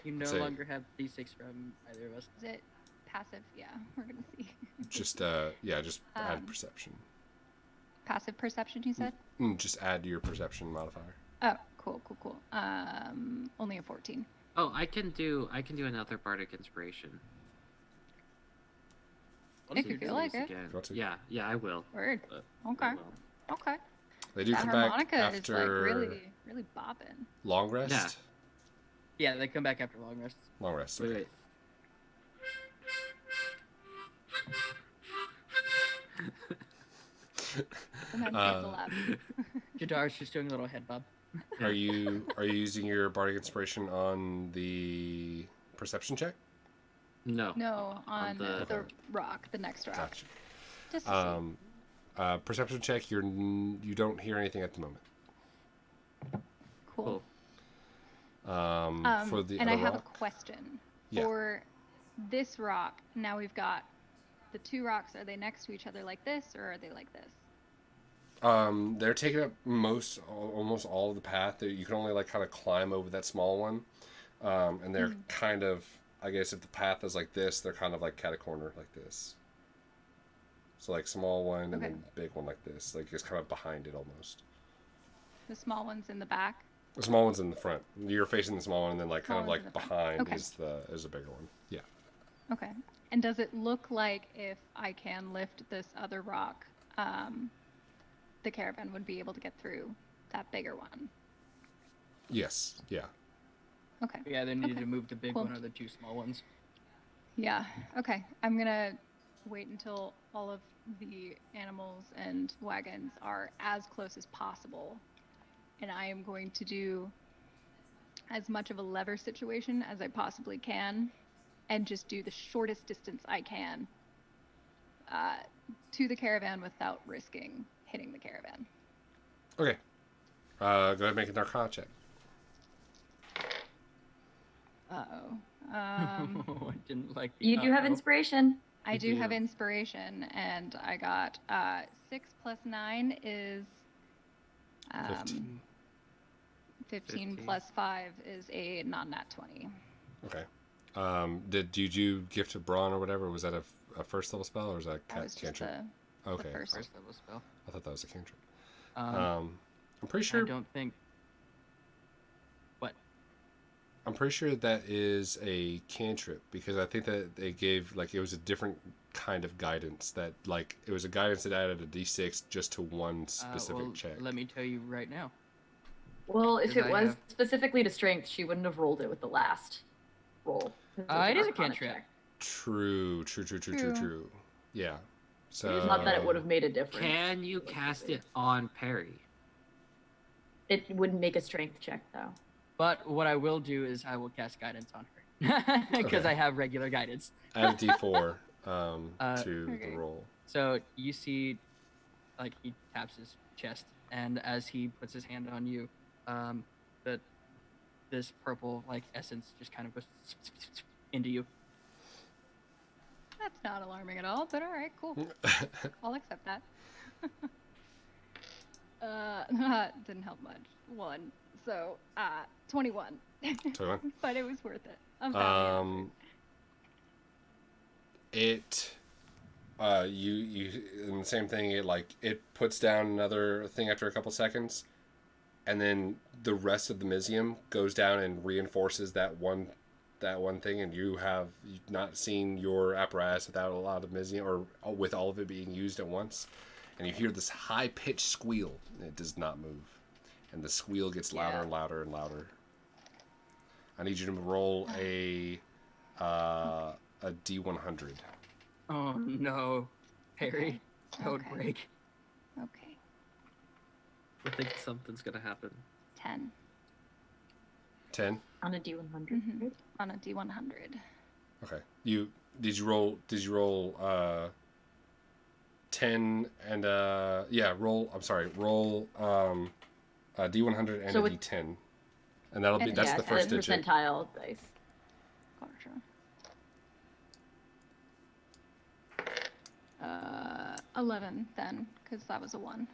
You no Say- longer have D6 from either of us. Is it passive? Yeah, we're gonna see. Just just add Um, perception. Passive perception, you said? Just add your perception modifier. Oh, cool. Only a 14. Oh, I can do another bardic inspiration. If you feel like it. Again. Want to? Yeah, I will. Word. I Okay. will. Okay. They do That come back harmonica after is like really bopping. long rest. Yeah. Yeah, they come back after long rest. Long rest. Wait, Okay. wait. Sometimes you have to laugh. Jadar's just doing a little head bob. Are you using your bardic inspiration on the perception check? No. No, on the- the rock, the next rock. Gotcha. Just to see. Perception check. You don't hear anything at the moment. Cool. For the and other I have rock? a question. Yeah. For this rock, now we've got the two rocks. Are they next to each other like this, or are they like this? They're taking up almost all of the path. You can only like kind of climb over that small one, and they're kind of, I guess, if the path is like this, they're kind of like cat a corner like this. So like small one and then big one like this, like it's kind of behind it almost. The small one's in the back. The small one's in the front. You're facing the small one, and then like kind of Small one's like in the front. behind Okay. is a bigger one. Yeah. Okay. And does it look like if I can lift this other rock, the caravan would be able to get through that bigger one? Yes. Yeah. Okay. Yeah, they needed to move the big Cool. one or the two small ones. Yeah. Okay. I'm gonna wait until all of the animals and wagons are as close as possible, and I am going to do as much of a lever situation as I possibly can, and just do the shortest distance I can to the caravan without risking hitting the caravan. Okay. Go ahead and make a Arcana check. Uh-oh. I didn't like the You do have uh-oh. inspiration. I You do have do. inspiration, and I got 6 plus 9 is 15. 15 plus 5 is a non-nat 20. Okay. Did you gift a brawn or whatever? Was that a first level spell or was that That was just cantrip? the Okay. first. First level spell. I thought that was a cantrip. Um, I'm pretty I sure. don't think. What? I'm pretty sure that is a cantrip because I think that they gave like it was a different kind of guidance that like it was a guidance that added a d6 just to one specific well, check. let me tell you right now. Well, if Because it I was have- specifically to strength, she wouldn't have rolled it with the last roll. It is a Arcana cantrip. check. True. Yeah. So Not that it would have made a difference. Can you cast it on Perry? It wouldn't make a strength check though. But what I will do is I will cast guidance on her because Okay. I have regular guidance. add a d4 to Okay. the roll. So you see, like he taps his chest, and as he puts his hand on you, that this purple like essence just kind of goes into you. That's not alarming at all, but all right, cool. I'll accept that. Didn't help much. 1. So, 21. 21? But it was worth it. I'm badly You and the same thing. It puts down another thing after a couple seconds, and then the rest of the Mizium goes down and reinforces that one thing, and you've not seen your apparatus without a lot of Mizium or with all of it being used at once, and you hear this high pitched squeal, and it does not move, and the squeal gets louder and louder and louder. I need you to roll a D100. Oh no, Harry, code Okay. break. Okay. I think something's gonna happen. 10 10. On a D100. Mhm. on a D100. Okay. Did you roll 10 and roll a D100 and So a with- D10. And that's Yeah, the first and digit. percentile dice. Gotcha. 11 then, because that was a 1.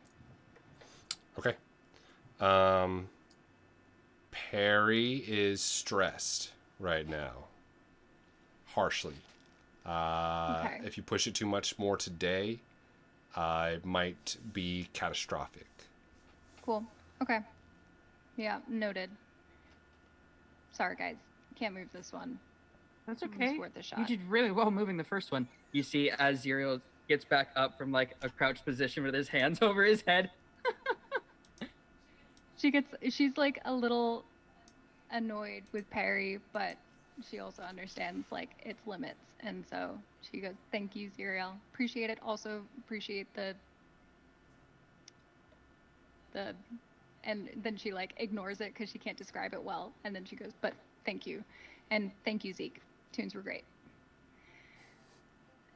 Okay. Perry is stressed right now. Harshly. Okay. If you push it too much more today, it might be catastrophic. Cool. Okay. Yeah, noted. Sorry, guys. Can't move this one. That's It's okay. worth a shot. You did really well moving the first one. You see, as Xyriel gets back up from like a crouched position with his hands over his head. She's like a little annoyed with Perry, but she also understands like its limits, and so she goes, "Thank you, Xyriel. Appreciate it. Also appreciate the and then she like ignores it because she can't describe it well, and then she goes, "But thank you, and thank you, Zeke. Tunes were great."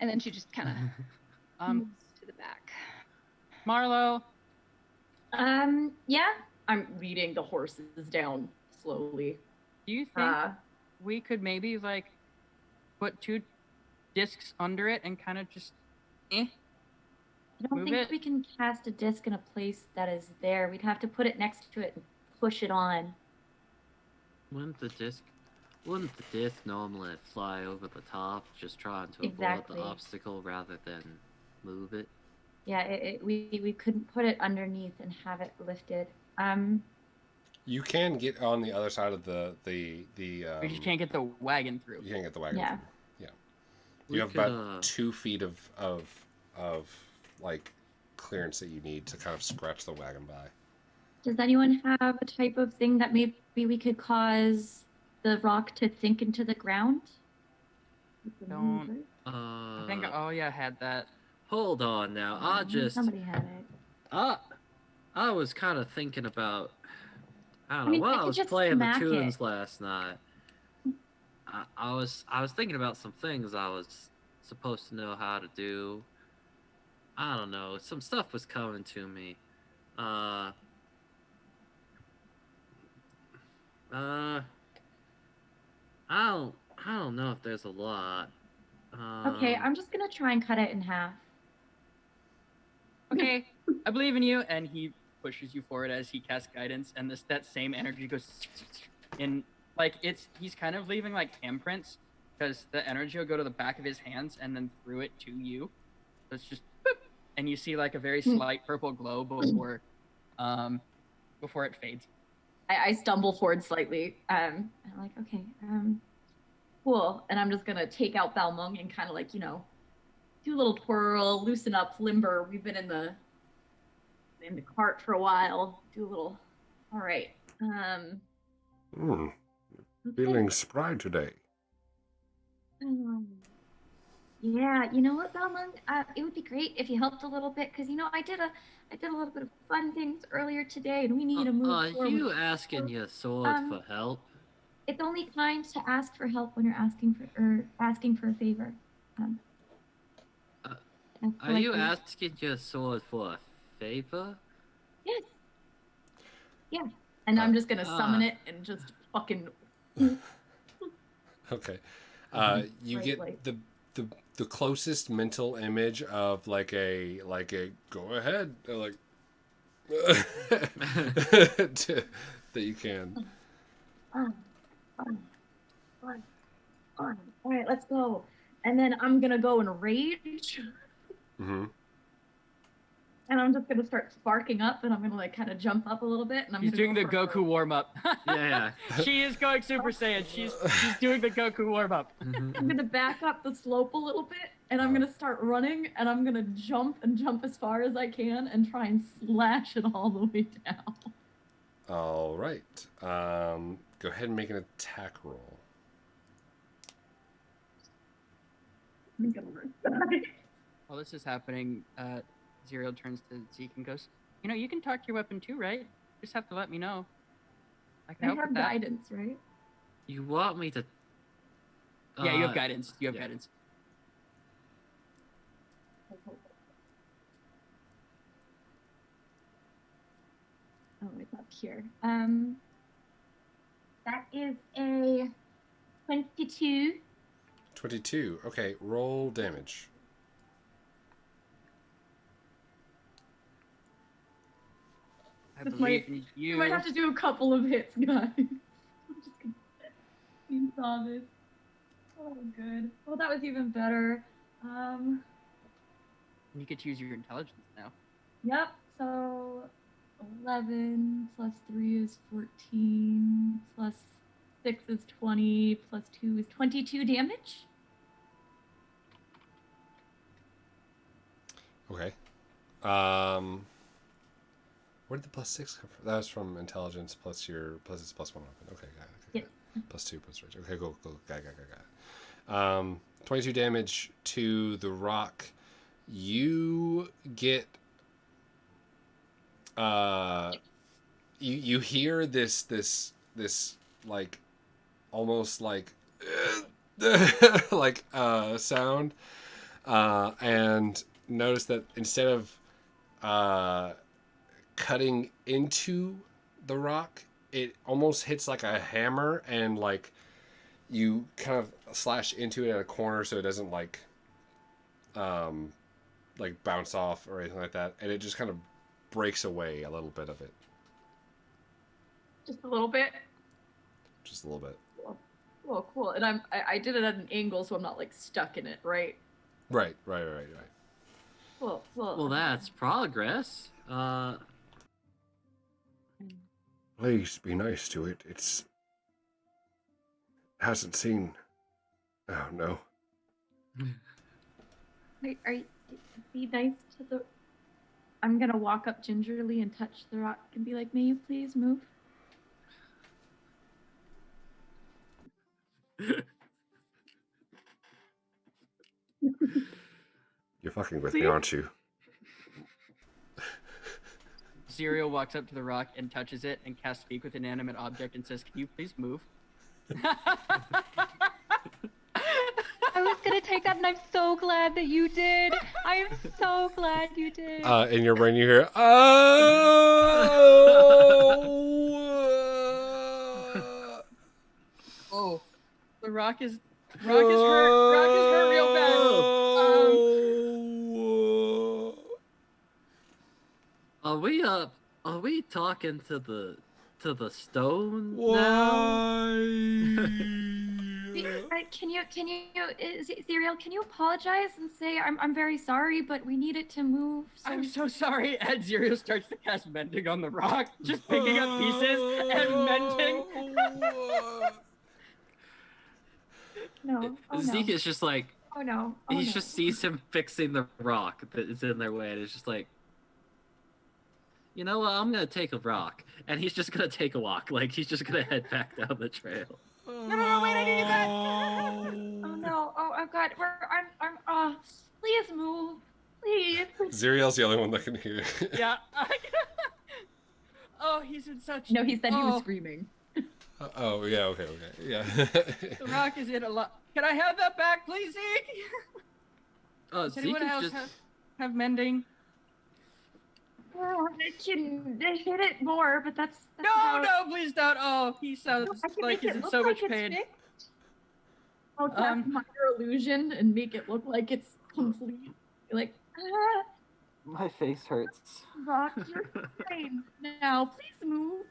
And then she just kind of moves to the back. Marlow. Yeah. I'm leading the horses down slowly. Do you think we could maybe like put 2 discs under it and kind of just I don't think we can cast a disc in a place that is there. We'd have to put it next to it and push it on. Wouldn't the disc normally fly over the top, just trying to avoid the obstacle rather than move it? Yeah, we couldn't put it underneath and have it lifted. You can get on the other side of the we just can't get the wagon through. You can't get the wagon Yeah. through. Yeah. You have about 2 feet of like clearance that you need to kind of scratch the wagon by. Does anyone have a type of thing that maybe we could cause the rock to sink into the ground? Don't. I think Oya had that. Hold on now. Somebody had it. I was kind of thinking about. I don't know. While I was playing the tunes last night, I was thinking about some things I was supposed to know how to do. I don't know. Some stuff was coming to me. I don't know if there's a lot. Okay, I'm just gonna try and cut it in half. Okay, I believe in you, and he pushes you forward as he casts guidance, and that same energy goes in, like he's kind of leaving like handprints, because the energy will go to the back of his hands and then through it to you. So it's just boop, and you see like a very slight purple glow before it fades. I stumble forward slightly. I'm like, okay, cool. And I'm just gonna take out Balmung and kind of like, do a little twirl, loosen up, limber. We've been in the cart for a while. Do a little. All right. Feeling spry today. Yeah, you know what, Balmung? It would be great if you helped a little bit, because I did a little bit of fun things earlier today, and we need to move forward. Are you asking your sword for help? It's only kind to ask for help when you're asking for a favor. Are you asking your sword for a favor? Yes. Yeah. And I'm just gonna summon it and just fucking. Okay. You get the closest mental image of like a go ahead like that you can. Fun. All right, let's go. And then I'm gonna go and rage. Mm-hmm. And I'm just gonna start sparking up, and I'm gonna like kind of jump up a little bit. And He's doing the Goku warm up. Yeah. She is going Super Saiyan. She's doing the Goku warm up. I'm gonna back up the slope a little bit, and I'm gonna start running, and I'm gonna jump as far as I can, and try and slash it all the way down. All right. Go ahead and make an attack roll. While this is happening, Xyriel turns to Zeke and goes, you can talk your weapon too, right? Just have to let me know. I can help with that. Guidance, right? You want me to... Yeah, you have guidance. Guidance. Oh, it's up here. That is a 22. 22. Okay, roll damage. I believe in you. You might have to do a couple of hits, guys. I'm just gonna. You saw this. Oh, good. Well, that was even better. You get to use your intelligence now. Yep. So 11 plus 3 is 14 plus 6 is 20 plus 2 is 22 damage. Okay. Where did the plus 6 come from? That was from intelligence plus it's plus 1 weapon. Okay, got it. Okay, yeah. Plus 2 plus rage. Okay, cool. Got it. 22 damage to the rock. You get you hear this like almost like like sound, and notice that instead of cutting into the rock, it almost hits like a hammer, and like you kind of slash into it at a corner so it doesn't like bounce off or anything like that, and it just kind of breaks away a little bit of it. Just a little bit. Just a little bit. Cool, cool. And I did it at an angle, so I'm not like stuck in it, right? Right. Cool. Well, that's progress. Please be nice to it. Hasn't seen. Oh no. Are you be nice to the? I'm gonna walk up gingerly and touch the rock and be like, "May you please move?" You're fucking with me, aren't you? Xyriel walks up to the rock and touches it and casts Speak with Inanimate Object and says, "Can you please move?" I was gonna take that, and I'm so glad that you did. I am so glad you did. In your brain, you hear, oh. Oh, the rock is hurt. Rock is hurt real bad. Are we talking to the stone now? Can you, Xyriel, can you apologize and say I'm very sorry, but we need it to move? I'm so sorry. And Xyriel starts to cast mending on the rock, just picking up pieces and mending. No. Oh, Zeke no. is just like, Oh no. he just sees him fixing the rock that is in their way, and it's just like, you know what, I'm gonna take a rock, and he's just gonna take a walk, like he's just gonna head back down the trail. No, wait, I need that. Oh no. Oh God. I'm. Please move. Please. Xyriel's the only one that can hear. Yeah. Oh, he's in such. No, he said he was screaming. Oh yeah. Okay. Yeah. The rock is in a lot. Can I have that back, please, Zeke? Does Zeke anyone is else just... have mending? Oh, I can hit it more, but that's No, please don't. Oh, he sounds like he's in so much pain. Fixed. I'll cast minor illusion and make it look like it's complete. Like, My face hurts. rock, you're fine now. Please move.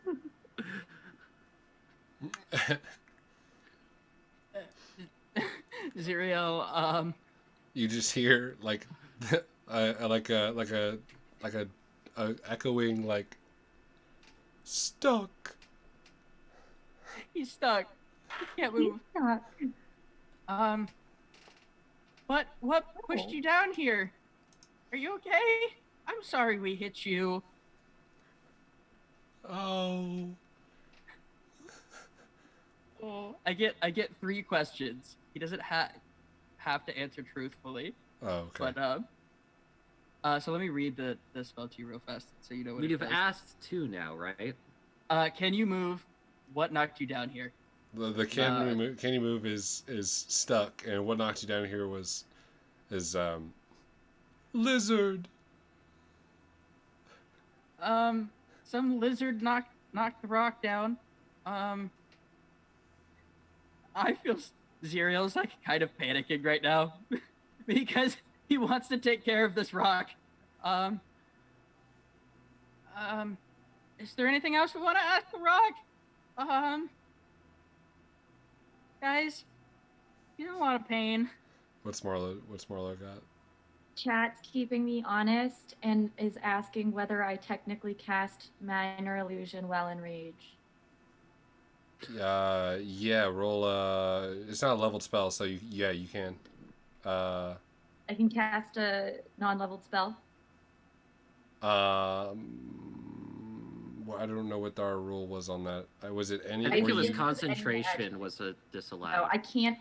Xyriel, You just hear like a echoing like stuck. he's stuck. He can't move. What pushed you down here? Are you okay? I'm sorry we hit you. Oh. I get 3 questions. He doesn't have to answer truthfully. Oh, okay. But so let me read the spell to you real fast so you know what it You've does. asked 2 now, right? Can you move? What knocked you down here? The can you move is stuck, and what knocked you down here is lizard. Some lizard knocked the rock down. I feel Xyriel's like kind of panicking right now because he wants to take care of this rock. Is there anything else we want to ask the rock? Guys, you don't want to pain. What's Marlow got? Chat's keeping me honest and is asking whether I technically cast minor illusion while enraged. Yeah, roll it's not a leveled spell, so you can. I can cast a non-leveled spell. Well, I don't know what our rule was on that. Was it any? I think it was Any concentration action. was a disallowed. No, I can't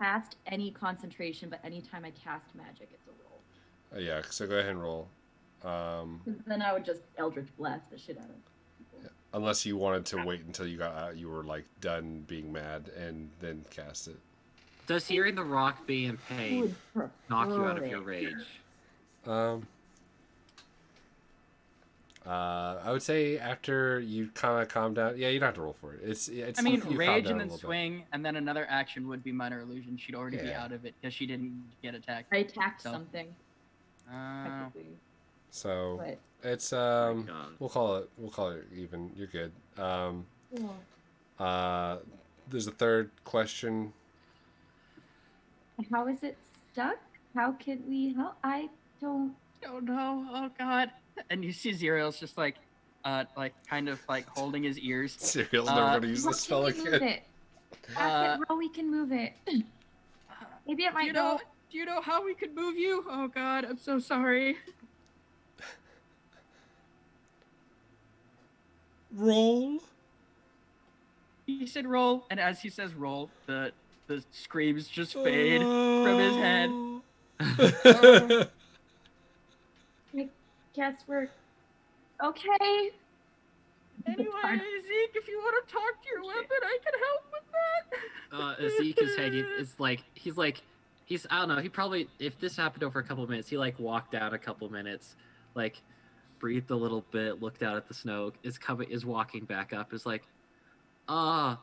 cast any concentration, but anytime I cast magic, it's a roll. Yeah, so go ahead and roll. Then I would just Eldritch Blast the shit out of people. Unless you wanted to wait until you got out, you were like done being mad and then cast it. Does hearing the rock be in pain knock you out of your rage? I would say after you kind of calm down. Yeah, you don't have to roll for it. It's. I mean, you calm rage down and a then little swing, and then another action would be minor illusion. She'd already be Yeah. out of it because she didn't get attacked. I attacked So- something. Technically. bit. So But it's God. we'll call it even. You're good. There's a third question. how is it stuck? How could we help? I don't. Oh no! Oh god! And you see Xyriel's just like kind of like holding his ears. Cyril's never gonna use How this spell can we move again. it? Ask it how we can move it. Maybe it Do might you go. know? Do you know how we could move you? Oh god! I'm so sorry. Roll. He said roll, and as he says roll, the screams just fade from his head. Guess we're okay. Anyway, Zeke, if you want to talk to your weapon, I can help with that. Ezekiel's hanging. He's I don't know. He probably, if this happened over a couple of minutes, he like walked down a couple of minutes, like breathed a little bit, looked out at the snow, is walking back up, is like, I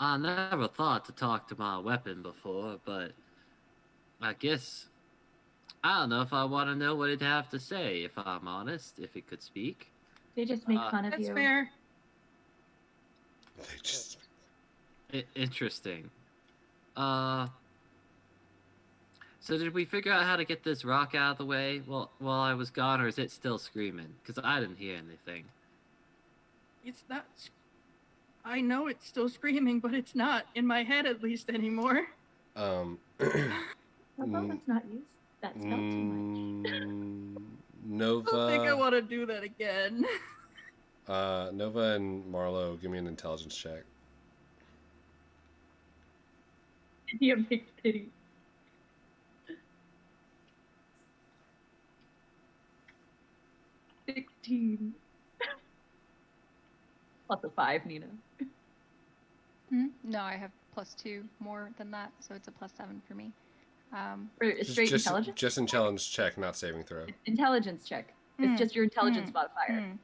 never thought to talk to my weapon before, but I guess I don't know if I want to know what it'd have to say, if I'm honest, if it could speak. They just make fun of That's you. fair. They just. Interesting. So did we figure out how to get this rock out of the way while I was gone, or is it still screaming? Because I didn't hear anything. It's not. I know it's still screaming, but it's not in my head at least anymore. How about let's not use that spell too much? Nova. I don't think I want to do that again. Nova and Marlow, give me an intelligence check. Be a big pity. $16. Plus a 5, Nina. No, I have +2 more than that, so it's a +7 for me. Or straight intelligence? Just intelligence check, not saving throw. Intelligence check. It's just your intelligence modifier.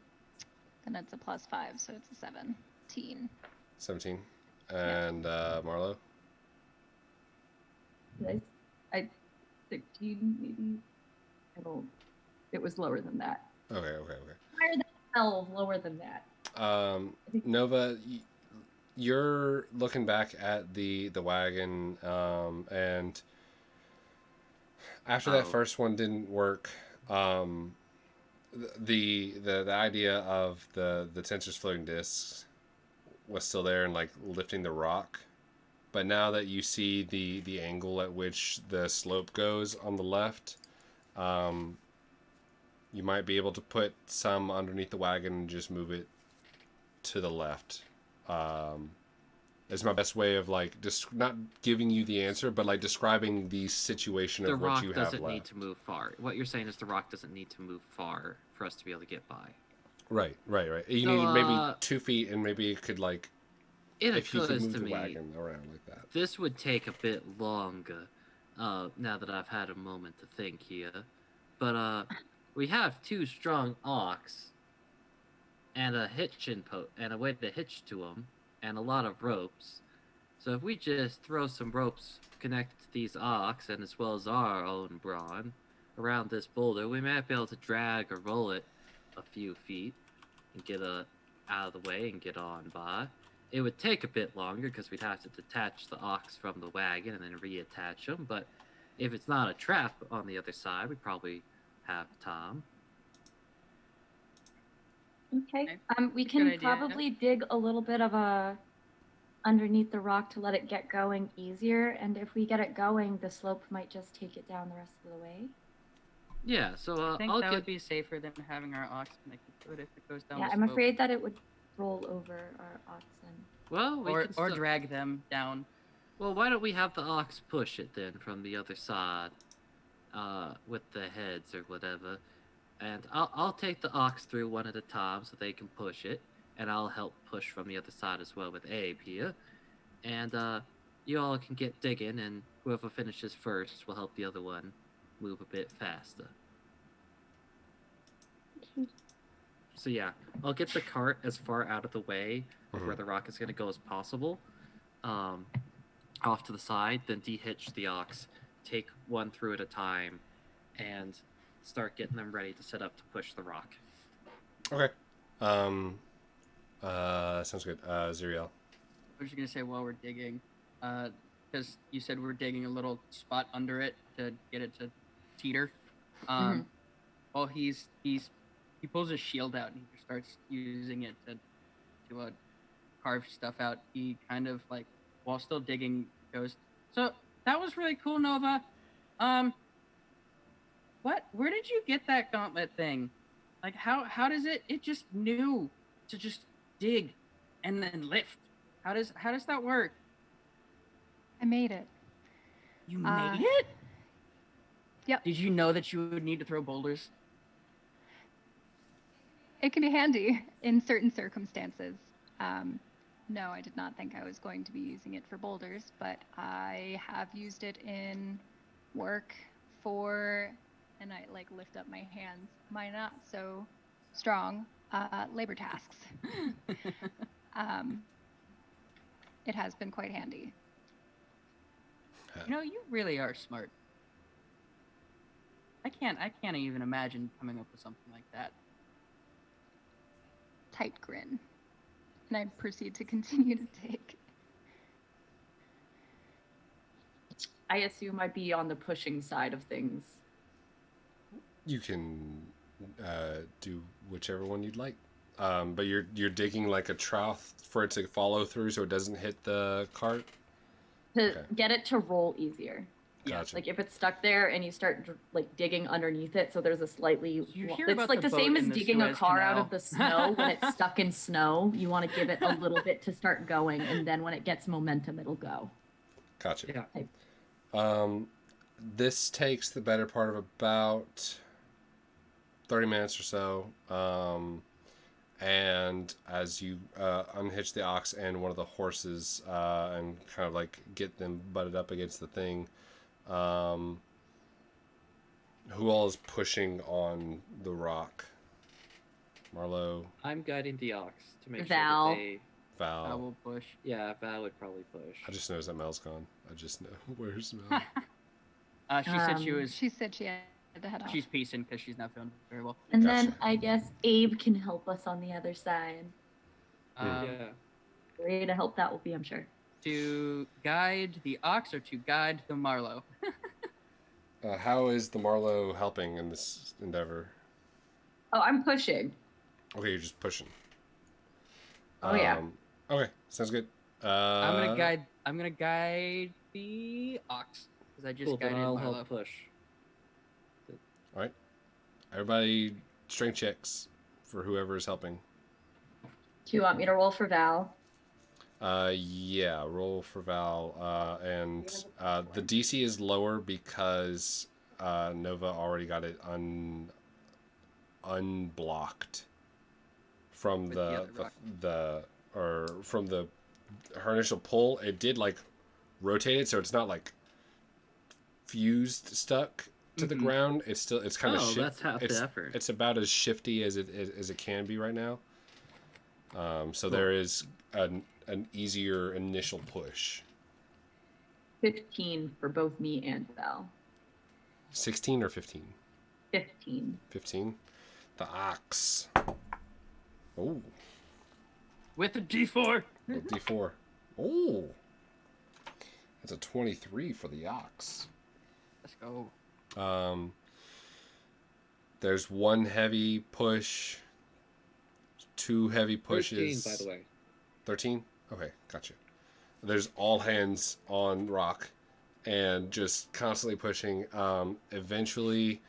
Then it's a +5, so it's a 17. 17. And Marlow? I 16 maybe. I don't. It was lower than that. Okay. Higher than 12, lower than that. Nova, you're looking back at the wagon, and after that first one didn't work, the idea of the tensor's floating discs was still there and like lifting the rock, but now that you see the angle at which the slope goes on the left, you might be able to put some underneath the wagon and just move it to the left. Is my best way of like just not giving you the answer, but like describing the situation The of what rock you have doesn't left. need to move far. What you're saying is the rock doesn't need to move far for us to be able to get by. Right. You So, need maybe 2 feet, and maybe it could like It if you could occurs move to the me wagon around like that. this would take a bit longer. Now that I've had a moment to think here, but we have 2 strong ox and a and a way to hitch to them, and a lot of ropes. So if we just throw some ropes connected to these ox, and as well as our own brawn, around this boulder, we might be able to drag or roll it a few feet and get out of the way and get on by. It would take a bit longer because we'd have to detach the ox from the wagon and then reattach them, but if it's not a trap on the other side, we probably have time. Okay. We Good can idea. probably dig a little bit of a underneath the rock to let it get going easier, and if we get it going, the slope might just take it down the rest of the way. Yeah, so I think I'll that get... would be safer than having our ox connected to it if it goes down. Yeah, the I'm slope. afraid that it would roll over our oxen. Well, we Or can still... drag them down. Well, why don't we have the ox push it then from the other side, with the heads or whatever, And I'll take the ox through one at a time so they can push it, and I'll help push from the other side as well with Abe here. And you all can get digging, and whoever finishes first will help the other one move a bit faster. So yeah, I'll get the cart as far out of the way of where the rock is going to go as possible, off to the side, then de-hitch the ox, take one through at a time, and start getting them ready to set up to push the rock. Okay. Sounds good. Xyriel. I was just gonna say while we're digging, because you said we're digging a little spot under it to get it to teeter. While he pulls his shield out and he starts using it to carve stuff out. He kind of like, while still digging, goes, "So that was really cool, Nova. Where did you get that gauntlet thing? Like, how does it just knew to just dig and then lift? How does that work?" I made it. You made it? Yep. Did you know that you would need to throw boulders? It can be handy in certain circumstances. No, I did not think I was going to be using it for boulders, but I have used it in work for, and I like lift up my hands, my not so strong labor tasks. It has been quite handy. You know, you really are smart. I can't even imagine coming up with something like that. Tight grin. And I proceed to continue to take. I assume I'd be on the pushing side of things. You can do whichever one you'd like. But you're digging like a trough for it to follow through so it doesn't hit the cart? To get it to roll easier. Gotcha. Like if it's stuck there and you start like digging underneath it, so there's a slightly. Hear It's about like the the same boat as in the digging a Suez car out Canal? of the snow when it's stuck in snow. You want to give it a little bit to start going, and then when it gets momentum, it'll go. Gotcha. Yeah. This takes the better part of about 30 minutes or so. And as you unhitch the ox and one of the horses and kind of like get them butted up against the thing, who all is pushing on the rock? Marlow, I'm guiding the ox to make Val. sure that they... Val. I will push. Yeah, Val would probably push. I just noticed that Mel's gone. I just know. Where's Mel? She said she was. She said she had to head off. She's piecing because she's not feeling very well. And Gotcha. then I guess Abe can help us on the other side. Um, Yeah. Way to help that will be, I'm sure. To guide the ox or to guide the Marlow? How is the Marlow helping in this endeavor? Oh, I'm pushing. Okay, you're just pushing. Oh, yeah. Okay, sounds good. I'm gonna guide the ox because I just Cool, then guided I'll Marlow. help push. All right. Everybody, strength checks for whoever is helping. Do you want me to roll for Val? Yeah, roll for Val. And the DC is lower because Nova already got it unblocked from With the other rock. from her initial pull. It did like rotate it, so it's not like fused stuck to the ground. It's kind of that's half the effort. It's about as shifty as it can be right now. So there is an easier initial push. 15 for both me and Val. 16 or 15? 15. 15. The ox. Oh, With a D4. a D4. Oh, that's a 23 for the ox. Let's go. There's one heavy push, two heavy pushes. 13, by the way. 13? Okay, gotcha. There's all hands on rock and just constantly pushing. Eventually,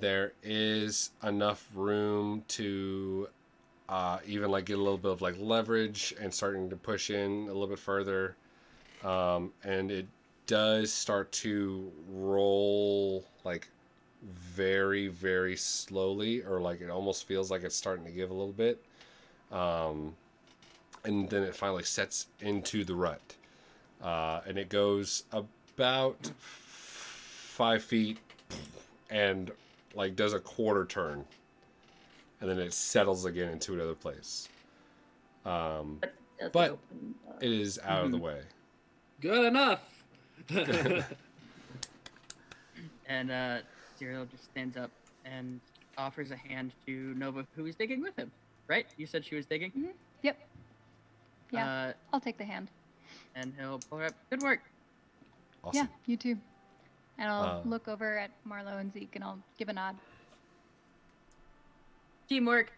there is enough room to even like get a little bit of like leverage and starting to push in a little bit further. And it does start to roll like very, very slowly, or like it almost feels like it's starting to give a little bit. And then it finally sets into the rut. And it goes about 5 feet and like does a quarter turn. And then it settles again into another place. But it is out of the way. Good enough. And Xyriel just stands up and offers a hand to Nova, who is digging with him. Right? You said she was digging? Mm-hmm. Yep. Yeah, I'll take the hand. And he'll pull her up. Good work. Awesome. Yeah, you too. And I'll look over at Marlow and Zeke and I'll give a nod. Teamwork.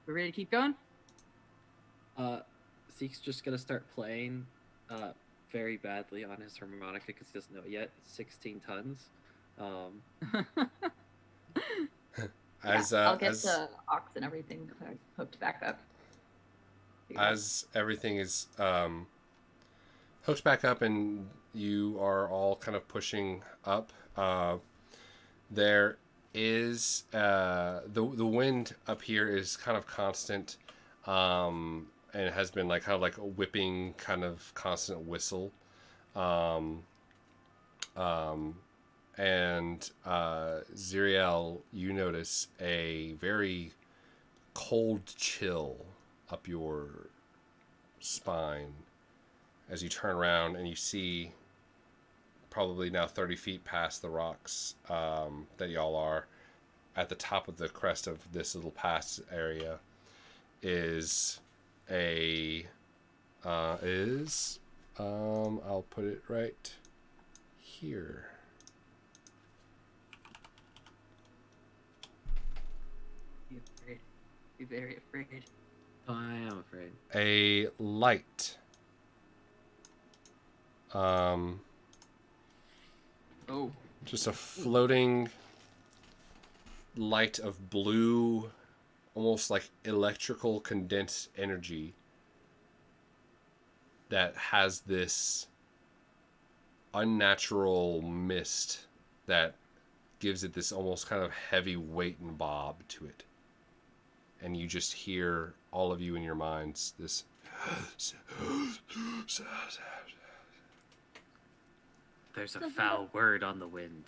We're ready to keep going? Zeke's just gonna start playing very badly on his harmonica because he doesn't know it yet. 16 tons. I'll get the ox and everything hooked back up. As everything is hooked back up and you are all kind of pushing up, there is the wind up here is kind of constant, and it has been like kind of like a whipping kind of constant whistle, and Xyriel, you notice a very cold chill up your spine as you turn around and you see, probably now 30 feet past the rocks that y'all are, at the top of the crest of this little pass area is I'll put it right here. Be afraid. Be very afraid. I am afraid. A light. Oh. Just a floating light of blue, almost like electrical condensed energy that has this unnatural mist that gives it this almost kind of heavy weight and bob to it. And you just hear, all of you in your minds, this There's a foul word on the wind.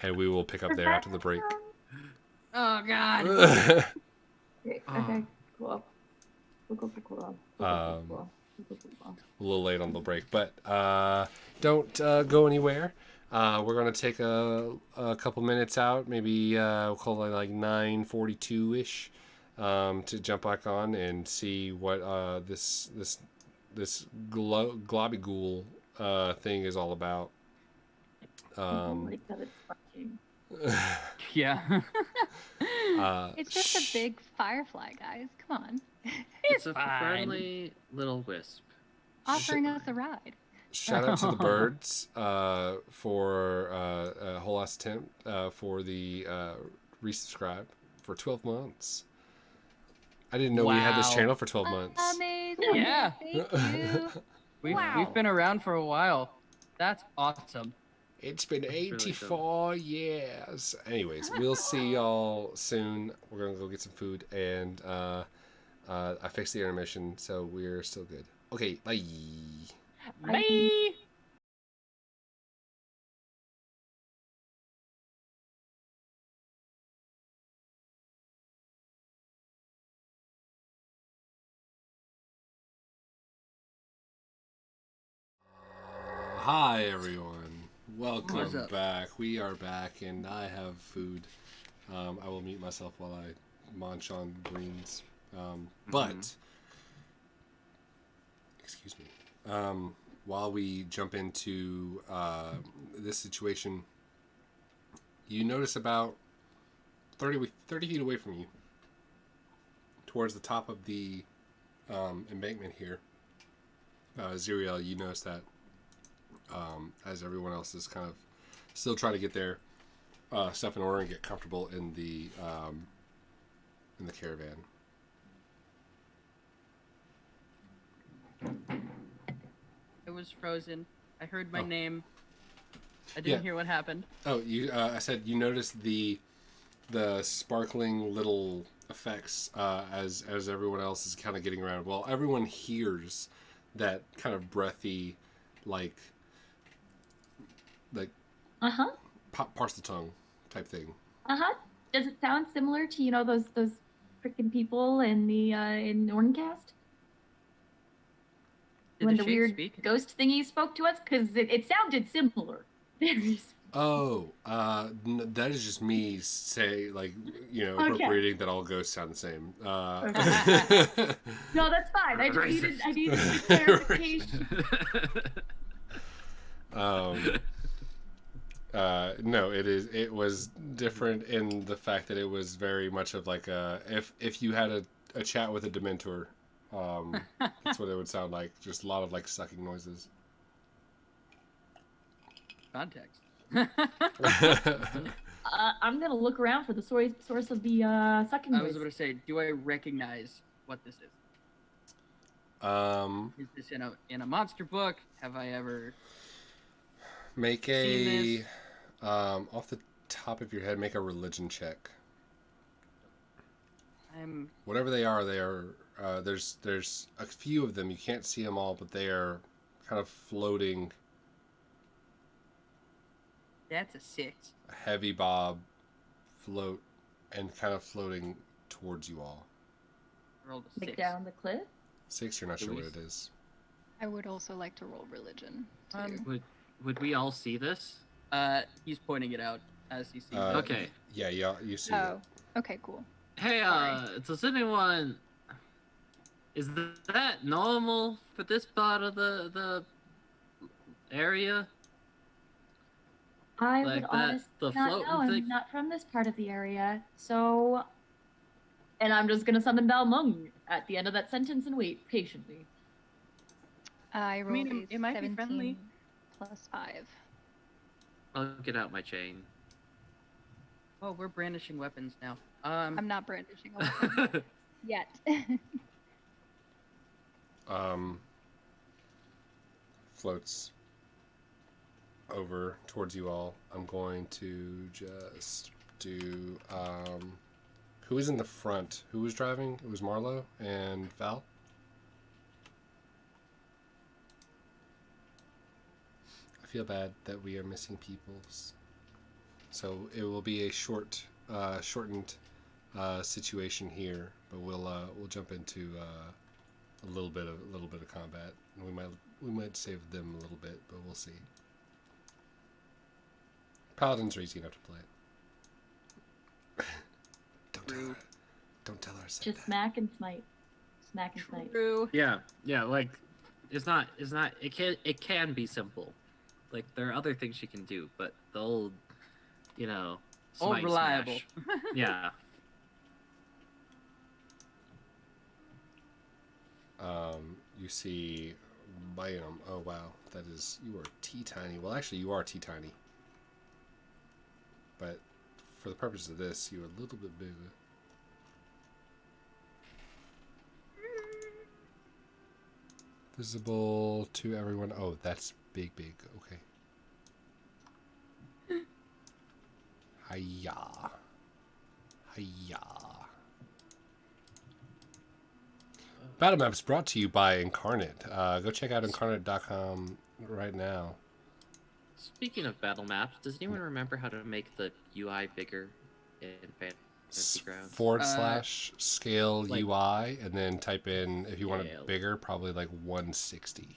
and we will pick up there after the break. Oh, God. Okay, cool. Cool. A little late on the break, but don't go anywhere. We're going to take a couple minutes out, maybe we'll call it like 9:42-ish, to jump back on and see what this globby-ghoul thing is all about. Like that it's fucking. Yeah. It's just a big firefly, guys. Come on. It's a fine. friendly little wisp. Offering us a ride. Shout out to the birds for a whole ass attempt for the resubscribe for 12 months. I didn't know we had this Wow. channel for 12 months. Amazing. Yeah. Thank you. We've been around for a while. That's awesome. It's been really 84 years. Anyways, we'll see y'all soon. We're going to go get some food, and I fixed the intermission, so we're still good. Okay, bye. Bye. Hi, everyone. What's Welcome up? back. We are back, and I have food. I will mute myself while I munch on greens. But, excuse me. While we jump into this situation, you notice about 30 feet away from you, towards the top of the embankment here, Xyriel, you notice that as everyone else is kind of still trying to get their stuff in order and get comfortable in the caravan. It was frozen. I heard my Oh. name. I didn't hear what happened. Oh, you. I said you noticed the sparkling little effects as everyone else is kind of getting around. Well, everyone hears that kind of breathy, like parse the tongue type thing. Does it sound similar to those freaking people in the in Orncast? When the weird ghost thingy spoke to us? Because it sounded similar. Oh, that is just me appropriating that all ghosts sound the same. No, that's fine. I needed clarification. No, it was different in the fact that it was very much of like if you had a chat with a Dementor, that's what it would sound like. Just a lot of like sucking noises. Context. I'm gonna look around for the source of the sucking noise. I was about to say, do I recognize what this is? Is this in a monster book? Have I ever make seen this? Off the top of your head, make a religion check. Whatever they are, there's a few of them. You can't see them all, but they are kind of floating. That's a 6. A heavy bob float and kind of floating towards you all. Rolled a 6. Like down the cliff? 6, you're not sure what it is. I would also like to roll religion. Would we all see this? He's pointing it out as he sees it. Okay. Yeah, you see it. Okay, cool. Hey, does anyone... Is that normal for this part of the area? I would honestly not know. I'm not from this part of the area, so... And I'm just gonna summon Balmung at the end of that sentence and wait patiently. I rolled it might be friendly. plus 5. I'll get out my chain. Oh, we're brandishing weapons now. I'm not brandishing a weapon yet. Floats over towards you all. I'm going to just do who is in the front? Who was driving? It was Marlow and Val. I feel bad that we are missing peoples. So it will be a shortened situation here, but we'll jump into a little bit of combat, and we might save them a little bit, but we'll see. Paladins are easy enough to play. Don't tell her. Just smack and smite. Smack and smite. True. Yeah, like it's not. It can be simple. Like there are other things you can do, but they'll, all reliable. Yeah. You see, bam! Oh wow, that is, you are teeny-tiny. Well, actually, you are teeny-tiny. But for the purpose of this, you're a little bit bigger. Visible to everyone. Oh, that's big. Okay. Hiya. Battle Maps brought to you by Incarnate. Go check out incarnate.com right now. Speaking of battle maps, does anyone remember how to make the UI bigger in Fantasy Grounds? / scale UI, and then type in, if you want it bigger, probably like 160.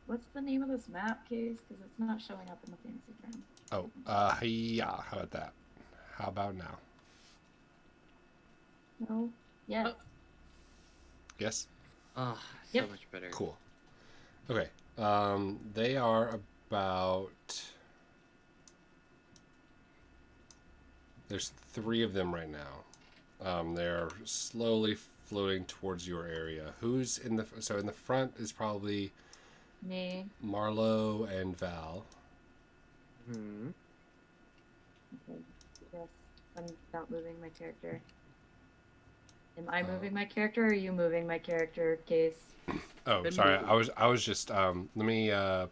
What's the name of this map, Case? Because it's not showing up in the Fantasy Grounds. Oh, yeah. How about that? How about now? No. Yes. Yes? Oh, yep. So much better. Cool. Okay. They are about... There's 3 of them right now. They're slowly floating towards your area. Who's in the... So in the front is probably... Me. Marlow and Val. Hmm. Okay. Yes. I'm not moving my character. Am I moving my character, or are you moving my character, Case? Oh, sorry. I was just let me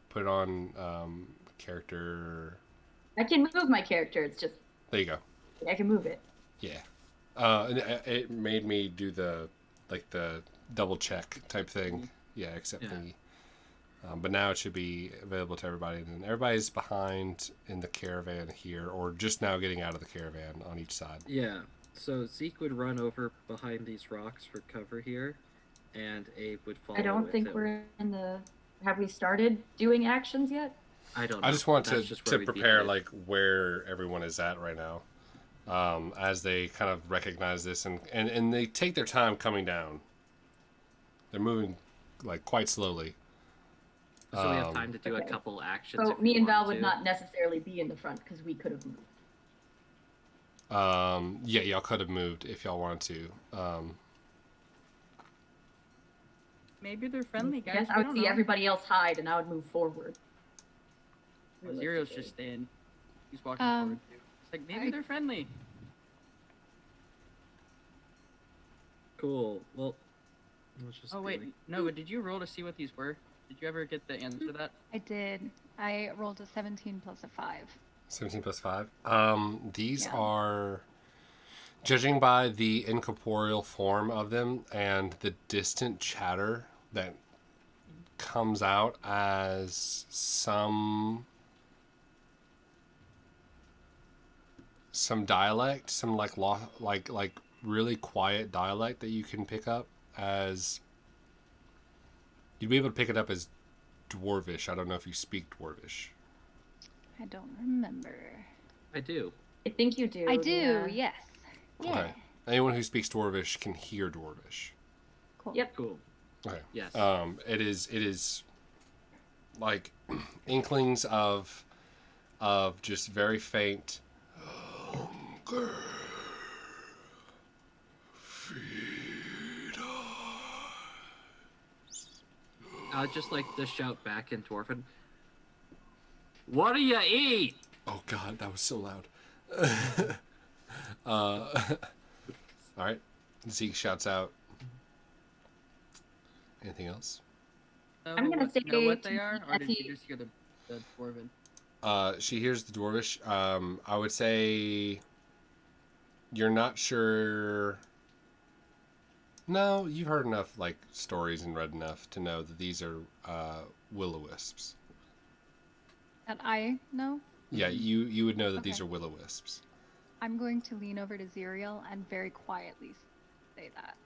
put it on character. I can move my character. It's just There you go. I can move it. Yeah. And it made me do the double check type thing. Yeah, accept thingy. But now it should be available to everybody. And everybody's behind in the caravan here, or just now getting out of the caravan on each side. Yeah. So Zeke would run over behind these rocks for cover here, and Abe would follow. I don't with think him. we're in the. Have we started doing actions yet? I don't know. I just want That's just to where we'd be prepare headed. like where everyone is at right now, as they kind of recognize this and they take their time coming down. They're moving like quite slowly. So we have time to do a Okay. couple actions. So if we me and Val wanted would to. not necessarily be in the front because we could have moved. Yeah, y'all could have moved if y'all wanted to. Maybe they're friendly, I guys. guess I would see everybody else hide, and I would move forward. Zero's just staying. He's walking Um, forward too. It's like maybe they're friendly. Cool. Well, let's just Oh be wait, like- no. But did you roll to see what these were? Did you ever get the answer to that? I did. I rolled a 17 plus a 5. 17 plus 5. These Yeah. are, judging by the incorporeal form of them and the distant chatter that comes out as some dialect, some like really quiet dialect that you can pick up as. You'd be able to pick it up as Dwarvish. I don't know if you speak Dwarvish. I don't remember. I do. I think you do. I do, yeah. yes. Yeah. Okay. Anyone who speaks Dwarvish can hear Dwarvish. Cool. Yep. Cool. Okay. Yes. It is like inklings of just very faint hunger. Feed us. I'd just like to shout back in Dwarven. What do you eat? Oh God, that was so loud. All right. Zeke shouts out. Anything else? I'm gonna say know what they to are, or did Effie- you just hear the dwarven? She hears the Dwarvish. I would say you're not sure. No, you've heard enough like stories and read enough to know that these are will-o-wisps. That I know. Yeah, you would know that these Okay. are will-o-wisps. I'm going to lean over to Xyriel and very quietly say that.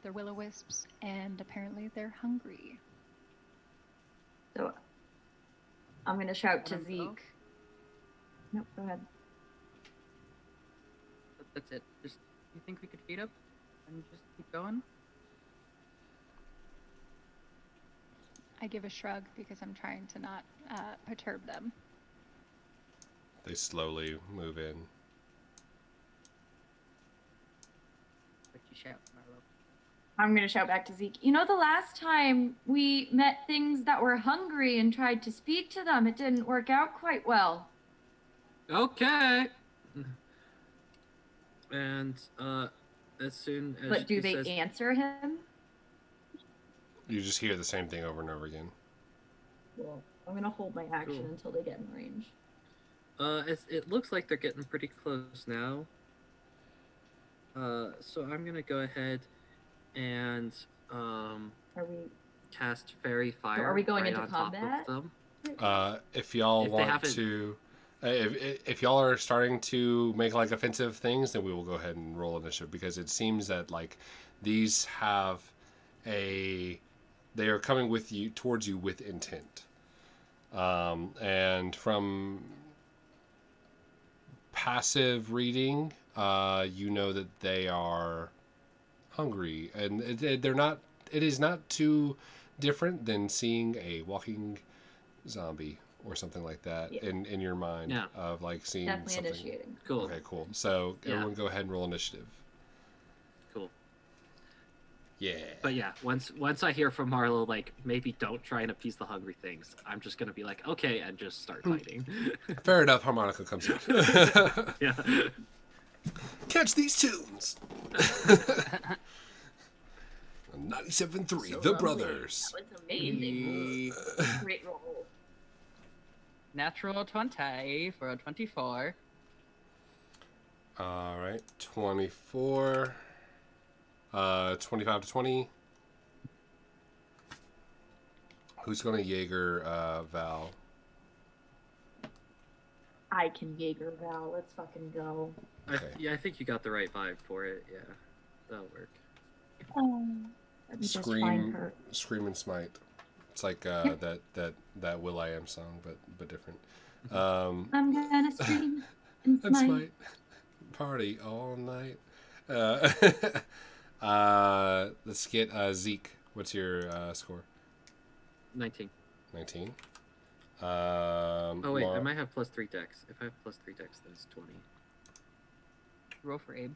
They're will-o-wisps, and apparently they're hungry. So I'm gonna shout to Wanna go? Zeke. Nope, go ahead. That's it. Just you think we could feed up and just keep going? I give a shrug because I'm trying to not perturb them. They slowly move in. But you shout, Marlow. I'm gonna shout back to Zeke. You know, the last time we met things that were hungry and tried to speak to them, it didn't work out quite well. Okay. And as soon as But do she they says, answer him? You just hear the same thing over and over again. Well, I'm gonna hold my action Cool. until they get in range. it looks like they're getting pretty close now. So I'm gonna go ahead and Are we? cast Fairy Fire. are we going right into on top combat? of them. If y'all If they want haven't- to, if y'all are starting to make like offensive things, then we will go ahead and roll initiative because it seems that like these have they are coming with you towards you with intent, and from passive reading, you know that they are hungry, and they're not. It is not too different than seeing a walking zombie or something like that Yeah. in your mind Yeah. of like seeing Definitely something. initiating. Cool. Okay, cool. So Yeah. everyone go ahead and roll initiative. Cool. Yeah. But yeah, once I hear from Marlow, like maybe don't try and appease the hungry things, I'm just gonna be like, okay, and just start fighting. Fair enough. Harmonica comes in. Yeah. Catch these tunes. 97.3, So The lovely. Brothers. That was amazing. Great roll. natural 20 for a 24. All right, 24. 25 to 20. Who's going to Jaeger Val? I can Jaeger Val. Let's fucking go. Okay. Yeah, I think you got the right vibe for it. Yeah, that'll work. Let me just find Scream, her. Scream and Smite. It's like that Will.I.am song, but different. I'm gonna scream and And smite. Smite. Party all night. Let's get Zeke. What's your score? 19. 19. Oh wait, I might have +3 dex. If I have +3 dex, then it's 20. Roll for Abe.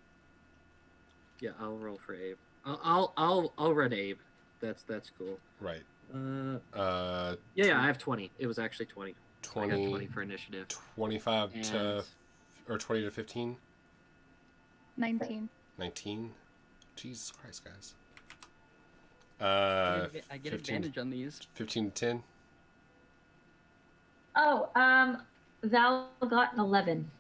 Yeah, I'll roll for Abe. I'll run Abe. That's cool. Right. Yeah, I have 20. It was actually 20. 20. I got 20 for initiative. 25 to And- or 20 to 15. 19. 19. Jesus Christ, guys. I get 15 advantage on these. 15 to 10. Oh, Val got an 11.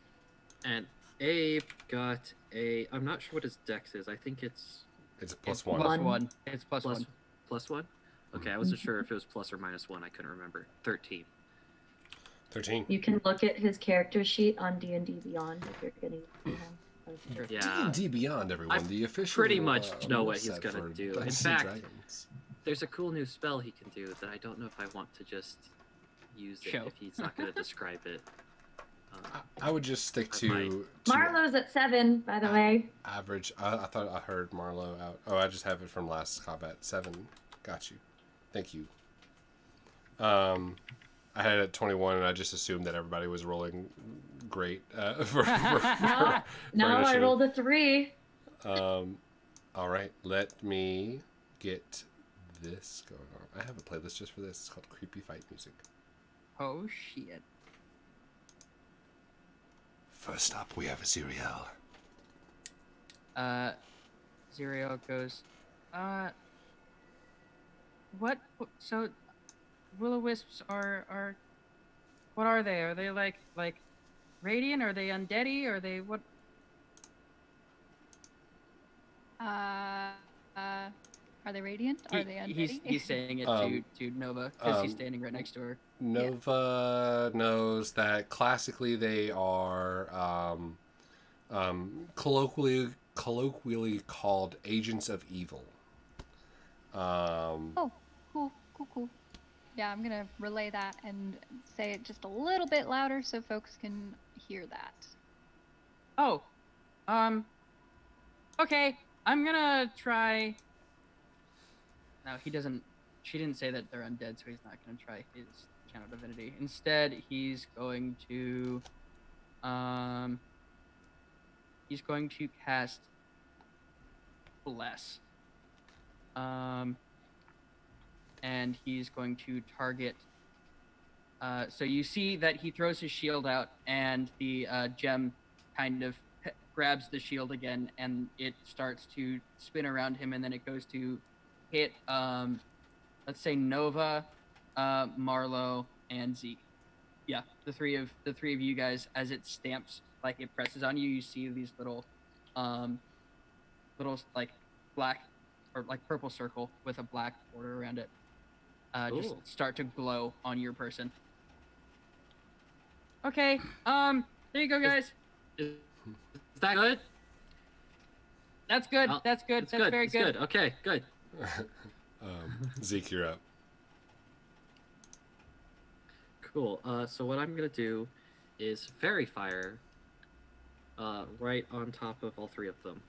And Abe got a. I'm not sure what his dex is. I think it's It's a It's +1. plus one. It's plus plus one. +1. Okay, I wasn't sure if it was plus or -1. I couldn't remember. 13. 13. You can look at his character sheet on D&D Beyond if you're getting. Sure. Yeah. D&D Beyond, everyone. I the official. pretty much know what he's website gonna for do. In Dungeons fact- and Dragons. There's a cool new spell he can do that I don't know if I want to just use it Show. if he's not going to describe it. I would just stick I to Marlow's at 7, by the way. average. I thought I heard Marlow out. Oh, I just have it from last combat. 7. Got you. Thank you. I had it at 21, and I just assumed that everybody was rolling great for No, I initiative. rolled a 3. All right, let me get this going on. I have a playlist just for this. It's called Creepy Fight Music. Oh shit. First up, we have Xyriel. Xyriel goes, what? So, will-o-wisps are, what are they? Are they like radiant? Are they undeady? Are they what? Are they radiant? Are they undead? He's saying it to Nova because he's standing right next to her. Nova knows that classically they are colloquially called agents of evil. Oh, cool. Yeah, I'm gonna relay that and say it just a little bit louder so folks can hear that. Oh, okay. I'm gonna try. No, he doesn't. She didn't say that they're undead, so he's not gonna try his channel divinity. Instead, he's going to cast Bless. And he's going to target. So you see that he throws his shield out, and the gem kind of grabs the shield again, and it starts to spin around him, and then it goes to hit, let's say Nova, Marlow, and Zeke. Yeah, the three of you guys. As it stamps, like it presses on you, you see these little like black or like purple circle with a black border around it. Just start to glow on your person. Okay, there you go, guys. Is that good? That's good. Oh, That's good. It's That's good. very it's good. Okay, good. Zeke, you're up. Cool. So what I'm gonna do is fairy fire right on top of all three of them.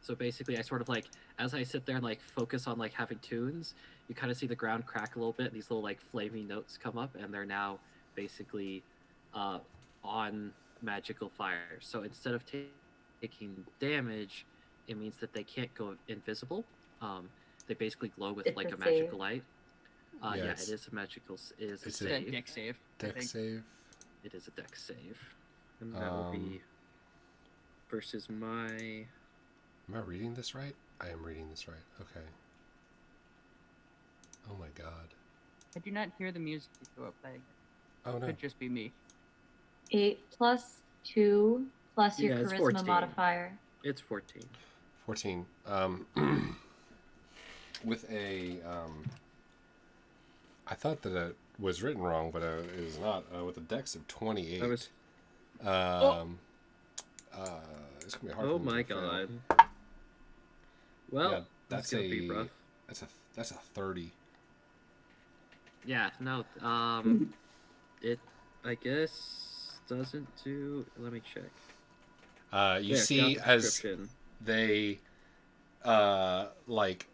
So basically, I sort of like, as I sit there and like focus on like having tunes, you kind of see the ground crack a little bit, and these little like flaming notes come up, and they're now basically on magical fire. So instead of taking damage, it means that they can't go invisible. They basically glow with It's like a a magical save. light. Yeah, Yeah, it's- it is a magical. It is a it's a save. Deck save. I Deck think. save. It is a dex save, and that will be versus my. Am I reading this right? I am reading this right. Okay. Oh my god. I do not hear the music you go up playing. Oh no. Could just be me. 8 plus 2 plus your Yeah, it's charisma 14. modifier. It's 14. 14. With a I thought that it was written wrong, but it is not. With a dex of 28. That was... It's gonna be hard. Oh for me my to fail. god. Well, Yeah, that's gonna be rough. That's a 30. Yeah, no, it, I guess, doesn't do... Let me check. You Yeah, see job as description. they like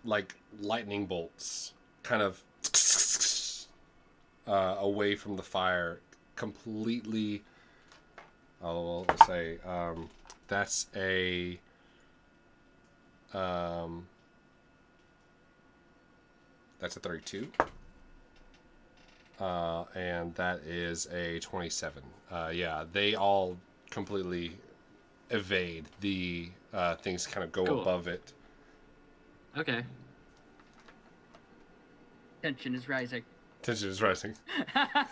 lightning bolts kind of away from the fire, completely. I'll say that's a that's a 32. And that is a 27. Yeah, they all completely evade. The things kind of go Cool. above it. Okay. Tension is rising. Tension is rising.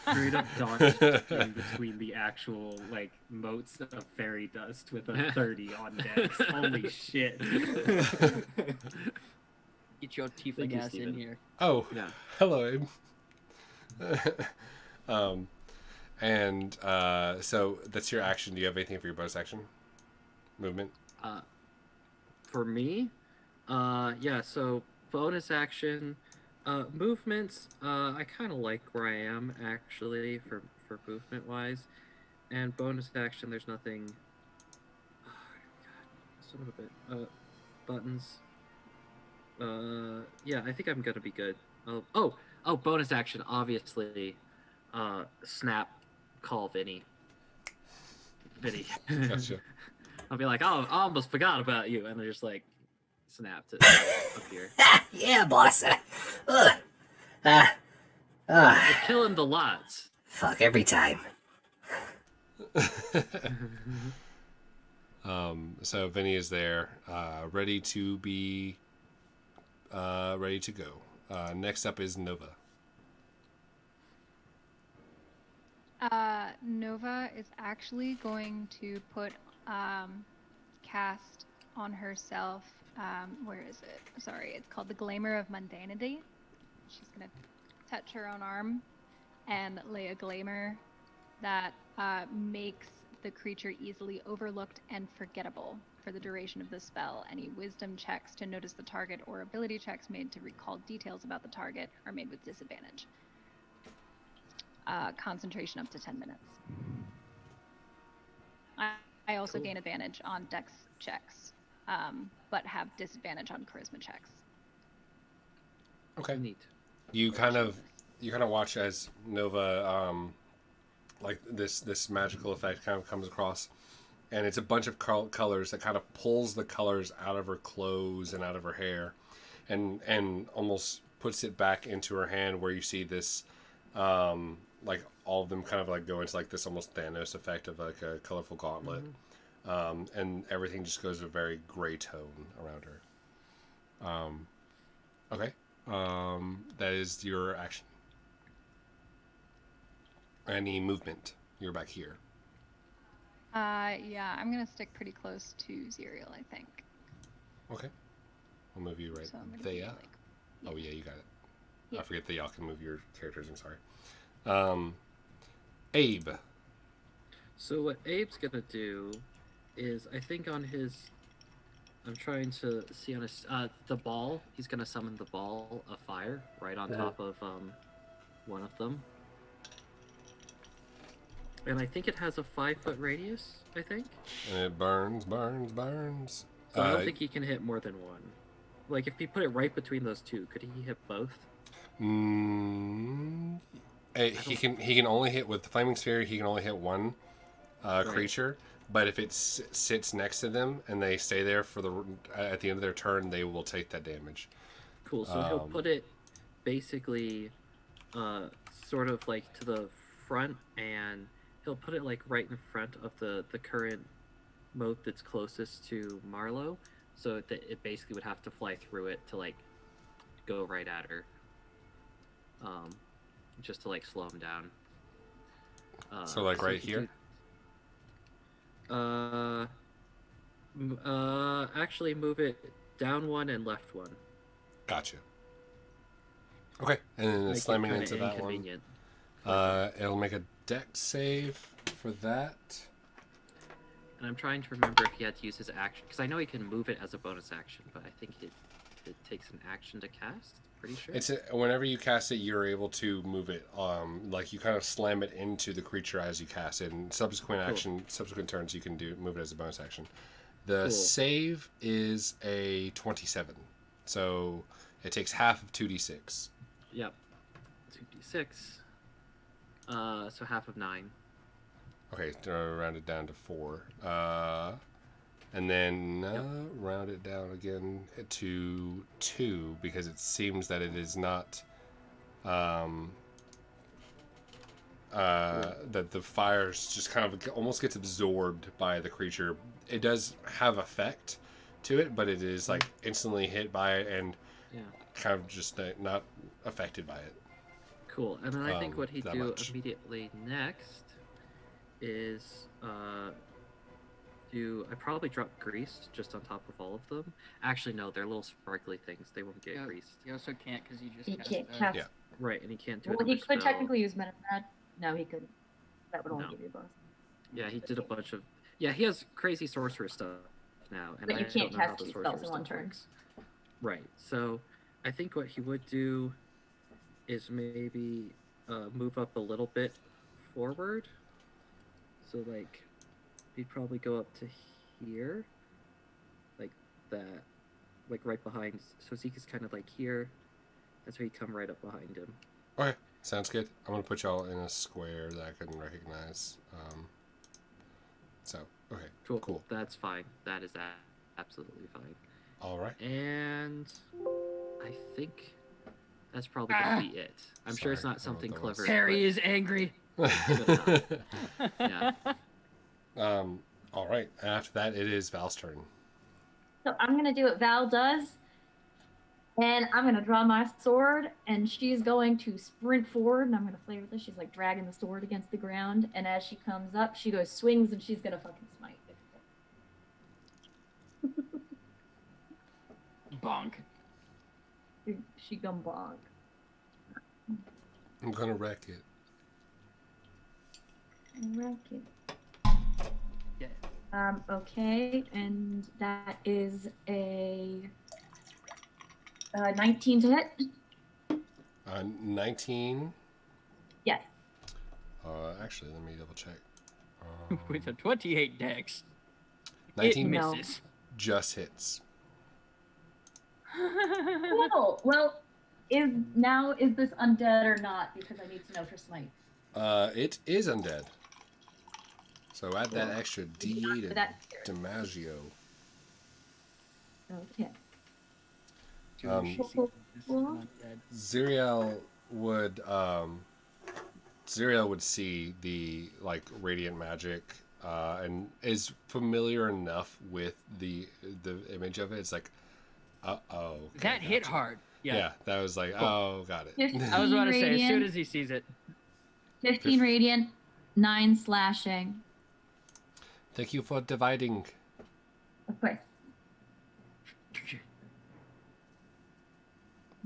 Straight up dodged in between the actual, like, motes of fairy dust with a 30 on decks. Holy shit. Get your Thank tiefling you, ass in Steven. here. Oh, Yeah. hello, Abe. So that's your action. Do you have anything for your bonus action? Movement? For me, yeah, so bonus action, movements, I kind of like where I am, actually, for movement-wise. And bonus action, there's nothing... Oh, God, son of a bit. Buttons. Yeah, I think I'm gonna be good. Oh, bonus action, obviously. Snap, call Vinny. Gotcha. I'll be like, oh, I almost forgot about you, and they're just like, snap to up here. Yeah, boss. You're killing the lots. Fuck, every time. So Vinny is there, ready to be ready to go. Next up is Nova. Nova is actually going to put cast on herself. Where is it? Sorry, it's called the Glamour of Mundanity. She's gonna touch her own arm and lay a glamour that makes the creature easily overlooked and forgettable for the duration of the spell. Any wisdom checks to notice the target or ability checks made to recall details about the target are made with disadvantage. Concentration up to 10 minutes. I also gain advantage on dex checks, but have disadvantage on charisma checks. Okay. Neat. You kind of watch as Nova, like this magical effect kind of comes across, and it's a bunch of colors that kind of pulls the colors out of her clothes and out of her hair, and almost puts it back into her hand, where you see this, like all of them kind of like go into like this almost Thanos effect of like a colorful gauntlet, and everything just goes a very gray tone around her. Okay. That is your action. Any movement? You're back here. Yeah, I'm gonna stick pretty close to Xyriel, I think. Okay. I'll move you right So I'm gonna be there. like, Oh yeah, you got it. Yeah. I forget that y'all can move your characters. I'm sorry. Abe. So what Abe's gonna do is, I think on his, I'm trying to see on his, the ball, he's gonna summon the ball of fire right on top of, one of them. And I think it has a 5-foot radius, I think. And it burns. So I don't think he can hit more than one. Like, if he put it right between those two, could he hit both? He can only hit with the flaming sphere. He can only hit one creature. But if it sits next to them and they stay there for at the end of their turn, they will take that damage. Cool. So he'll put it basically, sort of like to the front, and he'll put it like right in front of the current moat that's closest to Marlow, so that it basically would have to fly through it to like go right at her. just to like slow him down. So like right he here? actually move it down one and left one. Gotcha. Okay, and then it's Make slamming it into kinda that one. inconvenient for him. It'll make a dex save for that. And I'm trying to remember if he had to use his action, because I know he can move it as a bonus action, but I think it takes an action to cast. Pretty sure. Whenever you cast it, you're able to move it. Like you kind of slam it into the creature as you cast it. And subsequent turns, you can move it as a bonus action. The save is a 27, so it takes half of 2d6. Yep. 2d6. So half of 9. Okay, round it down to 4. And then round it down again to 2, because it seems that it is not that the fire just kind of almost gets absorbed by the creature. It does have effect to it, but it is like instantly hit by it and kind of just not affected by it. Cool. And then I think what he'd do much. immediately next is I probably drop grease just on top of all of them. Actually, no, they're little sparkly things. They won't get greased. You also can't because you just He cast can't that. cast. Yeah. Right, and he can't do Well, another he could spell. technically use Metapad. No, he couldn't. That would only No. give you a bonus. Yeah, he did a bunch of... Yeah, he has crazy sorcerer stuff now. And But you I can't don't know how cast the 2 sorcerer spells in one stuff turn. works. Right, so I think what he would do is maybe move up a little bit forward. So, like, he'd probably go up to here. Like that. Like right behind. So Zeke's kind of like here. That's where he'd come right up behind him. Okay, sounds good. I'm going to put y'all in a square that I can recognize. Okay, cool. That's fine. That is absolutely fine. All right. And I think that's probably going to be it. I'm sure it's Sorry, not something I don't know what clever. Harry is angry. Yeah. All right. After that, it is Val's turn. So I'm gonna do what Val does, and I'm gonna draw my sword, and she's going to sprint forward, and I'm gonna play with this. She's like dragging the sword against the ground, and as she comes up, she goes swings, and she's gonna fucking smite. Bonk. She gonna bonk. I'm going to wreck it. Wreck it. Yeah. Okay, and that is a 19 to hit. 19. Yes. Actually, let me double check. With a 28 dex, 19 it No. misses. just hits. Cool. Well, is this undead or not? Because I need to know for smite. It is undead. So add that extra D8 That to DiMaggio. Okay. Xyriel would see the like radiant magic and is familiar enough with the image of it. It's like, okay, That hit gotcha. hard. Yeah, that was like, oh, got it. 15 I was about to say, as soon radiant, as he sees it. 15 radiant, 9 slashing. Thank you for dividing. Of course.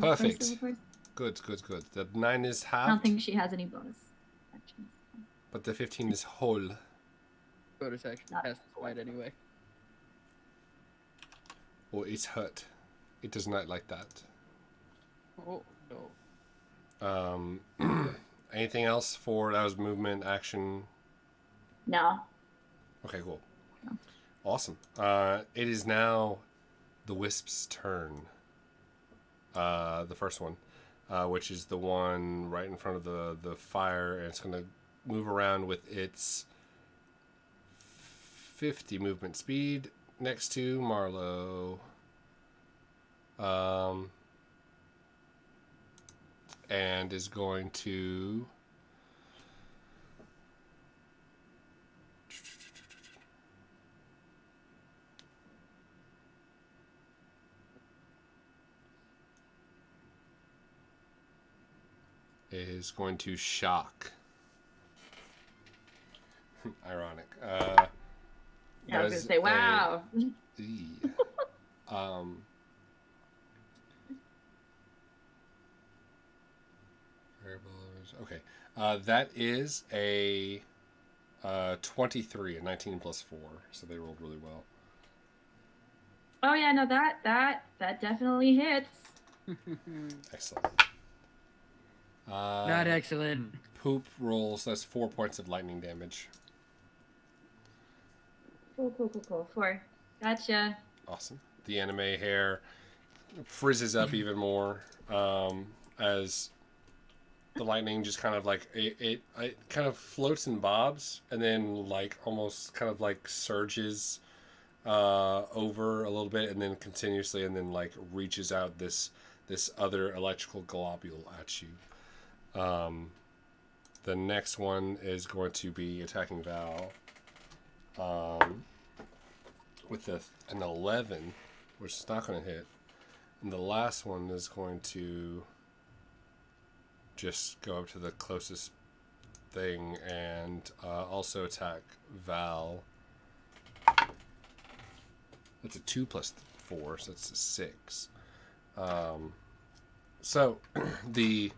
Perfect. Of course. Good. The 9 is I don't halved, think she has any bonus actions. but the 15 is whole. Bonus action Not- cast white anyway. Or it's hurt. It does not like that. Oh, no. Anything else for that was movement, action? No. Okay, cool. No. Awesome. It is now the Wisp's turn. The first one, which is the one right in front of the fire, and it's going to move around with its 50 movement speed next to Marlow. And is going to is going to shock. Ironic. I was gonna say, wow. Okay. That is a 23, a 19 plus 4. So they rolled really well. Oh yeah, no, that definitely hits. Excellent. Not excellent. Poop rolls. That's 4 points of lightning damage. Cool. 4. Gotcha. Awesome. The anime hair frizzes up even more as the lightning just kind of like it kind of floats and bobs and then like almost kind of like surges over a little bit and then continuously and then like reaches out this other electrical globule at you. The next one is going to be attacking Val with an 11, which is not going to hit. And the last one is going to just go up to the closest thing and also attack Val. That's a 2 plus 4, so that's a 6. So they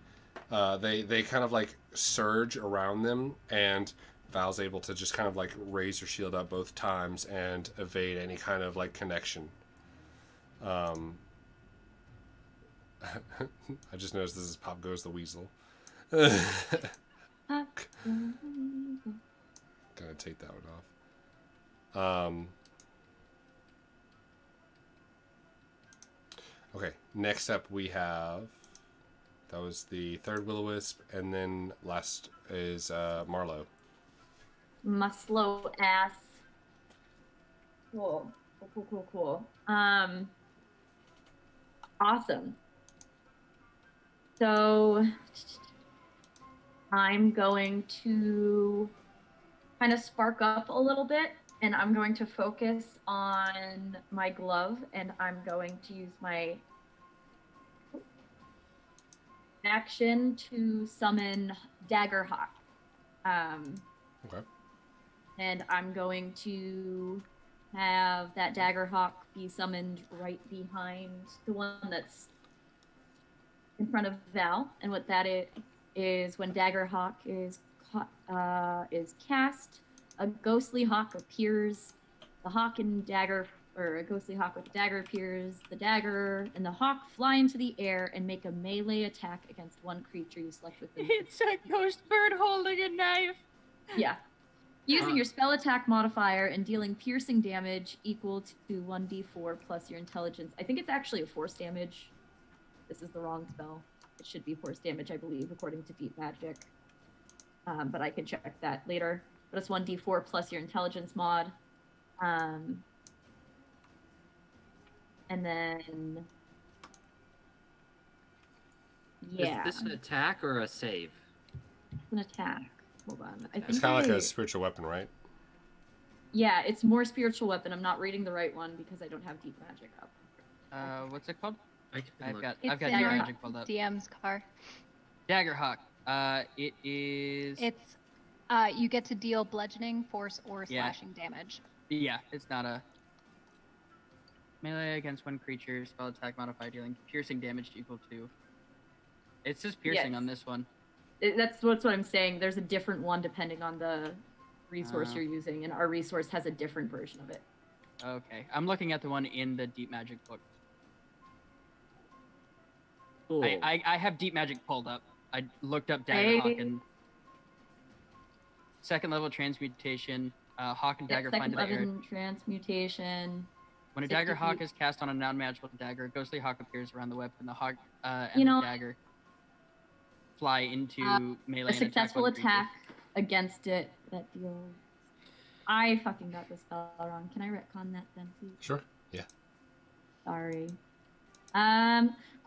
kind of like surge around them, and Val's able to just kind of like raise her shield up both times and evade any kind of like connection. I just noticed this is Pop Goes the Weasel. Gonna take that one off. Okay, next up we have, that was the third Will-O-Wisp, and then last is Marlow. My slow ass. Cool. Awesome. So I'm going to kind of spark up a little bit, and I'm going to focus on my glove, and I'm going to use my action to summon Daggerhawk. Okay. And I'm going to have that Daggerhawk be summoned right behind the one that's in front of Val. And what that is when Daggerhawk is cast, a ghostly hawk appears. The hawk and dagger, or a ghostly hawk with a dagger appears. The dagger and the hawk fly into the air and make a melee attack against one creature you select within. It's a ghost bird holding a knife. Yeah. Using your spell attack modifier and dealing piercing damage equal to 1d4 plus your intelligence. I think it's actually a force damage. This is the wrong spell. It should be force damage, I believe, according to Deep Magic. But I can check that later. But it's 1d4 plus your intelligence mod. And then... yeah. Is this an attack or a save? It's an attack. Hold on. It's kind of like a spiritual weapon, right? Yeah, it's more spiritual weapon. I'm not reading the right one because I don't have Deep Magic up. What's it called? I've got It's Deep Daggerhawk. Magic pulled up. DM's car. Daggerhawk. It is. It's you get to deal bludgeoning, force, or slashing damage. Yeah, it's not a melee against one creature. Spell attack modifier dealing piercing damage equal to. It says piercing on this one. That's what I'm saying. There's a different one depending on the resource you're using, and our resource has a different version of it. Okay, I'm looking at the one in the Deep Magic book. Cool. I have Deep Magic pulled up. I looked up Daggerhawk and second level transmutation. Hawk and dagger find the air. Second level transmutation. When a Daggerhawk is cast on a non-magical dagger, a ghostly hawk appears around the weapon. The hawk and the dagger fly into melee. A successful attack against it that deals. I fucking got the spell wrong. Can I retcon that then, please? Sure. Yeah. Sorry.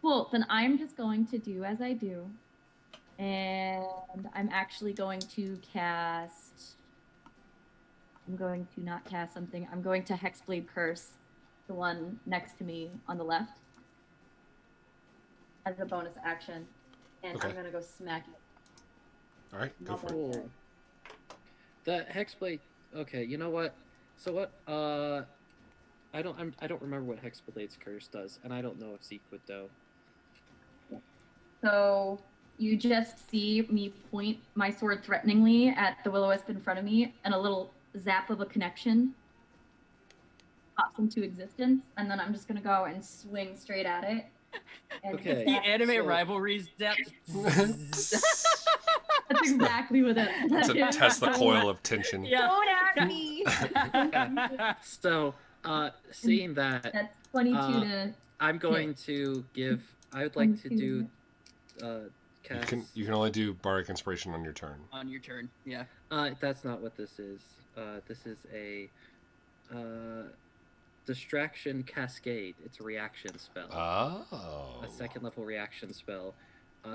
Cool. Then I'm just going to do as I do, and I'm actually going to cast. I'm going to not cast something. I'm going to Hexblade Curse, the one next to me on the left, as a bonus action. And Okay. I'm gonna go smack it. All right, go Not for that it. Cool. good. The hexblade. Okay, you know what? So what? I don't remember what hexblade's curse does, and I don't know if Zeke would know. So you just see me point my sword threateningly at the Will-O-Wisp in front of me, and a little zap of a connection pops into existence, and then I'm just gonna go and swing straight at it. And Okay. The that- anime So- rivalries depth. That's exactly what that It's a is. Tesla coil of tension. Yeah. Don't at me. So, seeing that, That's 22 Uh, to. I'm going to give. I would like to 22, do. You Cast. can only do bardic inspiration on your turn. On your turn, yeah. That's not what this is. This is a distraction cascade. It's a reaction spell. Oh. A second level reaction spell.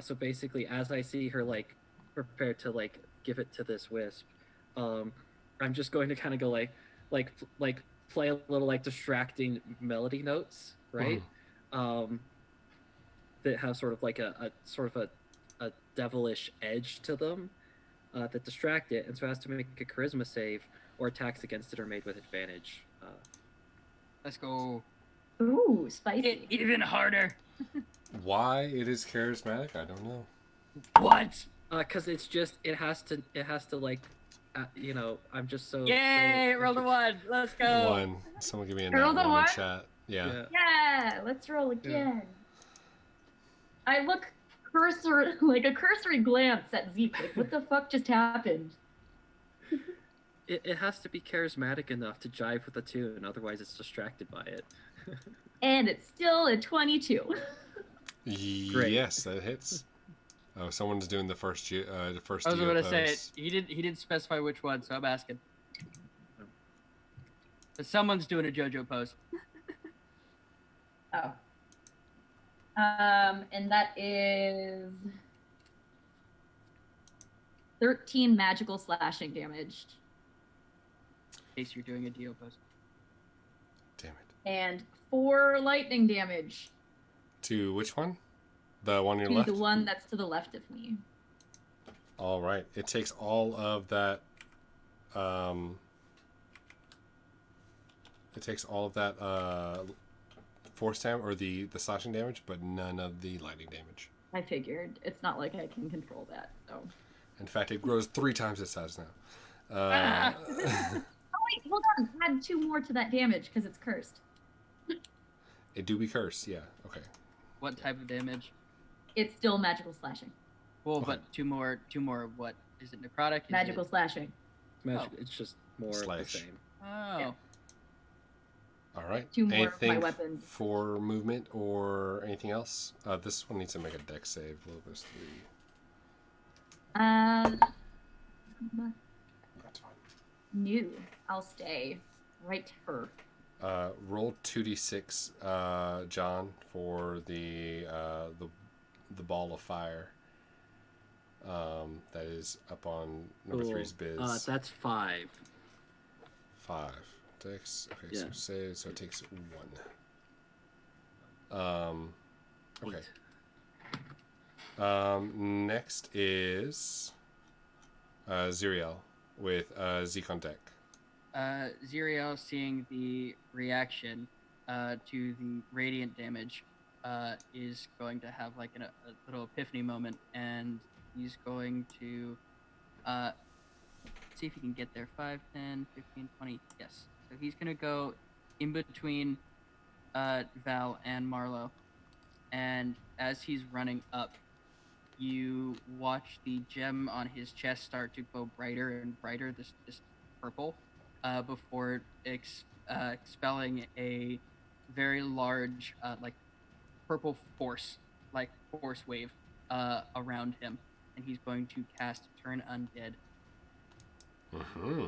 So basically, as I see her like prepare to like give it to this wisp, I'm just going to kind of go like play a little like distracting melody notes, right? That have sort of like a sort of a devilish edge to them that distract it, and so it has to make a charisma save, or attacks against it are made with advantage. Let's go. Ooh, spicy. Hit even harder. Why it is charismatic, I don't know. What? Because it's just it has to like, you know, I'm just so. Yay! so Roll the one. Let's go. One. Someone give me a Roll nat the one in what? chat. Yeah. Yeah, let's roll again. I look like a cursory glance at Zeke. Like, what the fuck just happened? It has to be charismatic enough to jive with the tune, otherwise it's distracted by it. And it's still a 22. Great. Yes, that hits. Oh, someone's doing the first I was Geo gonna say pose. he didn't specify which one, so I'm asking. But someone's doing a JoJo pose. Oh. And that is 13 magical slashing damage In case you're doing a Dio pose. Damn it. and 4 lightning damage To which one? The one on your to left? the one that's to the left of me. All right. It takes all of that. It takes all of that force damage or the slashing damage, but none of the lightning damage. I figured. It's not like I can control that, so. In fact, it grows 3 times its size now. Oh wait, hold on. Add 2 more to that damage because it's cursed. It do be cursed, yeah. Okay. What type of damage? It's still magical slashing. Well, Okay. but two more of what? Is it necrotic? Is Magical It... slashing. Magic, Oh. It's just more Slash. of the same. Oh. Yeah. All right. 2 more of my Anything weapons. for movement or anything else? This one needs to make a dex save. Lobos 3. That's fine. New. I'll stay. Right her. Roll 2d6, John, for the ball of fire. That is up on number Cool. 3's biz. That's 5. 5. Dex. Okay, so Yeah. save. So it takes 1. Okay. Next is Xyriel with Zeke on deck. Xyriel, seeing the reaction to the radiant damage, is going to have like a little epiphany moment, and he's going to see if he can get there. 5, 10, 15, 20. Yes. So he's going to go in between Val and Marlow, and as he's running up, you watch the gem on his chest start to glow brighter and brighter, this purple, before expelling a very large, like purple force wave around him, and he's going to cast Turn Undead. Mm-hmm.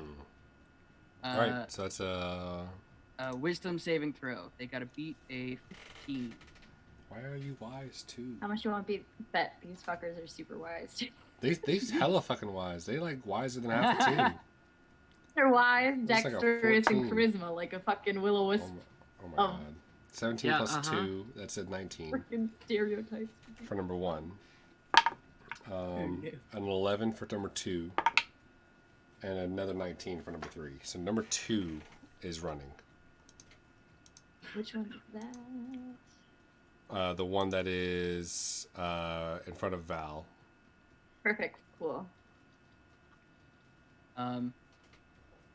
All right, so that's Wisdom saving throw. They got to beat a 15. Why are you wise too? How much do you want to bet these fuckers are super wise? These hella fucking wise. They like wiser than half the team. They're wise, That's like a dexterous, and 14. charisma, like a fucking Will-O-Wisp. Oh my Oh. god. 17 Yeah, plus uh-huh. 2. That's at 19 Freaking stereotypes. for number 1. an 11 for number 2, and another 19 for number 3. So number 2 is running. Which one is that? The one that is in front of Val. Perfect. Cool.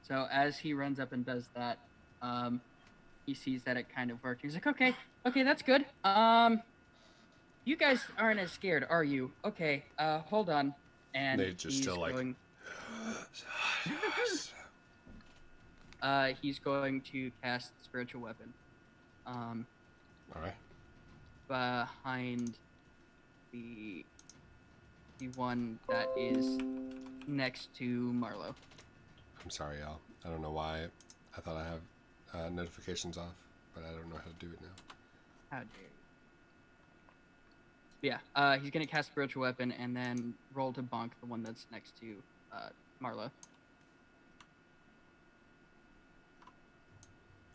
So as he runs up and does that, he sees that it kind of worked. He's like, okay, that's good. You guys aren't as scared, are you? Okay, hold on. And They just he's still going, he's going to cast Spiritual Weapon. All right. Behind the one that is next to Marlow. I'm sorry, Al. I don't know why. I thought I have notifications off, but I don't know how to do it now. How dare you? Yeah, he's gonna cast Spiritual Weapon and then roll to bonk the one that's next to Marlow.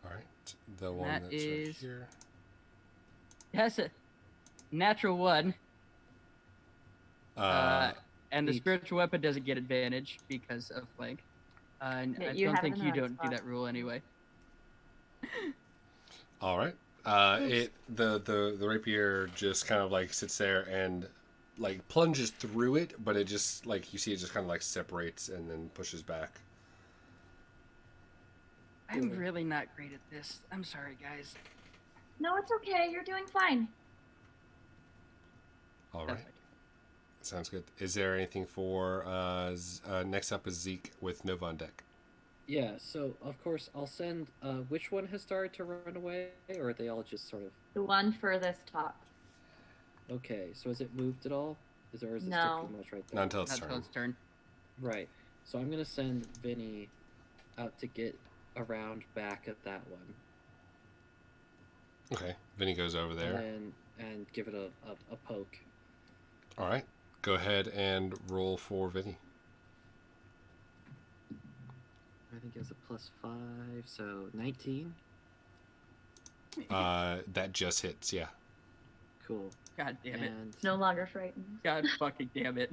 All right. The one That that's right is- here. That's a natural one. And the Neat. Spiritual Weapon doesn't get advantage because of flank. And Yeah, I you don't have it think in the you right don't do spot. that rule anyway. All right. The rapier just kind of like sits there and like plunges through it, but it just like you see it just kind of like separates and then pushes back. I'm really not great at this. I'm sorry, guys. No, it's okay. You're doing fine. All right. Sounds good. Is there anything for next up is Zeke with Nova on deck? Yeah, so of course I'll send. Which one has started to run away, or are they all just sort of? The one furthest top. Okay, so has it moved at all? Or is it still No. pretty much right there? Not until it's That's turn. its turn. Right. So I'm gonna send Vinny out to get around back at that one, Okay. Vinny goes over there. and give it a poke. All right. Go ahead and roll for Vinny. I think it's a +5, so 19. That just hits. Yeah. Cool. God damn it. And No longer frightened. God fucking damn it.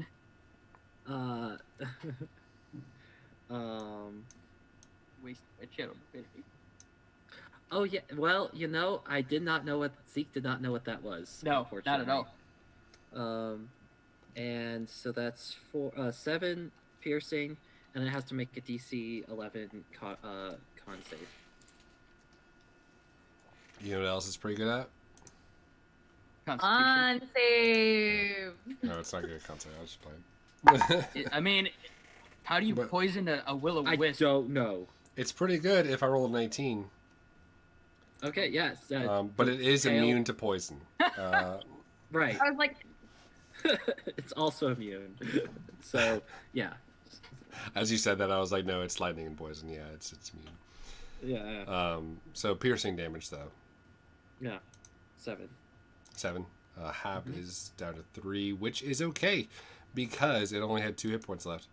Wasted my channel divinity. Oh yeah. Well, I did not know what Zeke did not know what that was. No, not at all. And so that's 7 piercing, and it has to make a DC 11 con save. You know what else is pretty good at? Constitution. On save. No, it's not good at concept. I was just playing. I mean, how do you But- poison a will-o-wisp? I don't know. It's pretty good if I roll a 19. Okay. Yes. But it is tail- immune to poison. Right. I was like, It's also immune. So yeah. As you said that, I was like, no, it's lightning and poison. Yeah, it's immune. Yeah. So piercing damage though, Yeah. 7. 7. Hab is down to 3, which is okay because it only had 2 hit points left.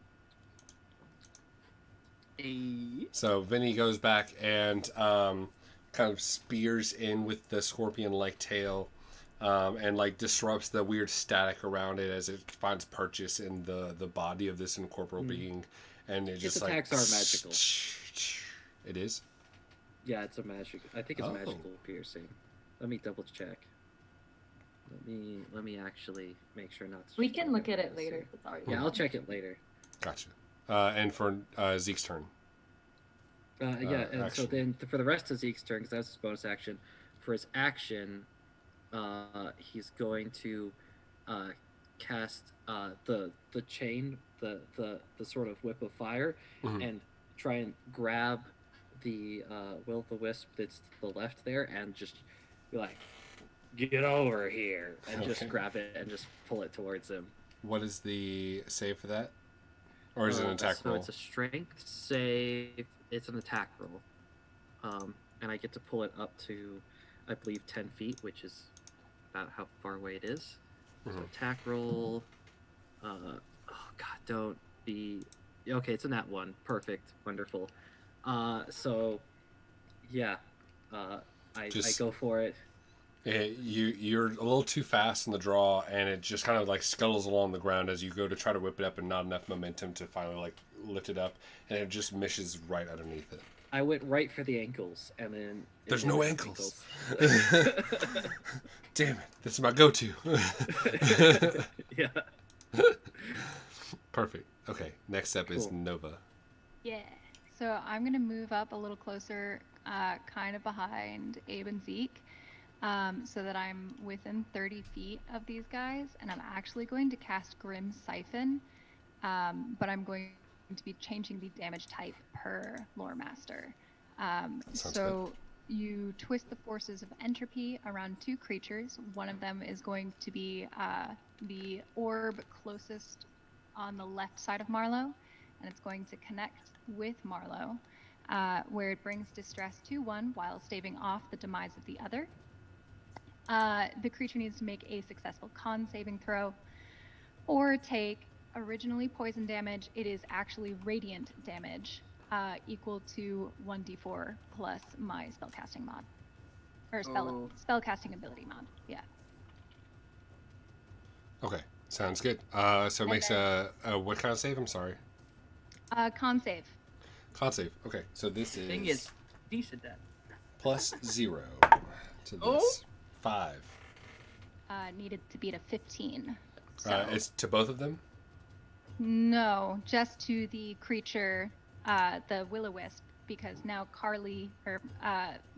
So Vinny goes back and kind of spears in with the scorpion-like tail, and like disrupts the weird static around it as it finds purchase in the body of this incorporeal being, and it just attacks like are magical. It is. Yeah, it's a magic. I think it's Oh. magical piercing. Let me double check. Let me actually make sure not to. we can look at it later. It's already Yeah, I'll check it later. Gotcha. And for Zeke's turn. Yeah, and so action. then for the rest of Zeke's turn, because that's his bonus action, for his action, he's going to cast the chain, the sort of whip of fire, Mhm. and try and grab the Will-O-Wisp that's to the left there, and just be like, "Get over here!" and just Okay. grab it and just pull it towards him. What is the save for that? Or is it an attack so roll? it's a strength save. It's an attack roll, and I get to pull it up to, I believe, 10 feet, which is about how far away it is. So Mhm. attack roll. Oh God, don't be. Okay, it's a nat 1. Perfect, wonderful. So, yeah, I Just- go for it. You're a little too fast in the draw, and it just kind of like scuttles along the ground as you go to try to whip it up, and not enough momentum to finally like lift it up, and it just misses right underneath it. I went right for the ankles, and then there's no ankles. Damn it! This is my go-to. Yeah. Perfect. Okay. Next up is Nova. Yeah. So I'm gonna move up a little closer, kind of behind Abe and Zeke, so that I'm within 30 feet of these guys, and I'm actually going to cast Grim Siphon, but I'm going to be changing the damage type per lore master. So you twist the forces of entropy around 2 creatures. One of them is going to be the orb closest on the left side of Marlow, and it's going to connect with Marlow, where it brings distress to one while staving off the demise of the other. The creature needs to make a successful con saving throw or take originally poison damage. It is actually radiant damage, equal to 1d4 plus my spellcasting mod. Or spellcasting ability mod, yeah. Okay, sounds good. So it makes a what kind of save? I'm sorry. Con save. Con save. Okay, so this is... Thing is decent at. +0 to this. 5. Needed to beat a 15. So. It's to both of them? No, just to the creature, the Will-O-Wisp, because now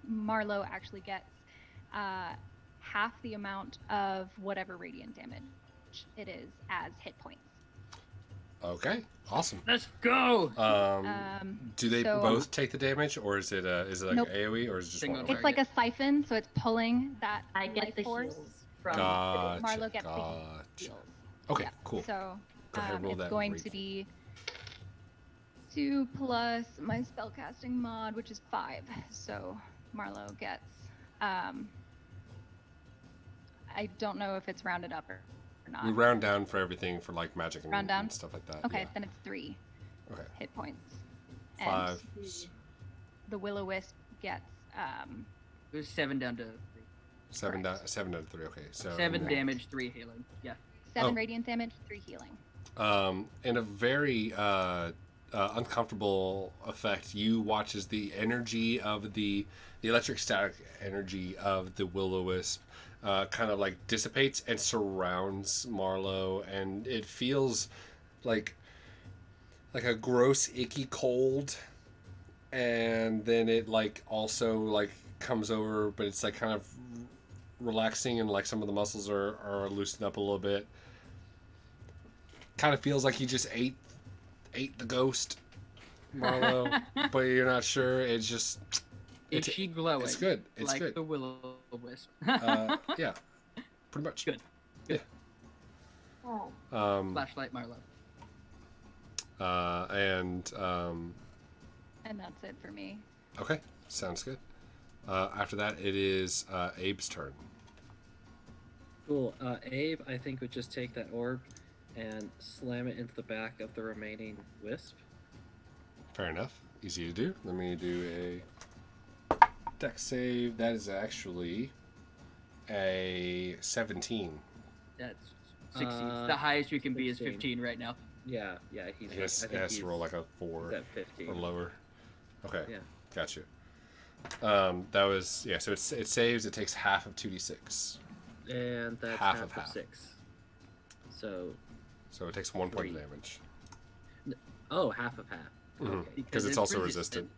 Marlow actually gets half the amount of whatever radiant damage it is as hit points. Okay, awesome. Let's go. Do they both take the damage, or is it like nope. AoE, or is it just one? It's like a siphon, so it's pulling that I get the force. heals from Gotcha, Marlow gets the heals. Okay, yeah. cool. So go ahead and roll it's that going to be 2 plus my spellcasting mod, which is 5. So Marlow gets. I don't know if it's rounded up or not. We round down for everything for like magic and stuff like that. Okay, yeah. then it's 3 hit points. 5. And the Will-O-Wisp gets. It was 7 down to 3. 7 down to 3. Okay, so 7 damage, 3 healing. Yeah. 7 radiant damage, 3 healing. In a very uncomfortable effect, you watch as the energy of the electric static energy of the Will-O-Wisp kind of like dissipates and surrounds Marlow, and it feels like a gross, icky cold, and then it like also like comes over, but it's like kind of relaxing, and like some of the muscles are loosened up a little bit. Kind of feels like you just ate the ghost, Marlow, but you're not sure. It's just Is she glowing? It's good. It's like good. the Will-O-Wisp. Yeah, pretty much. Good. Yeah. Flashlight Marlow. And that's it for me. Okay, sounds good. After that, it is Abe's turn. Cool. Abe, I think, would just take that orb and slam it into the back of the remaining wisp. Fair enough. Easy to do. Let me do a dex save. That is actually a 17. That's 16. The highest you can be is 15 right now. Yeah, He has to roll like a 4 at 15 or lower. Okay, yeah, gotcha. That was so it saves. It takes half of 2d6. And that's half of 6. So it takes 1 point of damage. Oh, half of half. Okay. Because it's also resistant.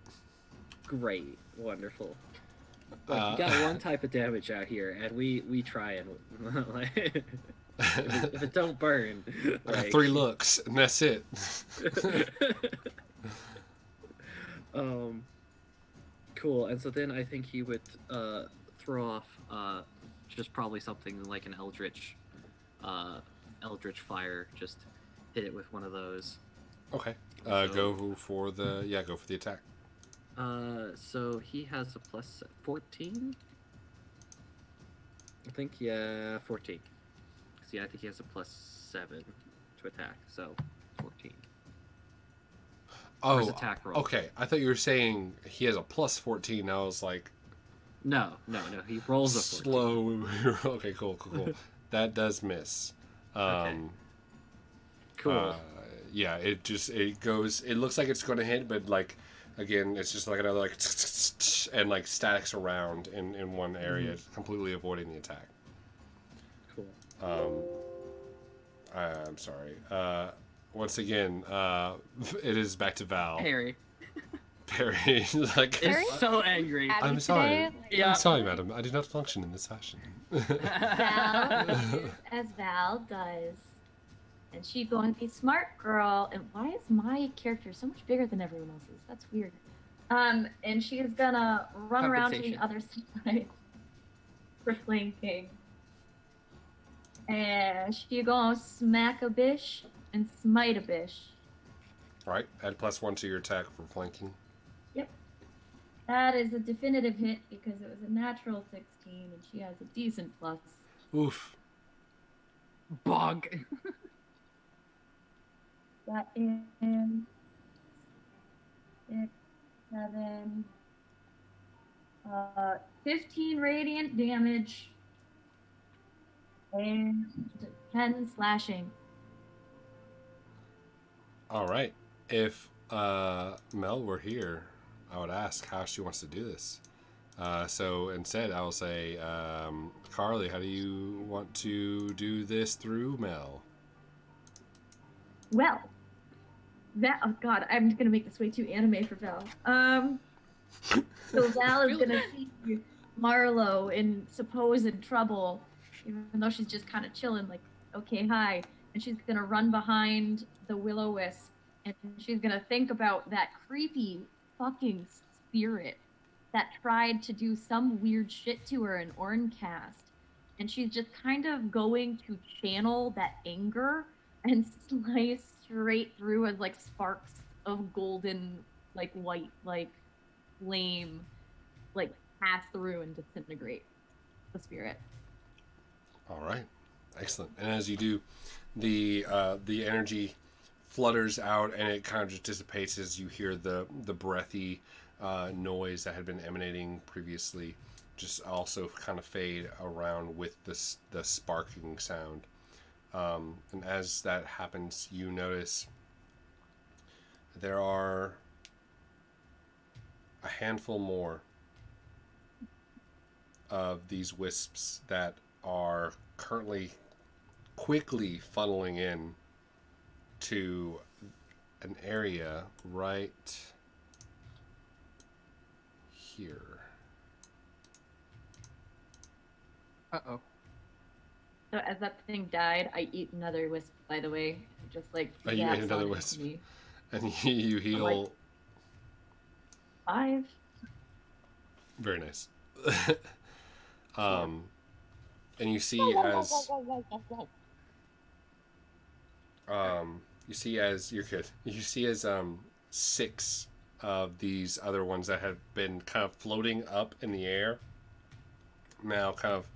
Great, wonderful. Look, you got one type of damage out here, and we try and like, if it don't burn. I got 3 looks, and that's it. Cool. And so then I think he would throw off just probably something like an eldritch fire. Just hit it with one of those. Okay. Go for the attack. So he has a plus 14. I think 14. See, I think he has a plus 7 to attack, so 14. Oh, attack roll. Okay. I thought you were saying he has a plus 14. I was like, No. He rolls a 14. Slow. Okay, cool. That does miss. Okay. Cool. Yeah, it goes. It looks like it's going to hit, but like again, it's just like another like and like statics around in one area, completely avoiding the attack. Cool. I'm sorry. Once again, it is back to Val. Perry Perry, like, is so angry. Happy I'm sorry. today? Yeah. I'm sorry, madam. I did not function in this fashion. Val is as Val does. And she going to be smart girl. And why is my character so much bigger than everyone else's? That's weird. And she is gonna run around to the Compensation. other side for flanking. And she gonna smack a bish and smite a bish. All right, add +1 to your attack for flanking. That is a definitive hit because it was a natural 16 and she has a decent plus. Oof. Bog. That is 6, 7, 15 radiant damage and 10 slashing. All right. If Mel were here, I would ask how she wants to do this. So instead, I will say, Carly, how do you want to do this through Mel? Well, oh god, I'm just gonna make this way too anime for Val. So Val is gonna see Marlow in supposed trouble, even though she's just kind of chilling, like, okay, hi, and she's gonna run behind the Will-O-Wisp, and she's gonna think about that creepy fucking spirit that tried to do some weird shit to her in Orncast, and she's just kind of going to channel that anger and slice straight through as like sparks of golden, like white, like flame, like pass through and disintegrate the spirit. All right, excellent. And as you do, the energy flutters out, and it kind of just dissipates as you hear the breathy noise that had been emanating previously, just also kind of fade around with the sparking sound. And as that happens, you notice there are a handful more of these wisps that are currently quickly funneling in to an area right here. Uh-oh. So as that thing died, I eat another wisp, by the way. Just like Oh, you ate zaps another on wisp. me. And you heal. 5. Very nice. And you see as you're good. You see as 6 of these other ones that have been kind of floating up in the air now kind of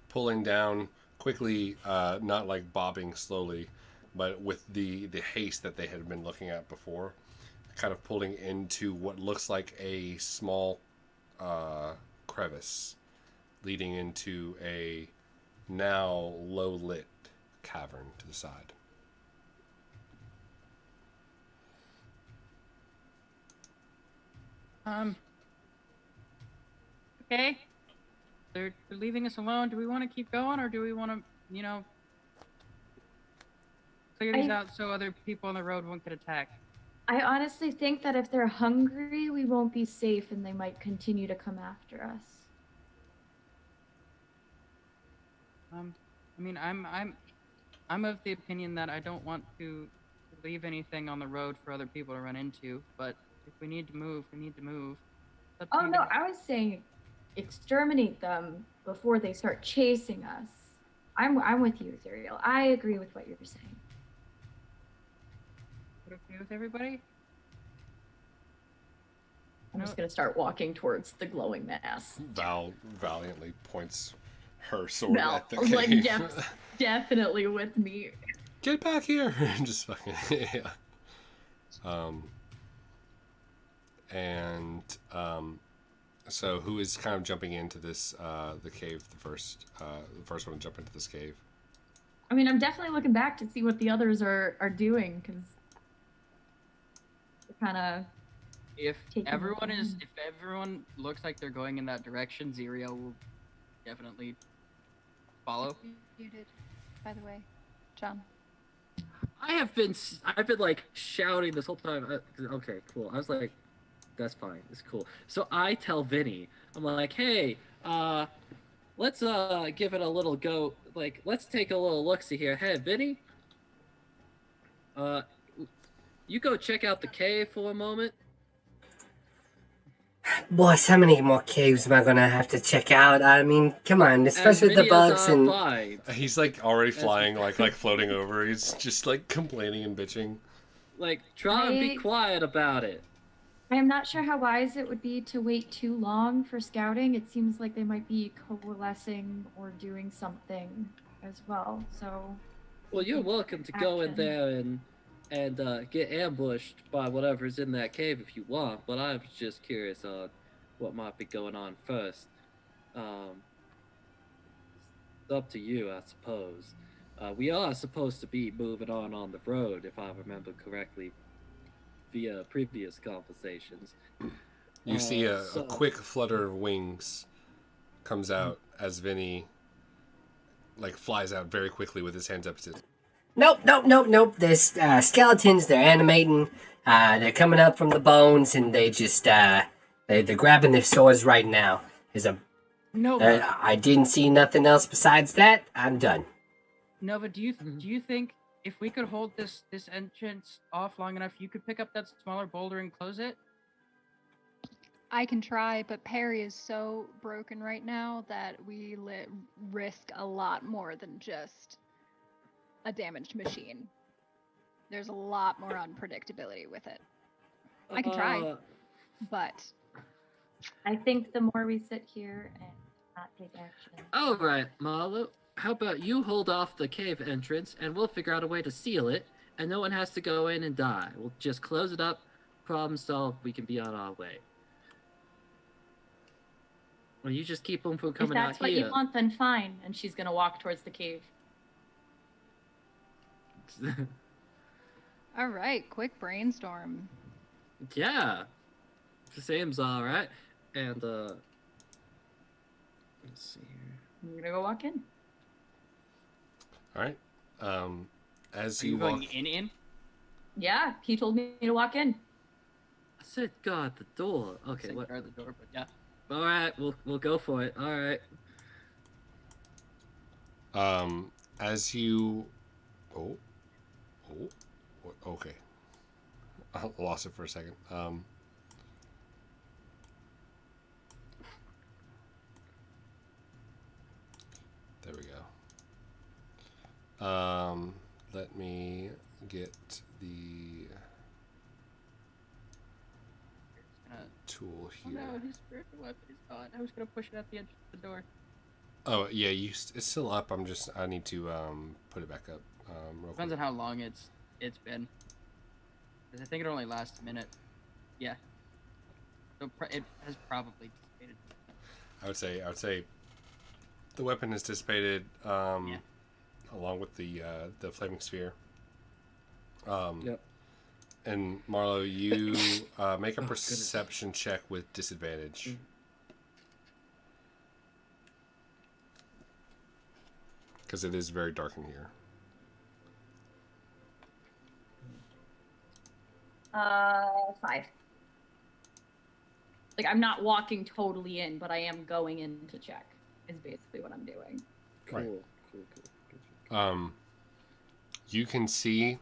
pulling down quickly, not like bobbing slowly, but with the haste that they had been looking at before, kind of pulling into what looks like a small crevice leading into a now low lit cavern to the side. Okay. They're leaving us alone. Do we want to keep going, or do we want to, clear these out so other people on the road won't get attacked? I honestly think that if they're hungry, we won't be safe and they might continue to come after us. I'm of the opinion that I don't want to leave anything on the road for other people to run into, but if we need to move, we need to move. Oh no, I was saying exterminate them before they start chasing us. I'm with you, Xyriel. I agree with what you're saying. Okay with everybody? I'm just gonna start walking towards the glowing mass. Val valiantly points her sword Val, at the like cave. definitely with me. Get back here! Just fucking yeah. So who is kind of jumping into this the cave the first one to jump into this cave? I mean, I'm definitely looking back to see what the others are doing because kind of. If everyone looks like they're going in that direction, Xyriel will definitely follow. You did, by the way, John. I've been like shouting this whole time. Okay, cool. I was like, that's fine. It's cool. So I tell Vinny, I'm like, hey, let's give it a little go. Like, let's take a little look-see here. Hey, Vinny, you go check out the cave for a moment. Boss, how many more caves am I gonna have to check out? I mean, come on, especially with the bugs and... He's like already flying, like floating over. He's just like complaining and bitching. Like, try and be quiet about it. I am not sure how wise it would be to wait too long for scouting. It seems like they might be coalescing or doing something as well. So. Well, you're welcome to go in there and get ambushed by whatever's in that cave if you want, but I was just curious on what might be going on first. It's up to you, I suppose. We are supposed to be moving on the road, if I remember correctly, via previous conversations. You see a quick flutter of wings comes out as Vinny like flies out very quickly with his hands up. Nope. There's skeletons, they're animating, they're coming up from the bones, and they just, they're grabbing their swords right now. Nova. I didn't see nothing else besides that. I'm done. Nova, do you think if we could hold this entrance off long enough, you could pick up that smaller boulder and close it? I can try, but Perry is so broken right now that we risk a lot more than just a damaged machine. There's a lot more unpredictability with it. I can try, but I think the more we sit here and not take action. All right, Marlow. How about you hold off the cave entrance, and we'll figure out a way to seal it, and no one has to go in and die. We'll just close it up, problem solved, we can be on our way. Well, you just keep them from coming out here. If that's what you want, then fine. And she's gonna walk towards the cave. All right, quick brainstorm. Yeah, seems all right. And let's see here. I'm gonna go walk in. All right. As Are you walk going in? Yeah, he told me to walk in. I said guard the door. Okay, what? Guard the door, but yeah. All right, we'll go for it. All right. As you, okay. I lost it for a second. There we go. Let me get the tool here. Oh no, his spiritual weapon is gone. I was gonna push it at the edge of the door. Oh yeah, it's still up. I need to put it back up. Real Depends quick. on how long it's been. 'Cause I think it only lasts a minute. Yeah. So it has probably dissipated. I would say the weapon is dissipated along with the flaming sphere. Yep. And Marlow, you make a perception check with disadvantage. Because it is very dark in here. 5. Like, I'm not walking totally in, but I am going in to check, is basically what I'm doing. Right. Cool. You can see,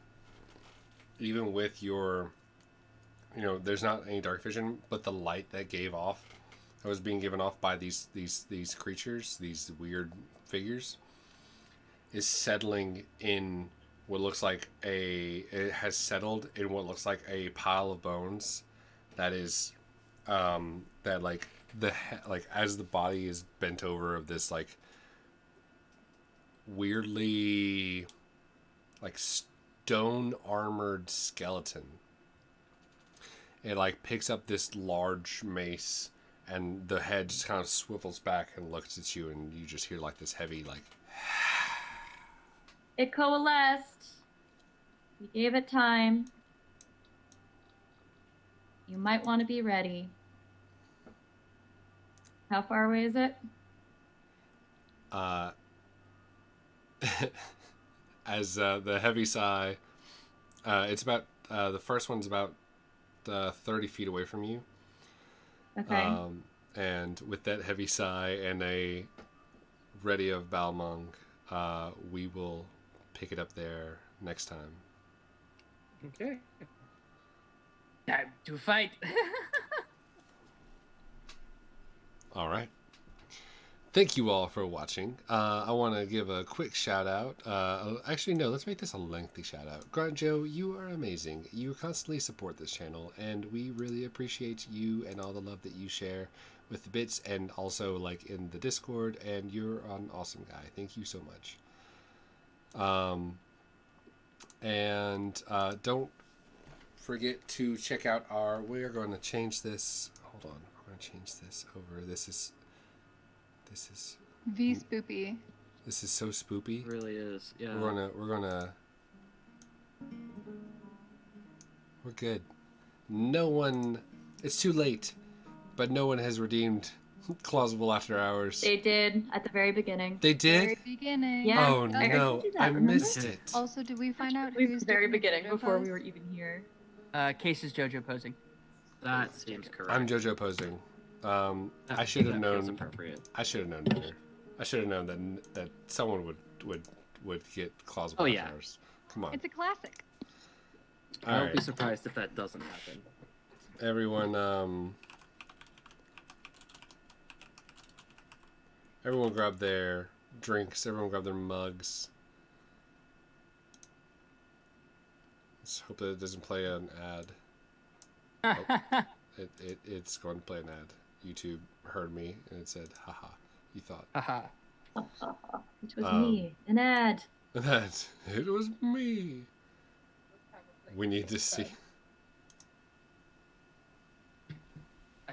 even with your, there's not any dark vision, but the light that was being given off by these creatures, these weird figures, is settling in what looks like it has settled in what looks like a pile of bones that is, that as the body is bent over of this weirdly stone armored skeleton. It picks up this large mace and the head just kind of swivels back and looks at you, and you just hear like this heavy like. It coalesced. We gave it time. You might want to be ready. How far away is it? As the heavy sigh, it's about the first one's about 30 feet away from you. Okay. And with that heavy sigh and a ready of Balmung, we will pick it up there next time. Okay. Time to fight. All right. Thank you all for watching. I want to give a quick shout out. Actually, no, let's make this a lengthy shout out. Grunt Joe, you are amazing. You constantly support this channel, and we really appreciate you and all the love that you share with the bits and also like in the Discord. And you're an awesome guy. Thank you so much. And don't forget to check out our. We're going to change this. Hold on. We're going to change this over. This is V spoopy. This is so spoopy. It really is. Yeah. We're good. No one. It's too late, but no one has redeemed Clausable After Hours. They did at the very beginning. They did? Very beginning. Yeah. Oh I no, told you that, I remember? missed it. Also, did we find out At the who's very doing the beginning, JoJo before we pose? were even here. Case is JoJo posing. That seems correct. I'm JoJo posing. I should have known. I should have known better. I should have known that someone would get Clausable After Hours. Come on. It's a classic. I won't be surprised if that doesn't happen. Everyone, everyone grab their drinks. Everyone grab their mugs. Let's hope that it doesn't play an ad. It's going to play an ad. YouTube heard me and it said, haha, you thought. Haha. It was me. An ad. It was me. We need to see.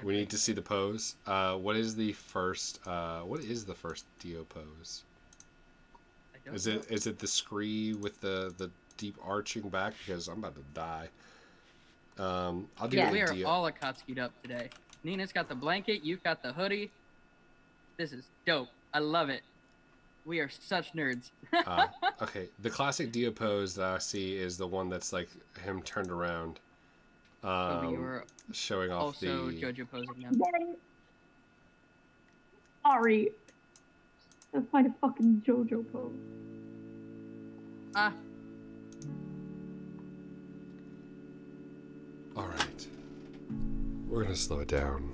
We need to see the pose. What is the first Dio pose? Is it the scree with the deep arching back? Because I'm about to die. I'll do We the are Dio. all Akatsuki'd up today. Nina's got the blanket, you've got the hoodie. This is dope. I love it. We are such nerds. Okay, the classic Dio pose that I see is the one that's like him turned around, You're showing off also the. JoJo posing now. Sorry. That's my fucking JoJo pose. Ah. All right, we're gonna slow it down.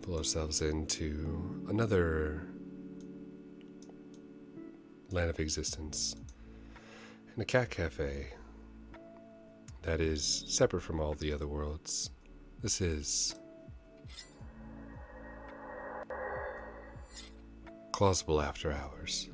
Pull ourselves into another land of existence in a cat cafe that is separate from all the other worlds. This is Clausable After Hours.